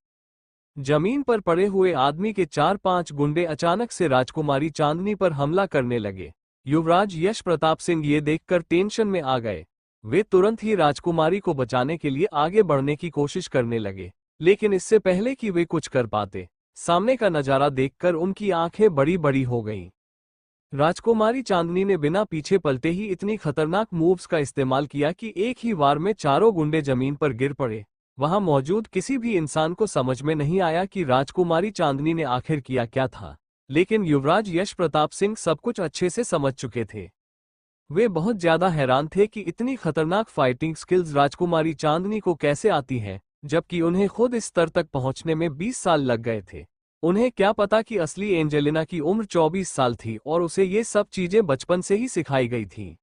जमीन पर पड़े हुए आदमी के 4-5 गुंडे अचानक से राजकुमारी चांदनी पर हमला करने लगे। युवराज यश प्रताप सिंह ये देखकर टेंशन में आ गए। वे तुरंत ही राजकुमारी को बचाने के लिए आगे बढ़ने की कोशिश करने लगे, लेकिन इससे पहले कि वे कुछ कर पाते, सामने का नजारा देखकर उनकी आंखें बड़ी बड़ी हो गईं। राजकुमारी चांदनी ने बिना पीछे पलटे ही इतनी खतरनाक मूव्स का इस्तेमाल किया कि एक ही वार में चारों गुंडे जमीन पर गिर पड़े। वहां मौजूद किसी भी इंसान को समझ में नहीं आया कि राजकुमारी चांदनी ने आखिर किया क्या था, लेकिन युवराज यश प्रताप सिंह सब कुछ अच्छे से समझ चुके थे। वे बहुत ज्यादा हैरान थे कि इतनी खतरनाक फाइटिंग स्किल्स राजकुमारी चांदनी को कैसे आती हैं, जबकि उन्हें खुद इस स्तर तक पहुंचने में 20 साल लग गए थे। उन्हें क्या पता कि असली एंजेलिना की उम्र 24 साल थी और उसे ये सब चीजें बचपन से ही सिखाई गई थी।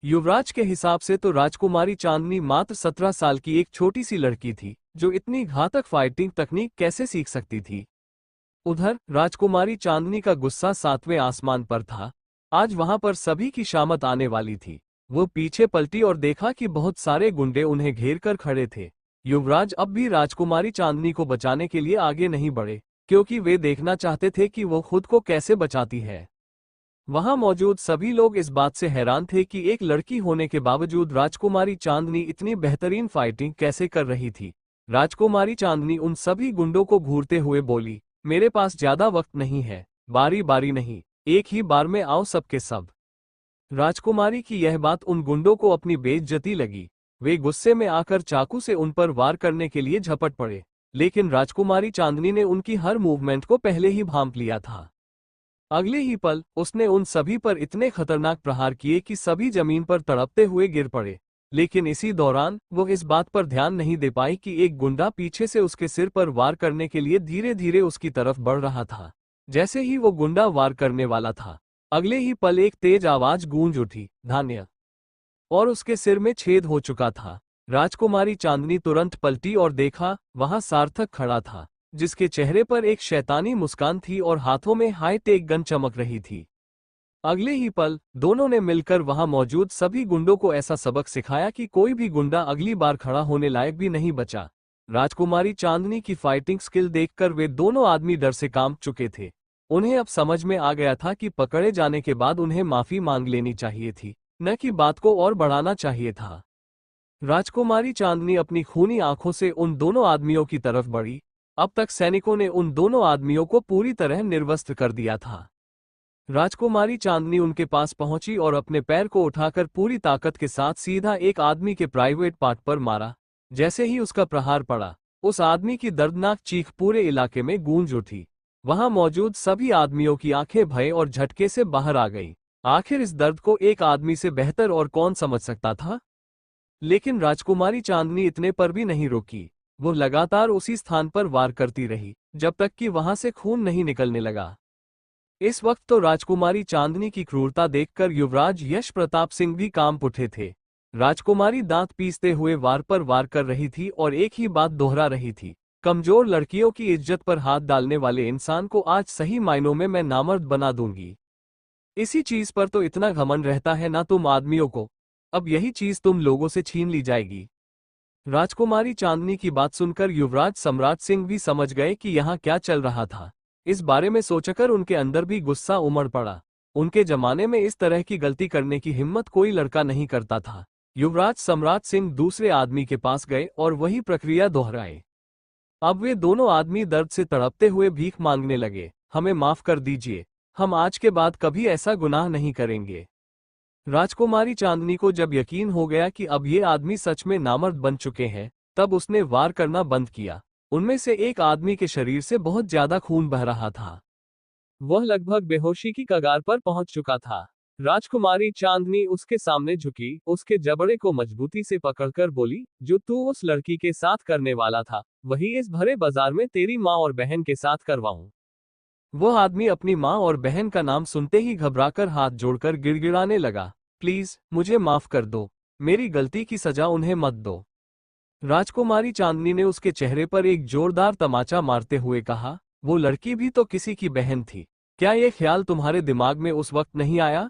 युवराज के हिसाब से तो राजकुमारी चांदनी मात्र 17 साल की एक छोटी सी लड़की थी, जो इतनी घातक फाइटिंग तकनीक कैसे सीख सकती थी। उधर राजकुमारी चांदनी का गुस्सा 7वें आसमान पर था। आज वहां पर सभी की शामत आने वाली थी। वो पीछे पलटी और देखा कि बहुत सारे गुंडे उन्हें घेर कर खड़े थे। युवराज अब भी राजकुमारी चांदनी को बचाने के लिए आगे नहीं बढ़े, क्योंकि वे देखना चाहते थे कि वो खुद को कैसे बचाती है। वहां मौजूद सभी लोग इस बात से हैरान थे कि एक लड़की होने के बावजूद राजकुमारी चांदनी इतनी बेहतरीन फाइटिंग कैसे कर रही थी। राजकुमारी चांदनी उन सभी गुंडों को घूरते हुए बोली, मेरे पास ज्यादा वक्त नहीं है, बारी बारी नहीं, एक ही बार में आओ सबके सब। राजकुमारी की यह बात उन गुंडों को अपनी बेइज्जती लगी। वे गुस्से में आकर चाकू से उन पर वार करने के लिए झपट पड़े, लेकिन राजकुमारी चांदनी ने उनकी हर मूवमेंट को पहले ही भांप लिया था। अगले ही पल उसने उन सभी पर इतने खतरनाक प्रहार किए कि सभी जमीन पर तड़पते हुए गिर पड़े। लेकिन इसी दौरान वो इस बात पर ध्यान नहीं दे पाई कि एक गुंडा पीछे से उसके सिर पर वार करने के लिए धीरे धीरे उसकी तरफ बढ़ रहा था। जैसे ही वो गुंडा वार करने वाला था, अगले ही पल एक तेज आवाज गूंज उठी, धान्य, और उसके सिर में छेद हो चुका था। राजकुमारी चांदनी तुरंत पलटी और देखा, वहां सार्थक खड़ा था, जिसके चेहरे पर एक शैतानी मुस्कान थी और हाथों में हाई-टेक गन चमक रही थी। अगले ही पल दोनों ने मिलकर वहां मौजूद सभी गुंडों को ऐसा सबक सिखाया कि कोई भी गुंडा अगली बार खड़ा होने लायक भी नहीं बचा। राजकुमारी चांदनी की फाइटिंग स्किल देखकर वे दोनों आदमी डर से कांप चुके थे। उन्हें अब समझ में आ गया था कि पकड़े जाने के बाद उन्हें माफी मांग लेनी चाहिए थी, न कि बात को और बढ़ाना चाहिए था। राजकुमारी चांदनी अपनी खूनी आंखों से उन दोनों आदमियों की तरफ बढ़ी। अब तक सैनिकों ने उन दोनों आदमियों को पूरी तरह निर्वस्त्र कर दिया था। राजकुमारी चांदनी उनके पास पहुंची और अपने पैर को उठाकर पूरी ताकत के साथ सीधा एक आदमी के प्राइवेट पार्ट पर मारा। जैसे ही उसका प्रहार पड़ा, उस आदमी की दर्दनाक चीख पूरे इलाके में गूंज उठी। वहां मौजूद सभी आदमियों की आंखें भय और झटके से बाहर आ गईं। आखिर इस दर्द को एक आदमी से बेहतर और कौन समझ सकता था। लेकिन राजकुमारी चांदनी इतने पर भी नहीं रुकी। वो लगातार उसी स्थान पर वार करती रही जब तक कि वहां से खून नहीं निकलने लगा। इस वक्त तो राजकुमारी चांदनी की क्रूरता देखकर युवराज यश प्रताप सिंह भी कांप उठे थे। राजकुमारी दांत पीसते हुए वार पर वार कर रही थी और एक ही बात दोहरा रही थी, कमजोर लड़कियों की इज्जत पर हाथ डालने वाले इंसान को आज सही मायनों में मैं नामर्द बना दूंगी। इसी चीज पर तो इतना घमंड रहता है ना तुम आदमियों को, अब यही चीज तुम लोगों से छीन ली जाएगी। राजकुमारी चांदनी की बात सुनकर युवराज सम्राट सिंह भी समझ गए कि यहाँ क्या चल रहा था। इस बारे में सोचकर उनके अंदर भी गुस्सा उमड़ पड़ा। उनके जमाने में इस तरह की गलती करने की हिम्मत कोई लड़का नहीं करता था। युवराज सम्राट सिंह दूसरे आदमी के पास गए और वही प्रक्रिया दोहराए। अब वे दोनों आदमी दर्द से तड़पते हुए भीख मांगने लगे, हमें माफ कर दीजिए, हम आज के बाद कभी ऐसा गुनाह नहीं करेंगे। राजकुमारी चांदनी को जब यकीन हो गया कि अब ये आदमी सच में नामर्द बन चुके हैं, तब उसने वार करना बंद किया। उनमें से एक आदमी के शरीर से बहुत ज्यादा खून बह रहा था। वह लगभग बेहोशी की कगार पर पहुंच चुका था। राजकुमारी चांदनी उसके सामने झुकी, उसके जबड़े को मजबूती से पकड़कर बोली, जो तू उस लड़की के साथ करने वाला था, वही इस भरे बाजार में तेरी माँ और बहन के साथ करवाऊं। वह आदमी अपनी माँ और बहन का नाम सुनते ही घबराकर हाथ जोड़कर गिड़गिड़ाने लगा, प्लीज मुझे माफ कर दो, मेरी गलती की सजा उन्हें मत दो। राजकुमारी चांदनी ने उसके चेहरे पर एक जोरदार तमाचा मारते हुए कहा, वो लड़की भी तो किसी की बहन थी। क्या ये ख्याल तुम्हारे दिमाग में उस वक्त नहीं आया?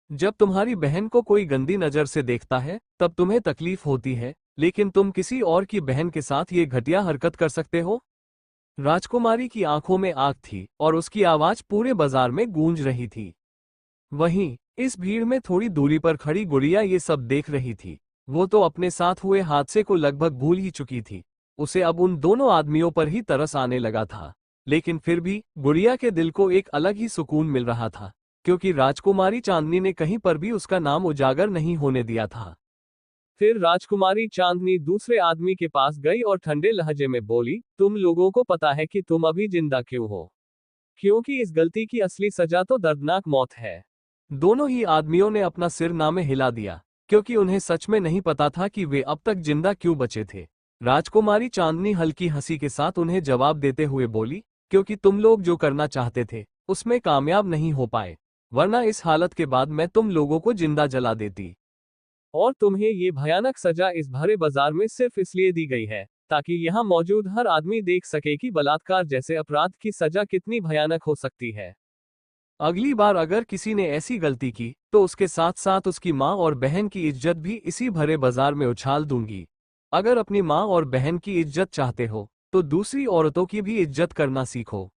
जब तुम्हारी बहन को कोई गंदी नजर से देखता है तब तुम्हें तकलीफ होती है, लेकिन तुम किसी और की बहन के साथ ये घटिया हरकत कर सकते हो? राजकुमारी की आंखों में आग थी और उसकी आवाज पूरे बाजार में गूंज रही थी। वहीं इस भीड़ में थोड़ी दूरी पर खड़ी गुड़िया ये सब देख रही थी। वो तो अपने साथ हुए हादसे को लगभग भूल ही चुकी थी। उसे अब उन दोनों आदमियों पर ही तरस आने लगा था, लेकिन फिर भी गुड़िया के दिल को एक अलग ही सुकून मिल रहा था, क्योंकि राजकुमारी चांदनी ने कहीं पर भी उसका नाम उजागर नहीं होने दिया था। फिर राजकुमारी चांदनी दूसरे आदमी के पास गई और ठंडे लहजे में बोली, तुम लोगों को पता है कि तुम अभी जिंदा क्यों हो? क्योंकि इस गलती की असली सजा तो दर्दनाक मौत है। दोनों ही आदमियों ने अपना सिर नामे हिला दिया, क्योंकि उन्हें सच में नहीं पता था कि वे अब तक जिंदा क्यों बचे थे। राजकुमारी चांदनी हल्की हंसी के साथ उन्हें जवाब देते हुए बोली, क्योंकि तुम लोग जो करना चाहते थे उसमें कामयाब नहीं हो पाए, वरना इस हालत के बाद मैं तुम लोगों को जिंदा जला देती। और तुम्हें ये भयानक सजा इस भरे बाजार में सिर्फ इसलिए दी गई है ताकि यहाँ मौजूद हर आदमी देख सके कि बलात्कार जैसे अपराध की सजा कितनी भयानक हो सकती है। अगली बार अगर किसी ने ऐसी गलती की तो उसके साथ साथ उसकी माँ और बहन की इज्जत भी इसी भरे बाजार में उछाल दूंगी। अगर अपनी माँ और बहन की इज्जत चाहते हो तो दूसरी औरतों की भी इज्जत करना सीखो।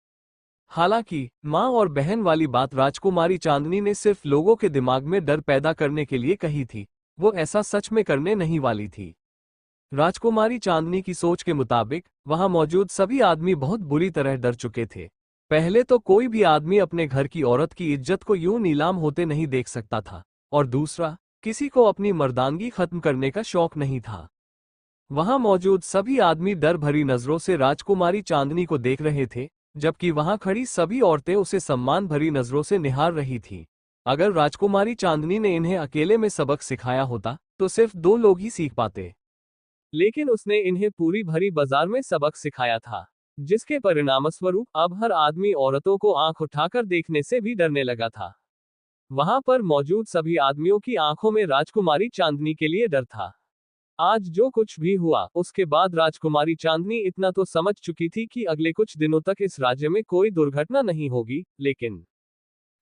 हालांकि माँ और बहन वाली बात राजकुमारी चांदनी ने सिर्फ लोगों के दिमाग में डर पैदा करने के लिए कही थी, वो ऐसा सच में करने नहीं वाली थी। राजकुमारी चांदनी की सोच के मुताबिक वहां मौजूद सभी आदमी बहुत बुरी तरह डर चुके थे। पहले तो कोई भी आदमी अपने घर की औरत की इज्जत को यूं नीलाम होते नहीं देख सकता था, और दूसरा, किसी को अपनी मर्दानगी खत्म करने का शौक नहीं था। वहां मौजूद सभी आदमी डर भरी नजरों से राजकुमारी चांदनी को देख रहे थे, जबकि वहां खड़ी सभी औरतें उसे सम्मान भरी नजरों से निहार रही थीं। अगर राजकुमारी चांदनी ने इन्हें अकेले में सबक सिखाया होता तो सिर्फ दो लोग ही सीख पाते, लेकिन उसने इन्हें पूरी भरी बाजार में सबक सिखाया था, जिसके परिणामस्वरूप अब हर आदमी औरतों को आंख उठाकर देखने से भी डरने लगा था। वहां पर मौजूद सभी आदमियों की आंखों में राजकुमारी चांदनी के लिए डर था। आज जो कुछ भी हुआ उसके बाद राजकुमारी चांदनी इतना तो समझ चुकी थी कि अगले कुछ दिनों तक इस राज्य में कोई दुर्घटना नहीं होगी, लेकिन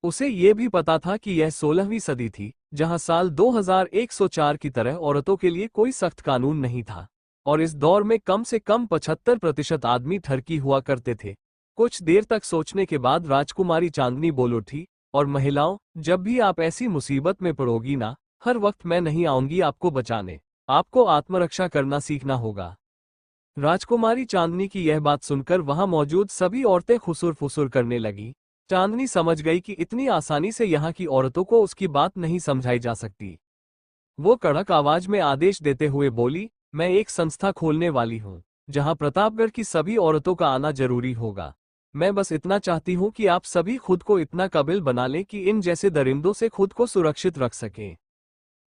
उसे ये भी पता था कि यह 16वीं सदी थी, जहां साल 2104 की तरह औरतों के लिए कोई सख्त कानून नहीं था, और इस दौर में कम से कम 75% आदमी ठरकी हुआ करते थे। कुछ देर तक सोचने के बाद राजकुमारी चांदनी बोल उठी, और महिलाओं, जब भी आप ऐसी मुसीबत में पड़ोगी ना, हर वक्त मैं नहीं आऊंगी आपको बचाने, आपको आत्मरक्षा करना सीखना होगा। राजकुमारी चांदनी की यह बात सुनकर वहां मौजूद सभी औरतें खुसुर फुसुर करने लगी। चांदनी समझ गई कि इतनी आसानी से यहाँ की औरतों को उसकी बात नहीं समझाई जा सकती। वो कड़क आवाज में आदेश देते हुए बोली, मैं एक संस्था खोलने वाली हूँ जहाँ प्रतापगढ़ की सभी औरतों का आना जरूरी होगा। मैं बस इतना चाहती हूँ कि आप सभी खुद को इतना काबिल बना लें कि इन जैसे दरिंदों से खुद को सुरक्षित रख सकें।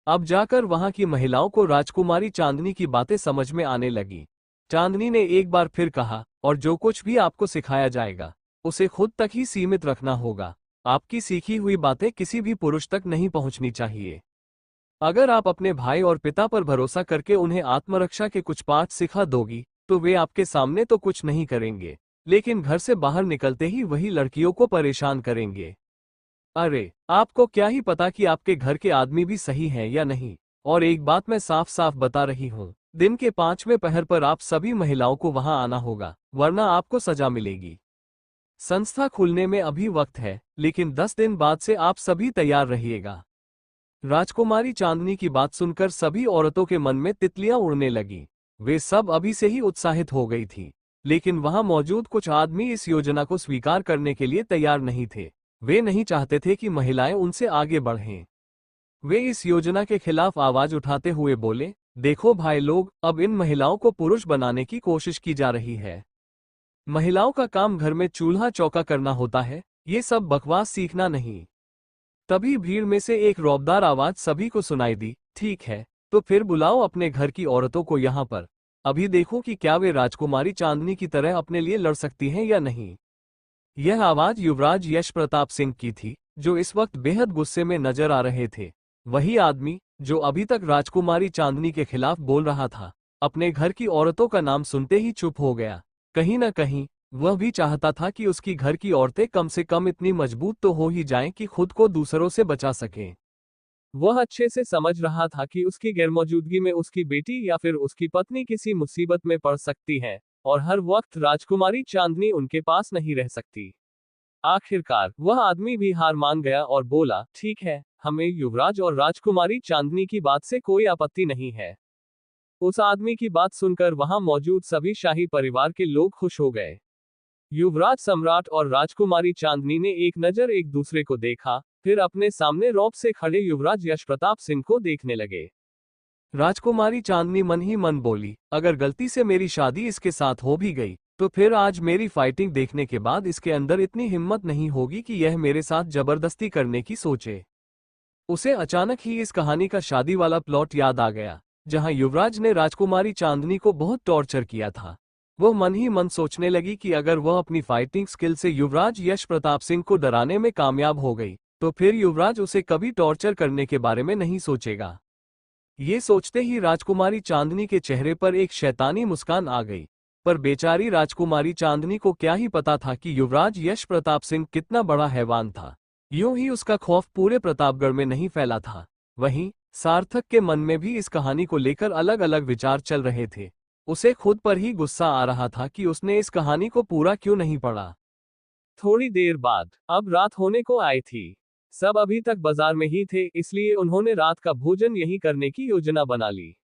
अब जाकर वहां की महिलाओं को राजकुमारी चांदनी की बातें समझ में आने लगी। चांदनी ने एक बार फिर कहा, और जो कुछ भी आपको सिखाया जाएगा उसे खुद तक ही सीमित रखना होगा। आपकी सीखी हुई बातें किसी भी पुरुष तक नहीं पहुंचनी चाहिए। अगर आप अपने भाई और पिता पर भरोसा करके उन्हें आत्मरक्षा के कुछ पाठ सिखा दोगी तो वे आपके सामने तो कुछ नहीं करेंगे, लेकिन घर से बाहर निकलते ही वही लड़कियों को परेशान करेंगे। अरे, आपको क्या ही पता कि आपके घर के आदमी भी सही हैं या नहीं। और एक बात मैं साफ साफ बता रही हूँ, दिन के 5वें पहर पर आप सभी महिलाओं को वहां आना होगा, वरना आपको सजा मिलेगी। संस्था खुलने में अभी वक्त है, लेकिन 10 दिन बाद से आप सभी तैयार रहिएगा। राजकुमारी चांदनी की बात सुनकर सभी औरतों के मन में तितलियां उड़ने लगी। वे सब अभी से ही उत्साहित हो गई थी, लेकिन वहां मौजूद कुछ आदमी इस योजना को स्वीकार करने के लिए तैयार नहीं थे। वे नहीं चाहते थे कि महिलाएं उनसे आगे बढ़ें। वे इस योजना के खिलाफ आवाज उठाते हुए बोले, देखो भाई लोग, अब इन महिलाओं को पुरुष बनाने की कोशिश की जा रही है। महिलाओं का काम घर में चूल्हा चौका करना होता है, ये सब बकवास सीखना नहीं। तभी भीड़ में से एक रौबदार आवाज सभी को सुनाई दी, ठीक है, तो फिर बुलाओ अपने घर की औरतों को यहाँ पर। अभी देखो कि क्या वे राजकुमारी चांदनी की तरह अपने लिए लड़ सकती हैं या नहीं। यह आवाज युवराज यश प्रताप सिंह की थी, जो इस वक्त बेहद गुस्से में नजर आ रहे थे। वही आदमी जो अभी तक राजकुमारी चांदनी के खिलाफ बोल रहा था। अपने घर की औरतों का नाम सुनते ही चुप हो गया। कहीं न कहीं वह भी चाहता था कि उसकी घर की औरतें कम से कम इतनी मजबूत तो हो ही जाएं कि खुद को दूसरों से बचा सकें। वह अच्छे से समझ रहा था कि उसकी गैरमौजूदगी में उसकी बेटी या फिर उसकी पत्नी किसी मुसीबत में पड़ सकती है, और हर वक्त राजकुमारी चांदनी उनके पास नहीं रह सकती। आखिरकार वह आदमी भी हार मान गया और बोला, ठीक है, हमें युवराज और राजकुमारी चांदनी की बात से कोई आपत्ति नहीं है। उस आदमी की बात सुनकर वहां मौजूद सभी शाही परिवार के लोग खुश हो गए। युवराज सम्राट और राजकुमारी चांदनी ने एक नजर एक दूसरे को देखा, फिर अपने सामने रौब से खड़े युवराज यश प्रताप सिंह को देखने लगे। राजकुमारी चांदनी मन ही मन बोली, अगर गलती से मेरी शादी इसके साथ हो भी गई, तो फिर आज मेरी फाइटिंग देखने के बाद इसके अंदर इतनी हिम्मत नहीं होगी कि यह मेरे साथ जबरदस्ती करने की सोचे। उसे अचानक ही इस कहानी का शादी वाला प्लॉट याद आ गया, जहां युवराज ने राजकुमारी चांदनी को बहुत टॉर्चर किया था। वह मन ही मन सोचने लगी कि अगर वह अपनी फाइटिंग स्किल से युवराज यश प्रताप सिंह को डराने में कामयाब हो गई, तो फिर युवराज उसे कभी टॉर्चर करने के बारे में नहीं सोचेगा। ये सोचते ही राजकुमारी चांदनी के चेहरे पर एक शैतानी मुस्कान आ गई। पर बेचारी राजकुमारी चांदनी को क्या ही पता था कि युवराज यश प्रताप सिंह कितना बड़ा हैवान था। यूं ही उसका खौफ पूरे प्रतापगढ़ में नहीं फैला था। वहीं सार्थक के मन में भी इस कहानी को लेकर अलग अलग विचार चल रहे थे। उसे खुद पर ही गुस्सा आ रहा था कि उसने इस कहानी को पूरा क्यों नहीं पढ़ा। थोड़ी देर बाद अब रात होने को आई थी। सब अभी तक बाजार में ही थे, इसलिए उन्होंने रात का भोजन यही करने की योजना बना ली।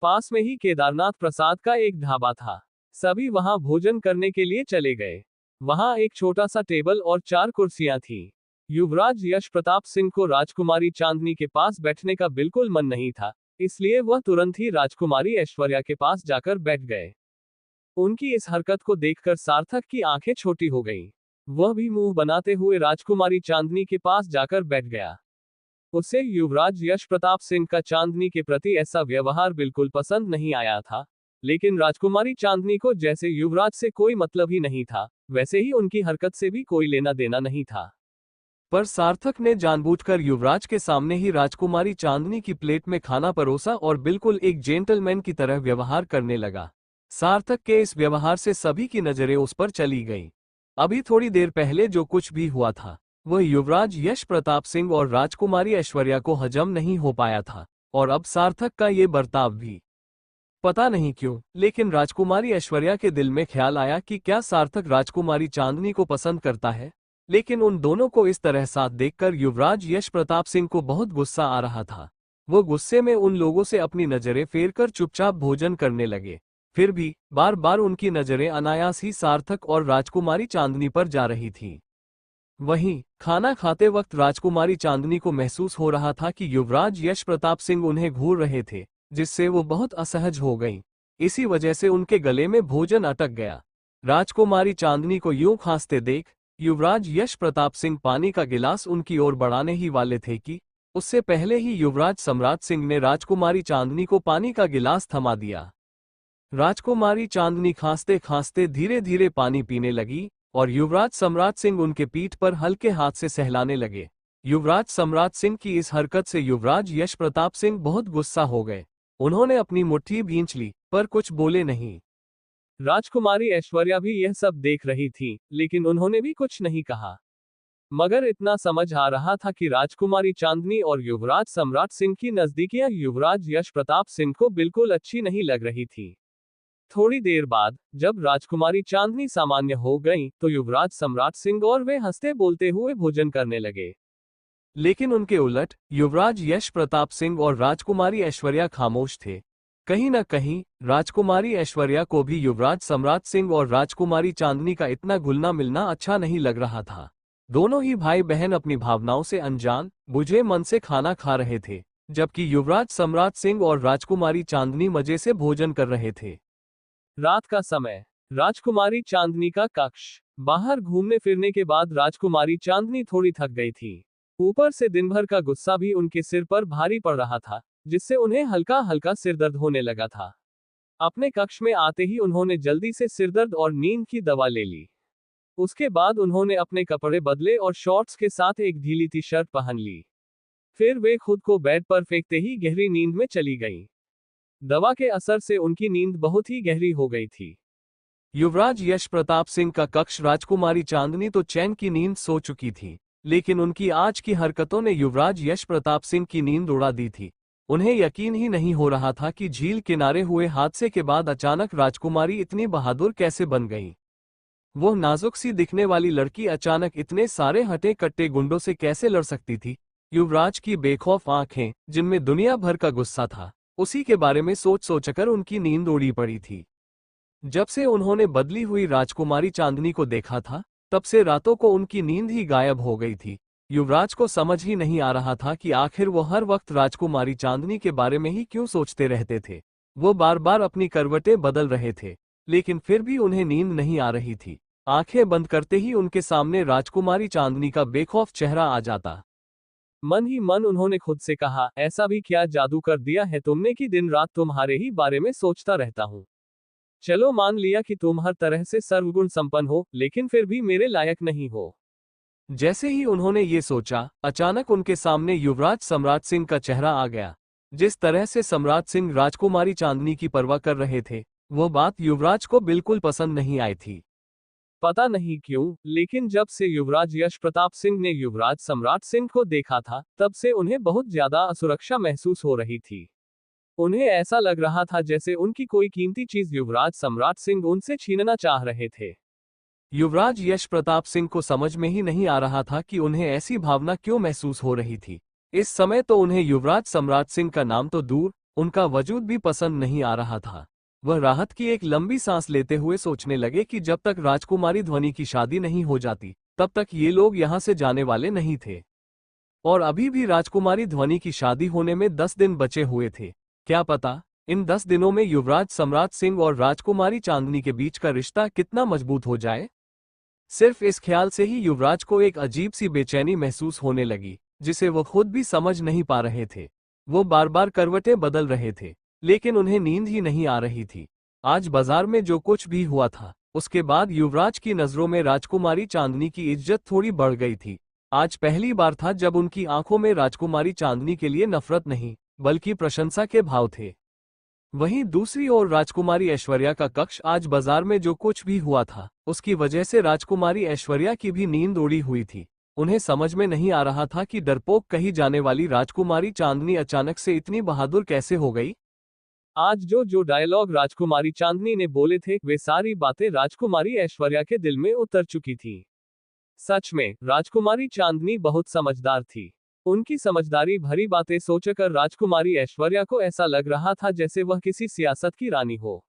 पास में ही केदारनाथ प्रसाद का एक ढाबा था। सभी वहां भोजन करने के लिए चले गए। वहां एक छोटा सा टेबल और 4 कुर्सियां थी। युवराज यश प्रताप सिंह को राजकुमारी चांदनी के पास बैठने का बिल्कुल मन नहीं था, इसलिए वह तुरंत ही राजकुमारी ऐश्वर्या के पास जाकर बैठ गए। उनकी इस हरकत को देखकर सार्थक की आंखें छोटी हो गईं। वह भी मुंह बनाते हुए राजकुमारी चांदनी के पास जाकर बैठ गया। उसे युवराज यश प्रताप सिंह का चांदनी के प्रति ऐसा व्यवहार बिल्कुल पसंद नहीं आया था, लेकिन राजकुमारी चांदनी को जैसे युवराज से कोई मतलब ही नहीं था, वैसे ही उनकी हरकत से भी कोई लेना देना नहीं था। पर सार्थक ने जानबूझकर युवराज के सामने ही राजकुमारी चांदनी की प्लेट में खाना परोसा और बिल्कुल एक जेंटलमैन की तरह व्यवहार करने लगा। सार्थक के इस व्यवहार से सभी की नजरें उस पर चली गईं। अभी थोड़ी देर पहले जो कुछ भी हुआ था, वह युवराज यश प्रताप सिंह और राजकुमारी ऐश्वर्या को हजम नहीं हो पाया था, और अब सार्थक का ये बर्ताव भी। पता नहीं क्यों, लेकिन राजकुमारी ऐश्वर्या के दिल में ख्याल आया कि क्या सार्थक राजकुमारी चांदनी को पसंद करता है। लेकिन उन दोनों को इस तरह साथ देखकर युवराज यश प्रताप सिंह को बहुत गुस्सा आ रहा था। वो गुस्से में उन लोगों से अपनी नजरें फेरकर चुपचाप भोजन करने लगे। फिर भी बार बार उनकी नजरें अनायास ही सार्थक और राजकुमारी चांदनी पर जा रही थीं। वहीं खाना खाते वक्त राजकुमारी चांदनी को महसूस हो रहा था कि युवराज यश प्रताप सिंह उन्हें घूर रहे थे, जिससे वो बहुत असहज हो गईं। इसी वजह से उनके गले में भोजन अटक गया। राजकुमारी चांदनी को यूं खांसते देख युवराज यश प्रताप सिंह पानी का गिलास उनकी ओर बढ़ाने ही वाले थे कि उससे पहले ही युवराज सम्राट सिंह ने राजकुमारी चांदनी को पानी का गिलास थमा दिया। राजकुमारी चांदनी खांसते खांसते धीरे धीरे पानी पीने लगी और युवराज सम्राट सिंह उनके पीठ पर हल्के हाथ से सहलाने लगे। युवराज सम्राट सिंह की इस हरकत से युवराज यश प्रताप सिंह बहुत गुस्सा हो गए। उन्होंने अपनी मुट्ठी भींच ली, पर कुछ बोले नहीं। राजकुमारी ऐश्वर्या भी यह सब देख रही थी, लेकिन उन्होंने भी कुछ नहीं कहा। मगर इतना समझ आ रहा था कि राजकुमारी चांदनी और युवराज सम्राट सिंह की नजदीकियां युवराज यश प्रताप सिंह को बिल्कुल अच्छी नहीं लग रही थी। थोड़ी देर बाद जब राजकुमारी चांदनी सामान्य हो गई, तो युवराज सम्राट सिंह और वे हंसते बोलते हुए भोजन करने लगे। लेकिन उनके उलट युवराज यश प्रताप सिंह और राजकुमारी ऐश्वर्या खामोश थे। कहीं न कहीं राजकुमारी ऐश्वर्या को भी युवराज सम्राट सिंह और राजकुमारी चांदनी का इतना घुलना मिलना अच्छा नहीं लग रहा था। दोनों ही भाई बहन अपनी भावनाओं से अनजान बुझे मन से खाना खा रहे थे, जबकि युवराज सम्राट सिंह और राजकुमारी चांदनी मजे से भोजन कर रहे थे। रात का समय, राजकुमारी चांदनी का कक्ष। बाहर घूमने फिरने के बाद राजकुमारी चांदनी थोड़ी थक गई थी। ऊपर से दिन भर का गुस्सा भी उनके सिर पर भारी पड़ रहा था, जिससे उन्हें हल्का हल्का सिरदर्द होने लगा था। अपने कक्ष में आते ही उन्होंने जल्दी से सिरदर्द और नींद की दवा ले ली। उसके बाद उन्होंने अपने कपड़े बदले और शॉर्ट्स के साथ एक ढीली टी शर्ट पहन ली। फिर वे खुद को बेड पर फेंकते ही गहरी नींद में चली गईं। दवा के असर से उनकी नींद बहुत ही गहरी हो गई थी। युवराज यश प्रताप सिंह का कक्ष राजकुमारी चांदनी तो चैन की नींद सो चुकी थी, लेकिन उनकी आज की हरकतों ने युवराज यश प्रताप सिंह की नींद उड़ा दी थी। उन्हें यकीन ही नहीं हो रहा था कि झील किनारे हुए हादसे के बाद अचानक राजकुमारी इतनी बहादुर कैसे बन गई। वो नाजुक सी दिखने वाली लड़की अचानक इतने सारे हटे कट्टे गुंडों से कैसे लड़ सकती थी। युवराज की बेखौफ आंखें, जिनमें दुनिया भर का गुस्सा था, उसी के बारे में सोच सोचकर उनकी नींद उड़ी पड़ी थी। जब से उन्होंने बदली हुई राजकुमारी चांदनी को देखा था, तब से रातों को उनकी नींद ही गायब हो गई थी। युवराज को समझ ही नहीं आ रहा था कि आखिर वो हर वक्त राजकुमारी चांदनी के बारे में ही क्यों सोचते रहते थे। वो बार बार अपनी करवटें बदल रहे थे, लेकिन फिर भी उन्हें नींद नहीं आ रही थी। आंखें बंद करते ही उनके सामने राजकुमारी चांदनी का बेखौफ चेहरा आ जाता। मन ही मन उन्होंने खुद से कहा, ऐसा भी क्या जादू कर दिया है तुमने कि दिन रात तुम्हारे ही बारे में सोचता रहता हूँ। चलो मान लिया कि तुम हर तरह से सर्वगुण संपन्न हो, लेकिन फिर भी मेरे लायक नहीं हो। जैसे ही उन्होंने ये सोचा, अचानक उनके सामने युवराज सम्राट सिंह का चेहरा आ गया। जिस तरह से सम्राट सिंह राजकुमारी चांदनी की परवाह कर रहे थे, वो बात युवराज को बिल्कुल पसंद नहीं आई थी। पता नहीं क्यों, लेकिन जब से युवराज यश प्रताप सिंह ने युवराज सम्राट सिंह को देखा था, तब से उन्हें बहुत ज्यादा असुरक्षा महसूस हो रही थी। उन्हें ऐसा लग रहा था जैसे उनकी कोई कीमती चीज युवराज सम्राट सिंह उनसे छीनना चाह रहे थे। युवराज यश प्रताप सिंह को समझ में ही नहीं आ रहा था कि उन्हें ऐसी भावना क्यों महसूस हो रही थी। इस समय तो उन्हें युवराज सम्राट सिंह का नाम तो दूर, उनका वजूद भी पसंद नहीं आ रहा था। वह राहत की एक लंबी सांस लेते हुए सोचने लगे कि जब तक राजकुमारी ध्वनि की शादी नहीं हो जाती, तब तक ये लोग यहाँ से जाने वाले नहीं थे। और अभी भी राजकुमारी ध्वनि की शादी होने में 10 दिन बचे हुए थे। क्या पता, इन 10 दिनों में युवराज सम्राट सिंह और राजकुमारी चांदनी के बीच का रिश्ता कितना मजबूत हो जाए। सिर्फ इस ख्याल से ही युवराज को एक अजीब सी बेचैनी महसूस होने लगी, जिसे वो खुद भी समझ नहीं पा रहे थे। वो बार बार करवटें बदल रहे थे, लेकिन उन्हें नींद ही नहीं आ रही थी। आज बाजार में जो कुछ भी हुआ था, उसके बाद युवराज की नजरों में राजकुमारी चांदनी की इज्जत थोड़ी बढ़ गई थी। आज पहली बार था जब उनकी आंखों में राजकुमारी चांदनी के लिए नफरत नहीं, बल्कि प्रशंसा के भाव थे। वहीं दूसरी ओर राजकुमारी ऐश्वर्या का कक्ष, आज बाजार में जो कुछ भी हुआ था, उसकी वजह से राजकुमारी ऐश्वर्या की भी नींद उड़ी हुई थी। उन्हें समझ में नहीं आ रहा था कि डरपोक कही जाने वाली राजकुमारी चांदनी अचानक से इतनी बहादुर कैसे हो गई। आज जो डायलॉग राजकुमारी चांदनी ने बोले थे, वे सारी बातें राजकुमारी ऐश्वर्या के दिल में उतर चुकी थी। सच में राजकुमारी चांदनी बहुत समझदार थी। उनकी समझदारी भरी बातें सोचकर राजकुमारी ऐश्वर्या को ऐसा लग रहा था जैसे वह किसी सियासत की रानी हो।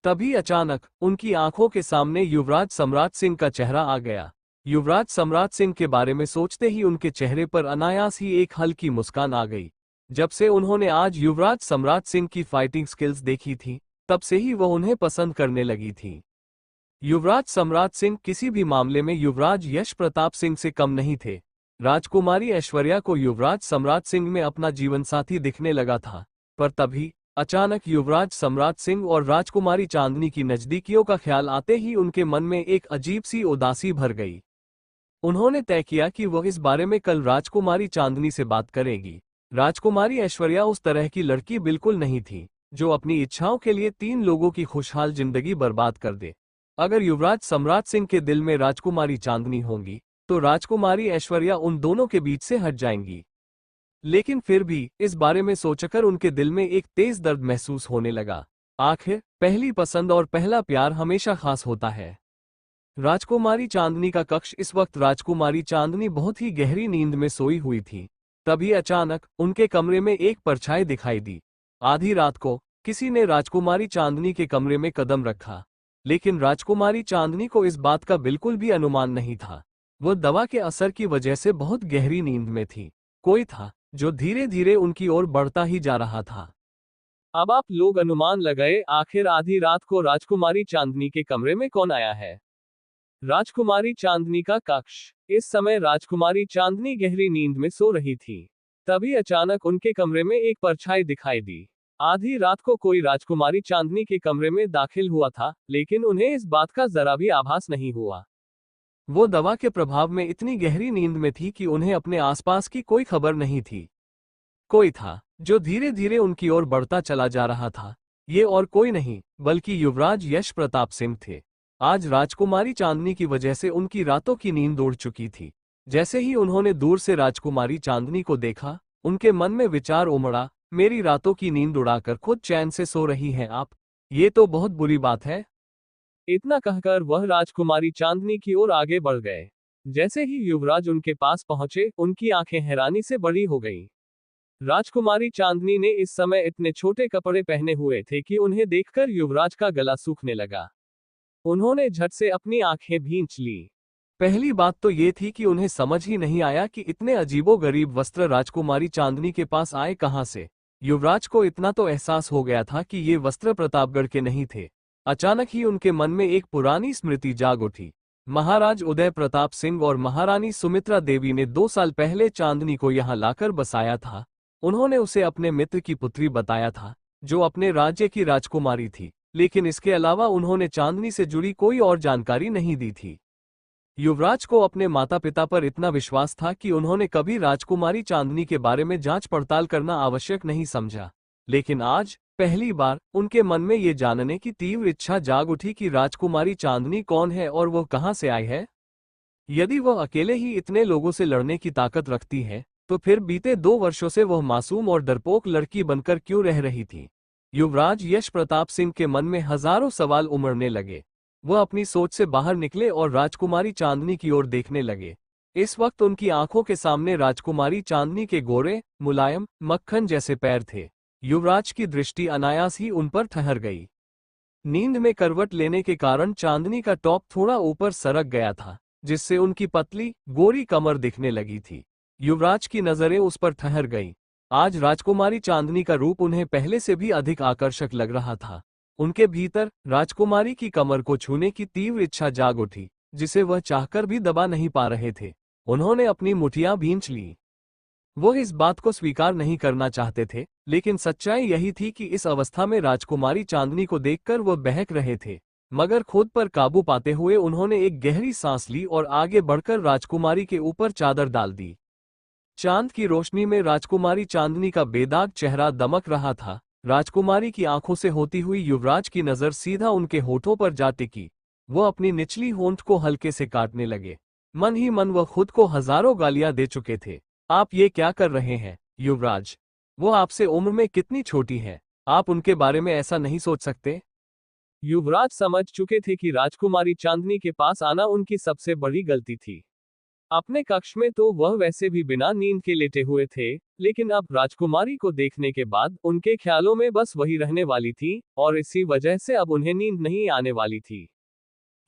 तभी अचानक उनकी आंखों के सामने युवराज सम्राट सिंह का चेहरा आ गया। युवराज सम्राट सिंह के बारे में सोचते ही उनके चेहरे पर अनायास ही एक हल्की मुस्कान आ गई। जब से उन्होंने आज युवराज सम्राट सिंह की फाइटिंग स्किल्स देखी थी, तब से ही वह उन्हें पसंद करने लगी थी। युवराज सम्राट सिंह किसी भी मामले में युवराज यश प्रताप सिंह से कम नहीं थे। राजकुमारी ऐश्वर्या को युवराज सम्राट सिंह में अपना जीवनसाथी दिखने लगा था, पर तभी अचानक युवराज सम्राट सिंह और राजकुमारी चांदनी की नजदीकियों का ख्याल आते ही उनके मन में एक अजीब सी उदासी भर गई। उन्होंने तय किया कि वह इस बारे में कल राजकुमारी चांदनी से बात करेगी। राजकुमारी ऐश्वर्या उस तरह की लड़की बिल्कुल नहीं थी, जो अपनी इच्छाओं के लिए 3 लोगों की खुशहाल जिंदगी बर्बाद कर दे। अगर युवराज सम्राट सिंह के दिल में राजकुमारी चांदनी होंगी, तो राजकुमारी ऐश्वर्या उन दोनों के बीच से हट जाएंगी। लेकिन फिर भी इस बारे में सोचकर उनके दिल में एक तेज दर्द महसूस होने लगा। आखिर पहली पसंद और पहला प्यार हमेशा खास होता है। राजकुमारी चांदनी का कक्ष, इस वक्त राजकुमारी चांदनी बहुत ही गहरी नींद में सोई हुई थी। तभी अचानक उनके कमरे में एक परछाई दिखाई दी। आधी रात को किसी ने राजकुमारी चांदनी के कमरे में कदम रखा, लेकिन राजकुमारी चांदनी को इस बात का बिल्कुल भी अनुमान नहीं था। वो दवा के असर की वजह से बहुत गहरी नींद में थी। कोई था जो धीरे धीरे उनकी ओर बढ़ता ही जा रहा था। अब आप लोग अनुमान लगाए, आखिर आधी रात को राजकुमारी चांदनी के कमरे में कौन आया है। राजकुमारी चांदनी का कक्ष। इस समय राजकुमारी चांदनी गहरी नींद में सो रही थी। तभी अचानक उनके कमरे में एक परछाई दिखाई दी। आधी रात को कोई राजकुमारी चांदनी के कमरे में दाखिल हुआ था, लेकिन उन्हें इस बात का जरा भी आभास नहीं हुआ। वो दवा के प्रभाव में इतनी गहरी नींद में थी कि उन्हें अपने आसपास की कोई खबर नहीं थी। कोई था जो धीरे धीरे उनकी ओर बढ़ता चला जा रहा था। ये और कोई नहीं बल्कि युवराज यश प्रताप सिंह थे। आज राजकुमारी चांदनी की वजह से उनकी रातों की नींद उड़ चुकी थी। जैसे ही उन्होंने दूर से राजकुमारी चांदनी को देखा, उनके मन में विचार उमड़ा, मेरी रातों की नींद उड़ाकर खुद चैन से सो रही हैं आप, ये तो बहुत बुरी बात है। इतना कहकर वह राजकुमारी चांदनी की ओर आगे बढ़ गए। जैसे ही युवराज उनके पास पहुंचे, उनकी आंखें हैरानी से बड़ी हो गईं। राजकुमारी चांदनी ने इस समय इतने छोटे कपड़े पहने हुए थे कि उन्हें देखकर युवराज का गला सूखने लगा। उन्होंने झट से अपनी आंखें भींच ली। पहली बात तो ये थी कि उन्हें समझ ही नहीं आया कि इतने अजीबोगरीब वस्त्र राजकुमारी चांदनी के पास आए कहां से। युवराज को इतना तो एहसास हो गया था कि ये वस्त्र प्रतापगढ़ के नहीं थे। अचानक ही उनके मन में एक पुरानी स्मृति जाग उठी। महाराज उदय प्रताप सिंह और महारानी सुमित्रा देवी ने 2 साल पहले चांदनी को यहाँ लाकर बसाया था। उन्होंने उसे अपने मित्र की पुत्री बताया था, जो अपने राज्य की राजकुमारी थी, लेकिन इसके अलावा उन्होंने चांदनी से जुड़ी कोई और जानकारी नहीं दी थी। युवराज को अपने माता पिता पर इतना विश्वास था कि उन्होंने कभी राजकुमारी चांदनी के बारे में जांच पड़ताल करना आवश्यक नहीं समझा। लेकिन आज पहली बार उनके मन में ये जानने की तीव्र इच्छा जाग उठी कि राजकुमारी चांदनी कौन है और वो कहाँ से आई है। यदि वह अकेले ही इतने लोगों से लड़ने की ताकत रखती है, तो फिर बीते 2 वर्षों से वह मासूम और डरपोक लड़की बनकर क्यों रह रही थी। युवराज यश प्रताप सिंह के मन में हजारों सवाल उमड़ने लगे। वह अपनी सोच से बाहर निकले और राजकुमारी चांदनी की ओर देखने लगे। इस वक्त उनकी आंखों के सामने राजकुमारी चांदनी के गोरे, मुलायम, मक्खन जैसे पैर थे। युवराज की दृष्टि अनायास ही उन पर ठहर गई। नींद में करवट लेने के कारण चांदनी का टॉप थोड़ा ऊपर सरक गया था, जिससे उनकी पतली, गोरी कमर दिखने लगी थी। युवराज की नजरें उस पर ठहर गईं। आज राजकुमारी चांदनी का रूप उन्हें पहले से भी अधिक आकर्षक लग रहा था। उनके भीतर राजकुमारी की कमर को छूने की तीव्र इच्छा जाग उठी, जिसे वह चाहकर भी दबा नहीं पा रहे थे। उन्होंने अपनी मुठियां भींच ली। वो इस बात को स्वीकार नहीं करना चाहते थे, लेकिन सच्चाई यही थी कि इस अवस्था में राजकुमारी चांदनी को देखकर वो बहक रहे थे। मगर खुद पर काबू पाते हुए उन्होंने एक गहरी सांस ली और आगे बढ़कर राजकुमारी के ऊपर चादर डाल दी। चांद की रोशनी में राजकुमारी चांदनी का बेदाग चेहरा दमक रहा था। राजकुमारी की आंखों से होती हुई युवराज की नजर सीधा उनके होठों पर जा टिकी। वो अपनी निचली होंठ को हल्के से काटने लगे। मन ही मन वह खुद को हजारों गालियां दे चुके थे। आप ये क्या कर रहे हैं, युवराज? वो आपसे उम्र में कितनी छोटी है, आप उनके बारे में ऐसा नहीं सोच सकते। युवराज समझ चुके थे कि राजकुमारी चांदनी के पास आना उनकी सबसे बड़ी गलती थी। अपने कक्ष में तो वह वैसे भी बिना नींद के लेटे हुए थे, लेकिन अब राजकुमारी को देखने के बाद उनके ख्यालों में बस वही रहने वाली थी, और इसी वजह से अब उन्हें नींद नहीं आने वाली थी।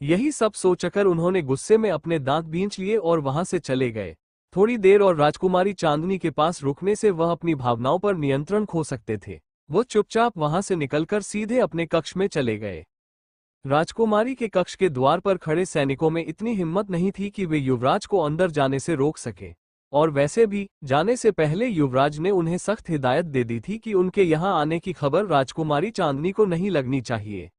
यही सब सोचकर उन्होंने गुस्से में अपने दांत भींच लिए और वहां से चले गए। थोड़ी देर और राजकुमारी चांदनी के पास रुकने से वह अपनी भावनाओं पर नियंत्रण खो सकते थे। वो चुपचाप वहां से निकलकर सीधे अपने कक्ष में चले गए। राजकुमारी के कक्ष के द्वार पर खड़े सैनिकों में इतनी हिम्मत नहीं थी कि वे युवराज को अंदर जाने से रोक सके। और वैसे भी जाने से पहले युवराज ने उन्हें सख्त हिदायत दे दी थी कि उनके यहाँ आने की खबर राजकुमारी चांदनी को नहीं लगनी चाहिए।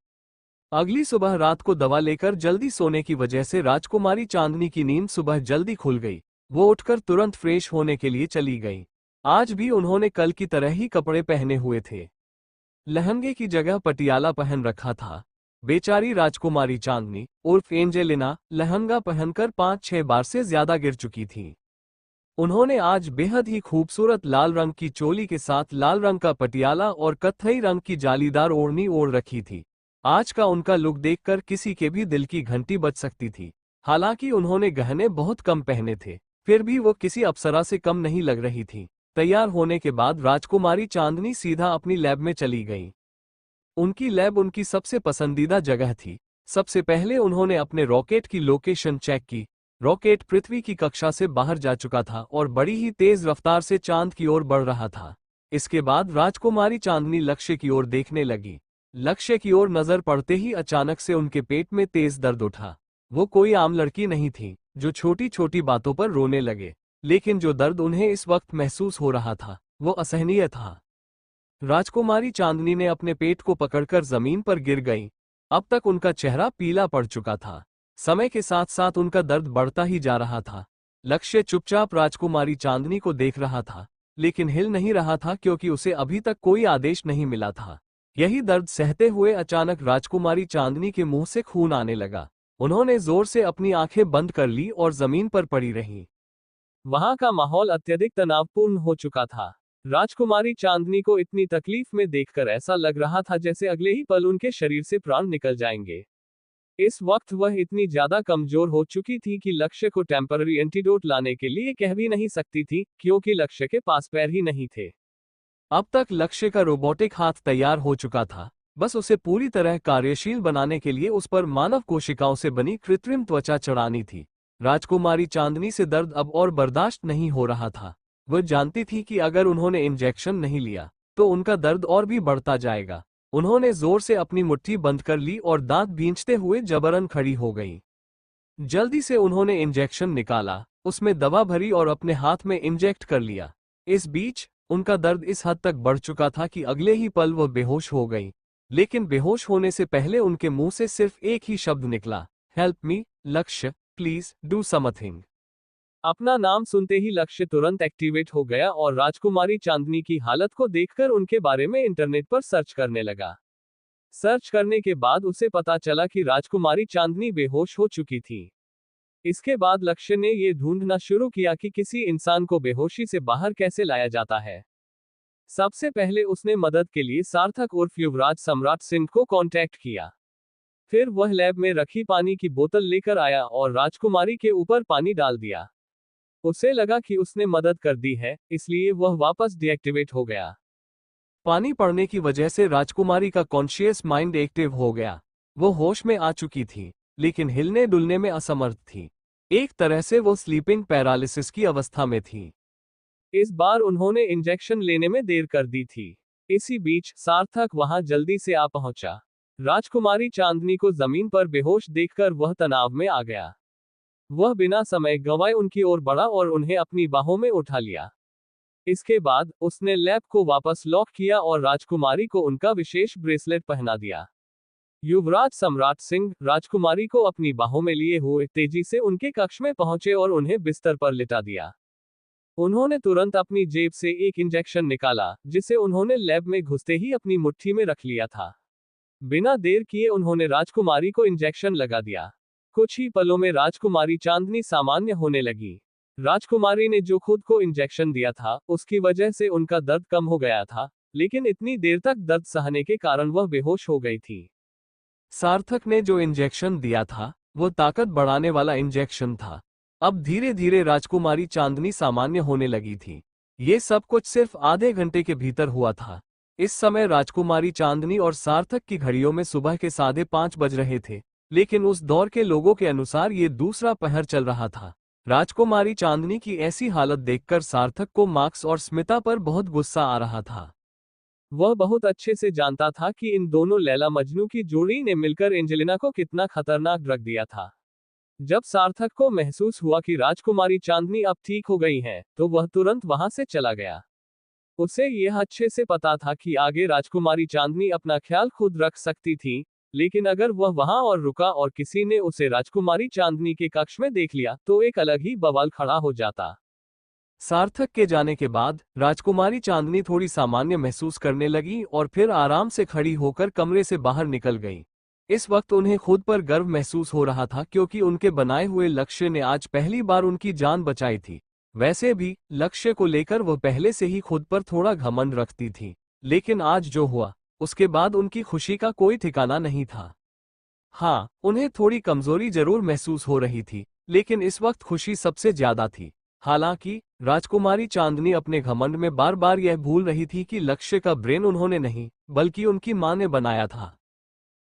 अगली सुबह रात को दवा लेकर जल्दी सोने की वजह से राजकुमारी चांदनी की नींद सुबह जल्दी खुल गई। वो उठकर तुरंत फ्रेश होने के लिए चली गई। आज भी उन्होंने कल की तरह ही कपड़े पहने हुए थे। लहंगे की जगह पटियाला पहन रखा था। बेचारी राजकुमारी चांदनी उर्फ एंजेलिना लहंगा पहनकर 5-6 बार से ज्यादा गिर चुकी थी। उन्होंने आज बेहद ही खूबसूरत लाल रंग की चोली के साथ लाल रंग का पटियाला और कत्थई रंग की जालीदार ओढ़नी ओढ़ रखी थी। आज का उनका लुक देखकर किसी के भी दिल की घंटी बज सकती थी। हालांकि उन्होंने गहने बहुत कम पहने थे, फिर भी वो किसी अप्सरा से कम नहीं लग रही थी। तैयार होने के बाद राजकुमारी चांदनी सीधा अपनी लैब में चली गई। उनकी लैब उनकी सबसे पसंदीदा जगह थी। सबसे पहले उन्होंने अपने रॉकेट की लोकेशन चेक की। रॉकेट पृथ्वी की कक्षा से बाहर जा चुका था और बड़ी ही तेज रफ्तार से चांद की ओर बढ़ रहा था। इसके बाद राजकुमारी चांदनी लक्ष्य की ओर देखने लगी। लक्ष्य की ओर नजर पड़ते ही अचानक से उनके पेट में तेज दर्द उठा। वो कोई आम लड़की नहीं थी जो छोटी छोटी बातों पर रोने लगे, लेकिन जो दर्द उन्हें इस वक्त महसूस हो रहा था वो असहनीय था। राजकुमारी चांदनी ने अपने पेट को पकड़कर जमीन पर गिर गई। अब तक उनका चेहरा पीला पड़ चुका था। समय के साथ साथ उनका दर्द बढ़ता ही जा रहा था। लक्ष्य चुपचाप राजकुमारी चांदनी को देख रहा था, लेकिन हिल नहीं रहा था क्योंकि उसे अभी तक कोई आदेश नहीं मिला था। यही दर्द सहते हुए अचानक राजकुमारी चांदनी के मुंह से खून आने लगा। उन्होंने जोर से अपनी आंखें बंद कर ली और जमीन पर पड़ी रहीं। वहां का माहौल अत्यधिक तनावपूर्ण हो चुका था। राजकुमारी चांदनी को इतनी तकलीफ में देखकर ऐसा लग रहा था जैसे अगले ही पल उनके शरीर से प्राण निकल जाएंगे। इस वक्त वह इतनी ज्यादा कमजोर हो चुकी थी कि लक्ष्य को टेम्पररी एंटीडोट लाने के लिए कह भी नहीं सकती थी, क्योंकि लक्ष्य के पास पैर ही नहीं थे। अब तक लक्ष्य का रोबोटिक हाथ तैयार हो चुका था, बस उसे पूरी तरह कार्यशील बनाने के लिए उस पर मानव कोशिकाओं से बनी कृत्रिम त्वचा चढ़ानी थी। राजकुमारी चांदनी से दर्द अब और बर्दाश्त नहीं हो रहा था। वह जानती थी कि अगर उन्होंने इंजेक्शन नहीं लिया तो उनका दर्द और भी बढ़ता जाएगा। उन्होंने जोर से अपनी मुट्ठी बंद कर ली और दांत भींचते हुए जबरन खड़ी हो गई। जल्दी से उन्होंने इंजेक्शन निकाला, उसमें दवा भरी और अपने हाथ में इंजेक्ट कर लिया। इस बीच उनका दर्द इस हद तक बढ़ चुका था कि अगले ही पल वह बेहोश हो गई। लेकिन बेहोश होने से पहले उनके मुंह से सिर्फ एक ही शब्द निकला, हेल्प मी लक्ष्य, प्लीज डू समथिंग। अपना नाम सुनते ही लक्ष्य तुरंत एक्टिवेट हो गया और राजकुमारी चांदनी की हालत को देखकर उनके बारे में इंटरनेट पर सर्च करने लगा। सर्च करने के बाद उसे पता चला कि राजकुमारी चांदनी बेहोश हो चुकी थी। इसके बाद लक्ष्य ने यह ढूंढना शुरू किया कि किसी इंसान को बेहोशी से बाहर कैसे लाया जाता है। सबसे पहले उसने मदद के लिए सार्थक उर्फ युवराज सम्राट सिंह को कांटेक्ट किया। फिर वह लैब में रखी पानी की बोतल लेकर आया और राजकुमारी के ऊपर पानी डाल दिया। उसे लगा कि उसने मदद कर दी है, इसलिए वह वापस डीएक्टिवेट हो गया। पानी पड़ने की वजह से राजकुमारी का कॉन्शियस माइंड एक्टिव हो गया। वो होश में आ चुकी थी, लेकिन हिलने डुलने में असमर्थ थी। एक तरह से वो स्लीपिंग पैरालिसिस की अवस्था में थी। इस बार उन्होंने इंजेक्शन लेने में देर कर दी थी। इसी बीच सार्थक वहां जल्दी से आ पहुंचा। राजकुमारी चांदनी को जमीन पर बेहोश देखकर वह तनाव में आ गया। वह बिना समय गंवाए उनकी ओर बढ़ा और उन्हें अपनी बाहों में उठा लिया। इसके बाद उसने लैब को वापस लॉक किया और राजकुमारी को उनका विशेष ब्रेसलेट पहना दिया। युवराज सम्राट सिंह राजकुमारी को अपनी बाहों में लिए हुए तेजी से उनके कक्ष में पहुंचे और उन्हें बिस्तर पर लिटा दिया। उन्होंने तुरंत अपनी जेब से एक इंजेक्शन निकाला, जिसे उन्होंने लैब में घुसते ही अपनी मुट्ठी में रख लिया था। बिना देर किए उन्होंने राजकुमारी को इंजेक्शन लगा दिया। कुछ ही पलों में राजकुमारी चांदनी सामान्य होने लगी। राजकुमारी ने जो खुद को इंजेक्शन दिया था, उसकी वजह से उनका दर्द कम हो गया था, लेकिन इतनी देर तक दर्द सहने के कारण वह बेहोश हो गई थी। सार्थक ने जो इंजेक्शन दिया था, वो ताकत बढ़ाने वाला इंजेक्शन था। अब धीरे धीरे राजकुमारी चांदनी सामान्य होने लगी थी। ये सब कुछ सिर्फ आधे घंटे के भीतर हुआ था। इस समय राजकुमारी चांदनी और सार्थक की घड़ियों में सुबह के 5:30 बज रहे थे, लेकिन उस दौर के लोगों के अनुसार ये दूसरा पहर चल रहा था। राजकुमारी चांदनी की ऐसी हालत देखकर सार्थक को मार्क्स और स्मिता पर बहुत गुस्सा आ रहा था। वह बहुत अच्छे से जानता था कि इन दोनों लैला मजनू की जोड़ी ने मिलकर एंजेलिना को कितना खतरनाक रख दिया था। जब सार्थक को महसूस हुआ कि राजकुमारी चांदनी अब ठीक हो गई हैं, तो वह तुरंत वहां से चला गया। उसे यह अच्छे से पता था कि आगे राजकुमारी चांदनी अपना ख्याल खुद रख सकती थी, लेकिन अगर वह वहां और रुका और किसी ने उसे राजकुमारी चांदनी के कक्ष में देख लिया तो एक अलग ही बवाल खड़ा हो जाता। सार्थक के जाने के बाद राजकुमारी चांदनी थोड़ी सामान्य महसूस करने लगी और फिर आराम से खड़ी होकर कमरे से बाहर निकल गई। इस वक्त उन्हें खुद पर गर्व महसूस हो रहा था, क्योंकि उनके बनाए हुए लक्ष्य ने आज पहली बार उनकी जान बचाई थी। वैसे भी लक्ष्य को लेकर वह पहले से ही खुद पर थोड़ा घमंड रखती थी, लेकिन आज जो हुआ उसके बाद उनकी खुशी का कोई ठिकाना नहीं था। हाँ, उन्हें थोड़ी कमजोरी जरूर महसूस हो रही थी, लेकिन इस वक्त खुशी सबसे ज्यादा थी। हालांकि राजकुमारी चांदनी अपने घमंड में बार बार यह भूल रही थी कि लक्ष्य का ब्रेन उन्होंने नहीं, बल्कि उनकी मां ने बनाया था।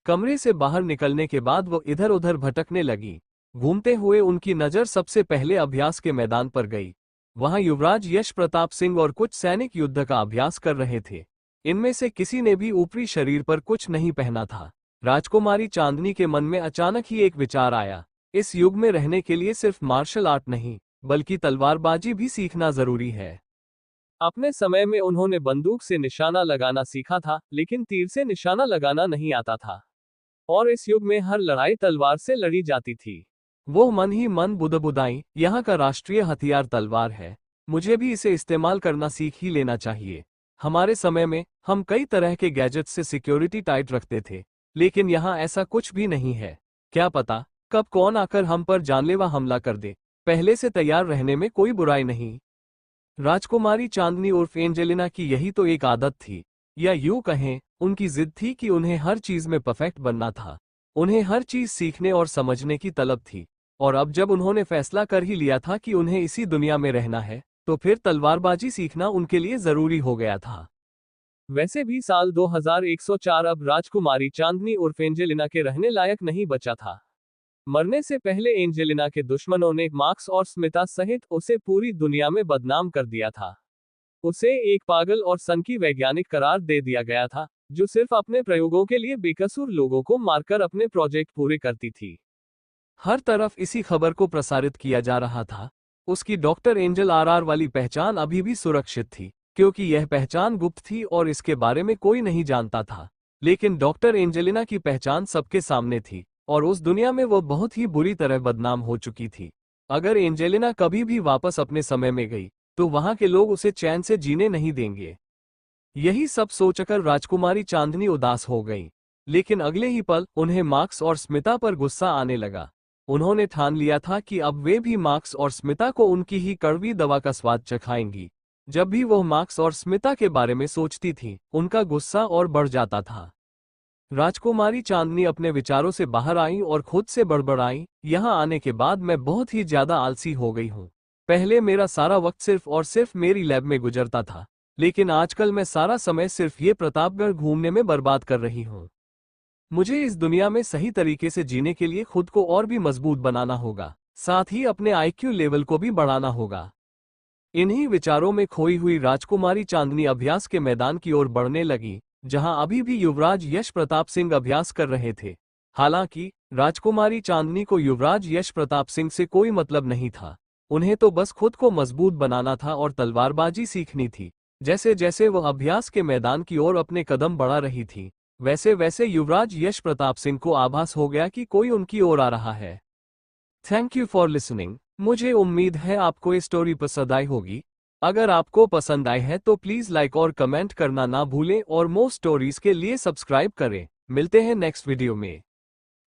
कमरे से बाहर निकलने के बाद वो इधर उधर भटकने लगी। घूमते हुए उनकी नजर सबसे पहले अभ्यास के मैदान पर गई। वहां युवराज यश प्रताप सिंह और कुछ सैनिक युद्ध का अभ्यास कर रहे थे। इनमें से किसी ने भी ऊपरी शरीर पर कुछ नहीं पहना था। राजकुमारी चांदनी के मन में अचानक ही एक विचार आया। इस युग में रहने के लिए सिर्फ मार्शल आर्ट नहीं, बल्कि तलवारबाजी भी सीखना जरूरी है। अपने समय में उन्होंने बंदूक से निशाना लगाना सीखा था, लेकिन तीर से निशाना लगाना नहीं आता था। और इस युग में हर लड़ाई तलवार से लड़ी जाती थी। वो मन ही मन बुदबुदाई, यहाँ का राष्ट्रीय हथियार तलवार है। मुझे भी इसे इस्तेमाल करना सीख ही लेना चाहिए। हमारे समय में हम कई तरह के गैजेट्स से सिक्योरिटी टाइट रखते थे, लेकिन यहाँ ऐसा कुछ भी नहीं है। क्या पता कब कौन आकर हम पर जानलेवा हमला कर दे। पहले से तैयार रहने में कोई बुराई नहीं। राजकुमारी चांदनी उर्फ एंजेलिना की यही तो एक आदत थी, या यूं कहें उनकी जिद थी कि उन्हें हर चीज में परफेक्ट बनना था। उन्हें हर चीज सीखने और समझने की तलब थी, और अब जब उन्होंने फैसला कर ही लिया था कि उन्हें इसी दुनिया में रहना है, तो फिर तलवारबाजी सीखना उनके लिए जरूरी हो गया था। वैसे भी साल 2104 अब राजकुमारी चांदनी उर्फ एंजेलिना के रहने लायक नहीं बचा था। मरने से पहले एंजेलिना के दुश्मनों ने मार्क्स और स्मिता सहित उसे पूरी दुनिया में बदनाम कर दिया था। उसे एक पागल और सनकी वैज्ञानिक करार दे दिया गया था, जो सिर्फ अपने प्रयोगों के लिए बेकसूर लोगों को मारकर अपने प्रोजेक्ट पूरे करती थी। हर तरफ इसी खबर को प्रसारित किया जा रहा था। उसकी डॉक्टर एंजल आरआर वाली पहचान अभी भी सुरक्षित थी, क्योंकि यह पहचान गुप्त थी और इसके बारे में कोई नहीं जानता था। लेकिन डॉक्टर एंजेलिना की पहचान सबके सामने थी, और उस दुनिया में वो बहुत ही बुरी तरह बदनाम हो चुकी थी। अगर एंजेलिना कभी भी वापस अपने समय में गई, तो वहां के लोग उसे चैन से जीने नहीं देंगे। यही सब सोचकर राजकुमारी चांदनी उदास हो गई। लेकिन अगले ही पल उन्हें मार्क्स और स्मिता पर गुस्सा आने लगा। उन्होंने ठान लिया था कि अब वे भी मार्क्स और स्मिता को उनकी ही कड़वी दवा का स्वाद चखाएंगी। जब भी वह मार्क्स और स्मिता के बारे में सोचती थी, उनका गुस्सा और बढ़ जाता था। राजकुमारी चांदनी अपने विचारों से बाहर आई और खुद से बड़बड़ाई, यहाँ आने के बाद मैं बहुत ही ज्यादा आलसी हो गई हूँ। पहले मेरा सारा वक्त सिर्फ और सिर्फ मेरी लैब में गुजरता था, लेकिन आजकल मैं सारा समय सिर्फ ये प्रतापगढ़ घूमने में बर्बाद कर रही हूँ। मुझे इस दुनिया में सही तरीके से जीने के लिए खुद को और भी मजबूत बनाना होगा, साथ ही अपने आईक्यू लेवल को भी बढ़ाना होगा। इन्हीं विचारों में खोई हुई राजकुमारी चांदनी अभ्यास के मैदान की ओर बढ़ने लगी, जहां अभी भी युवराज यश प्रताप सिंह अभ्यास कर रहे थे। हालांकि राजकुमारी चांदनी को युवराज यश प्रताप सिंह से कोई मतलब नहीं था। उन्हें तो बस खुद को मजबूत बनाना था और तलवारबाजी सीखनी थी। जैसे जैसे वह अभ्यास के मैदान की ओर अपने कदम बढ़ा रही थी, वैसे वैसे युवराज यश प्रताप सिंह को आभास हो गया कि कोई उनकी ओर आ रहा है। Thank you for listening. मुझे उम्मीद है आपको ये स्टोरी पसंद आई होगी। अगर आपको पसंद आई है तो प्लीज लाइक और कमेंट करना ना भूलें और मोर स्टोरीज के लिए सब्सक्राइब करें। मिलते हैं नेक्स्ट वीडियो में।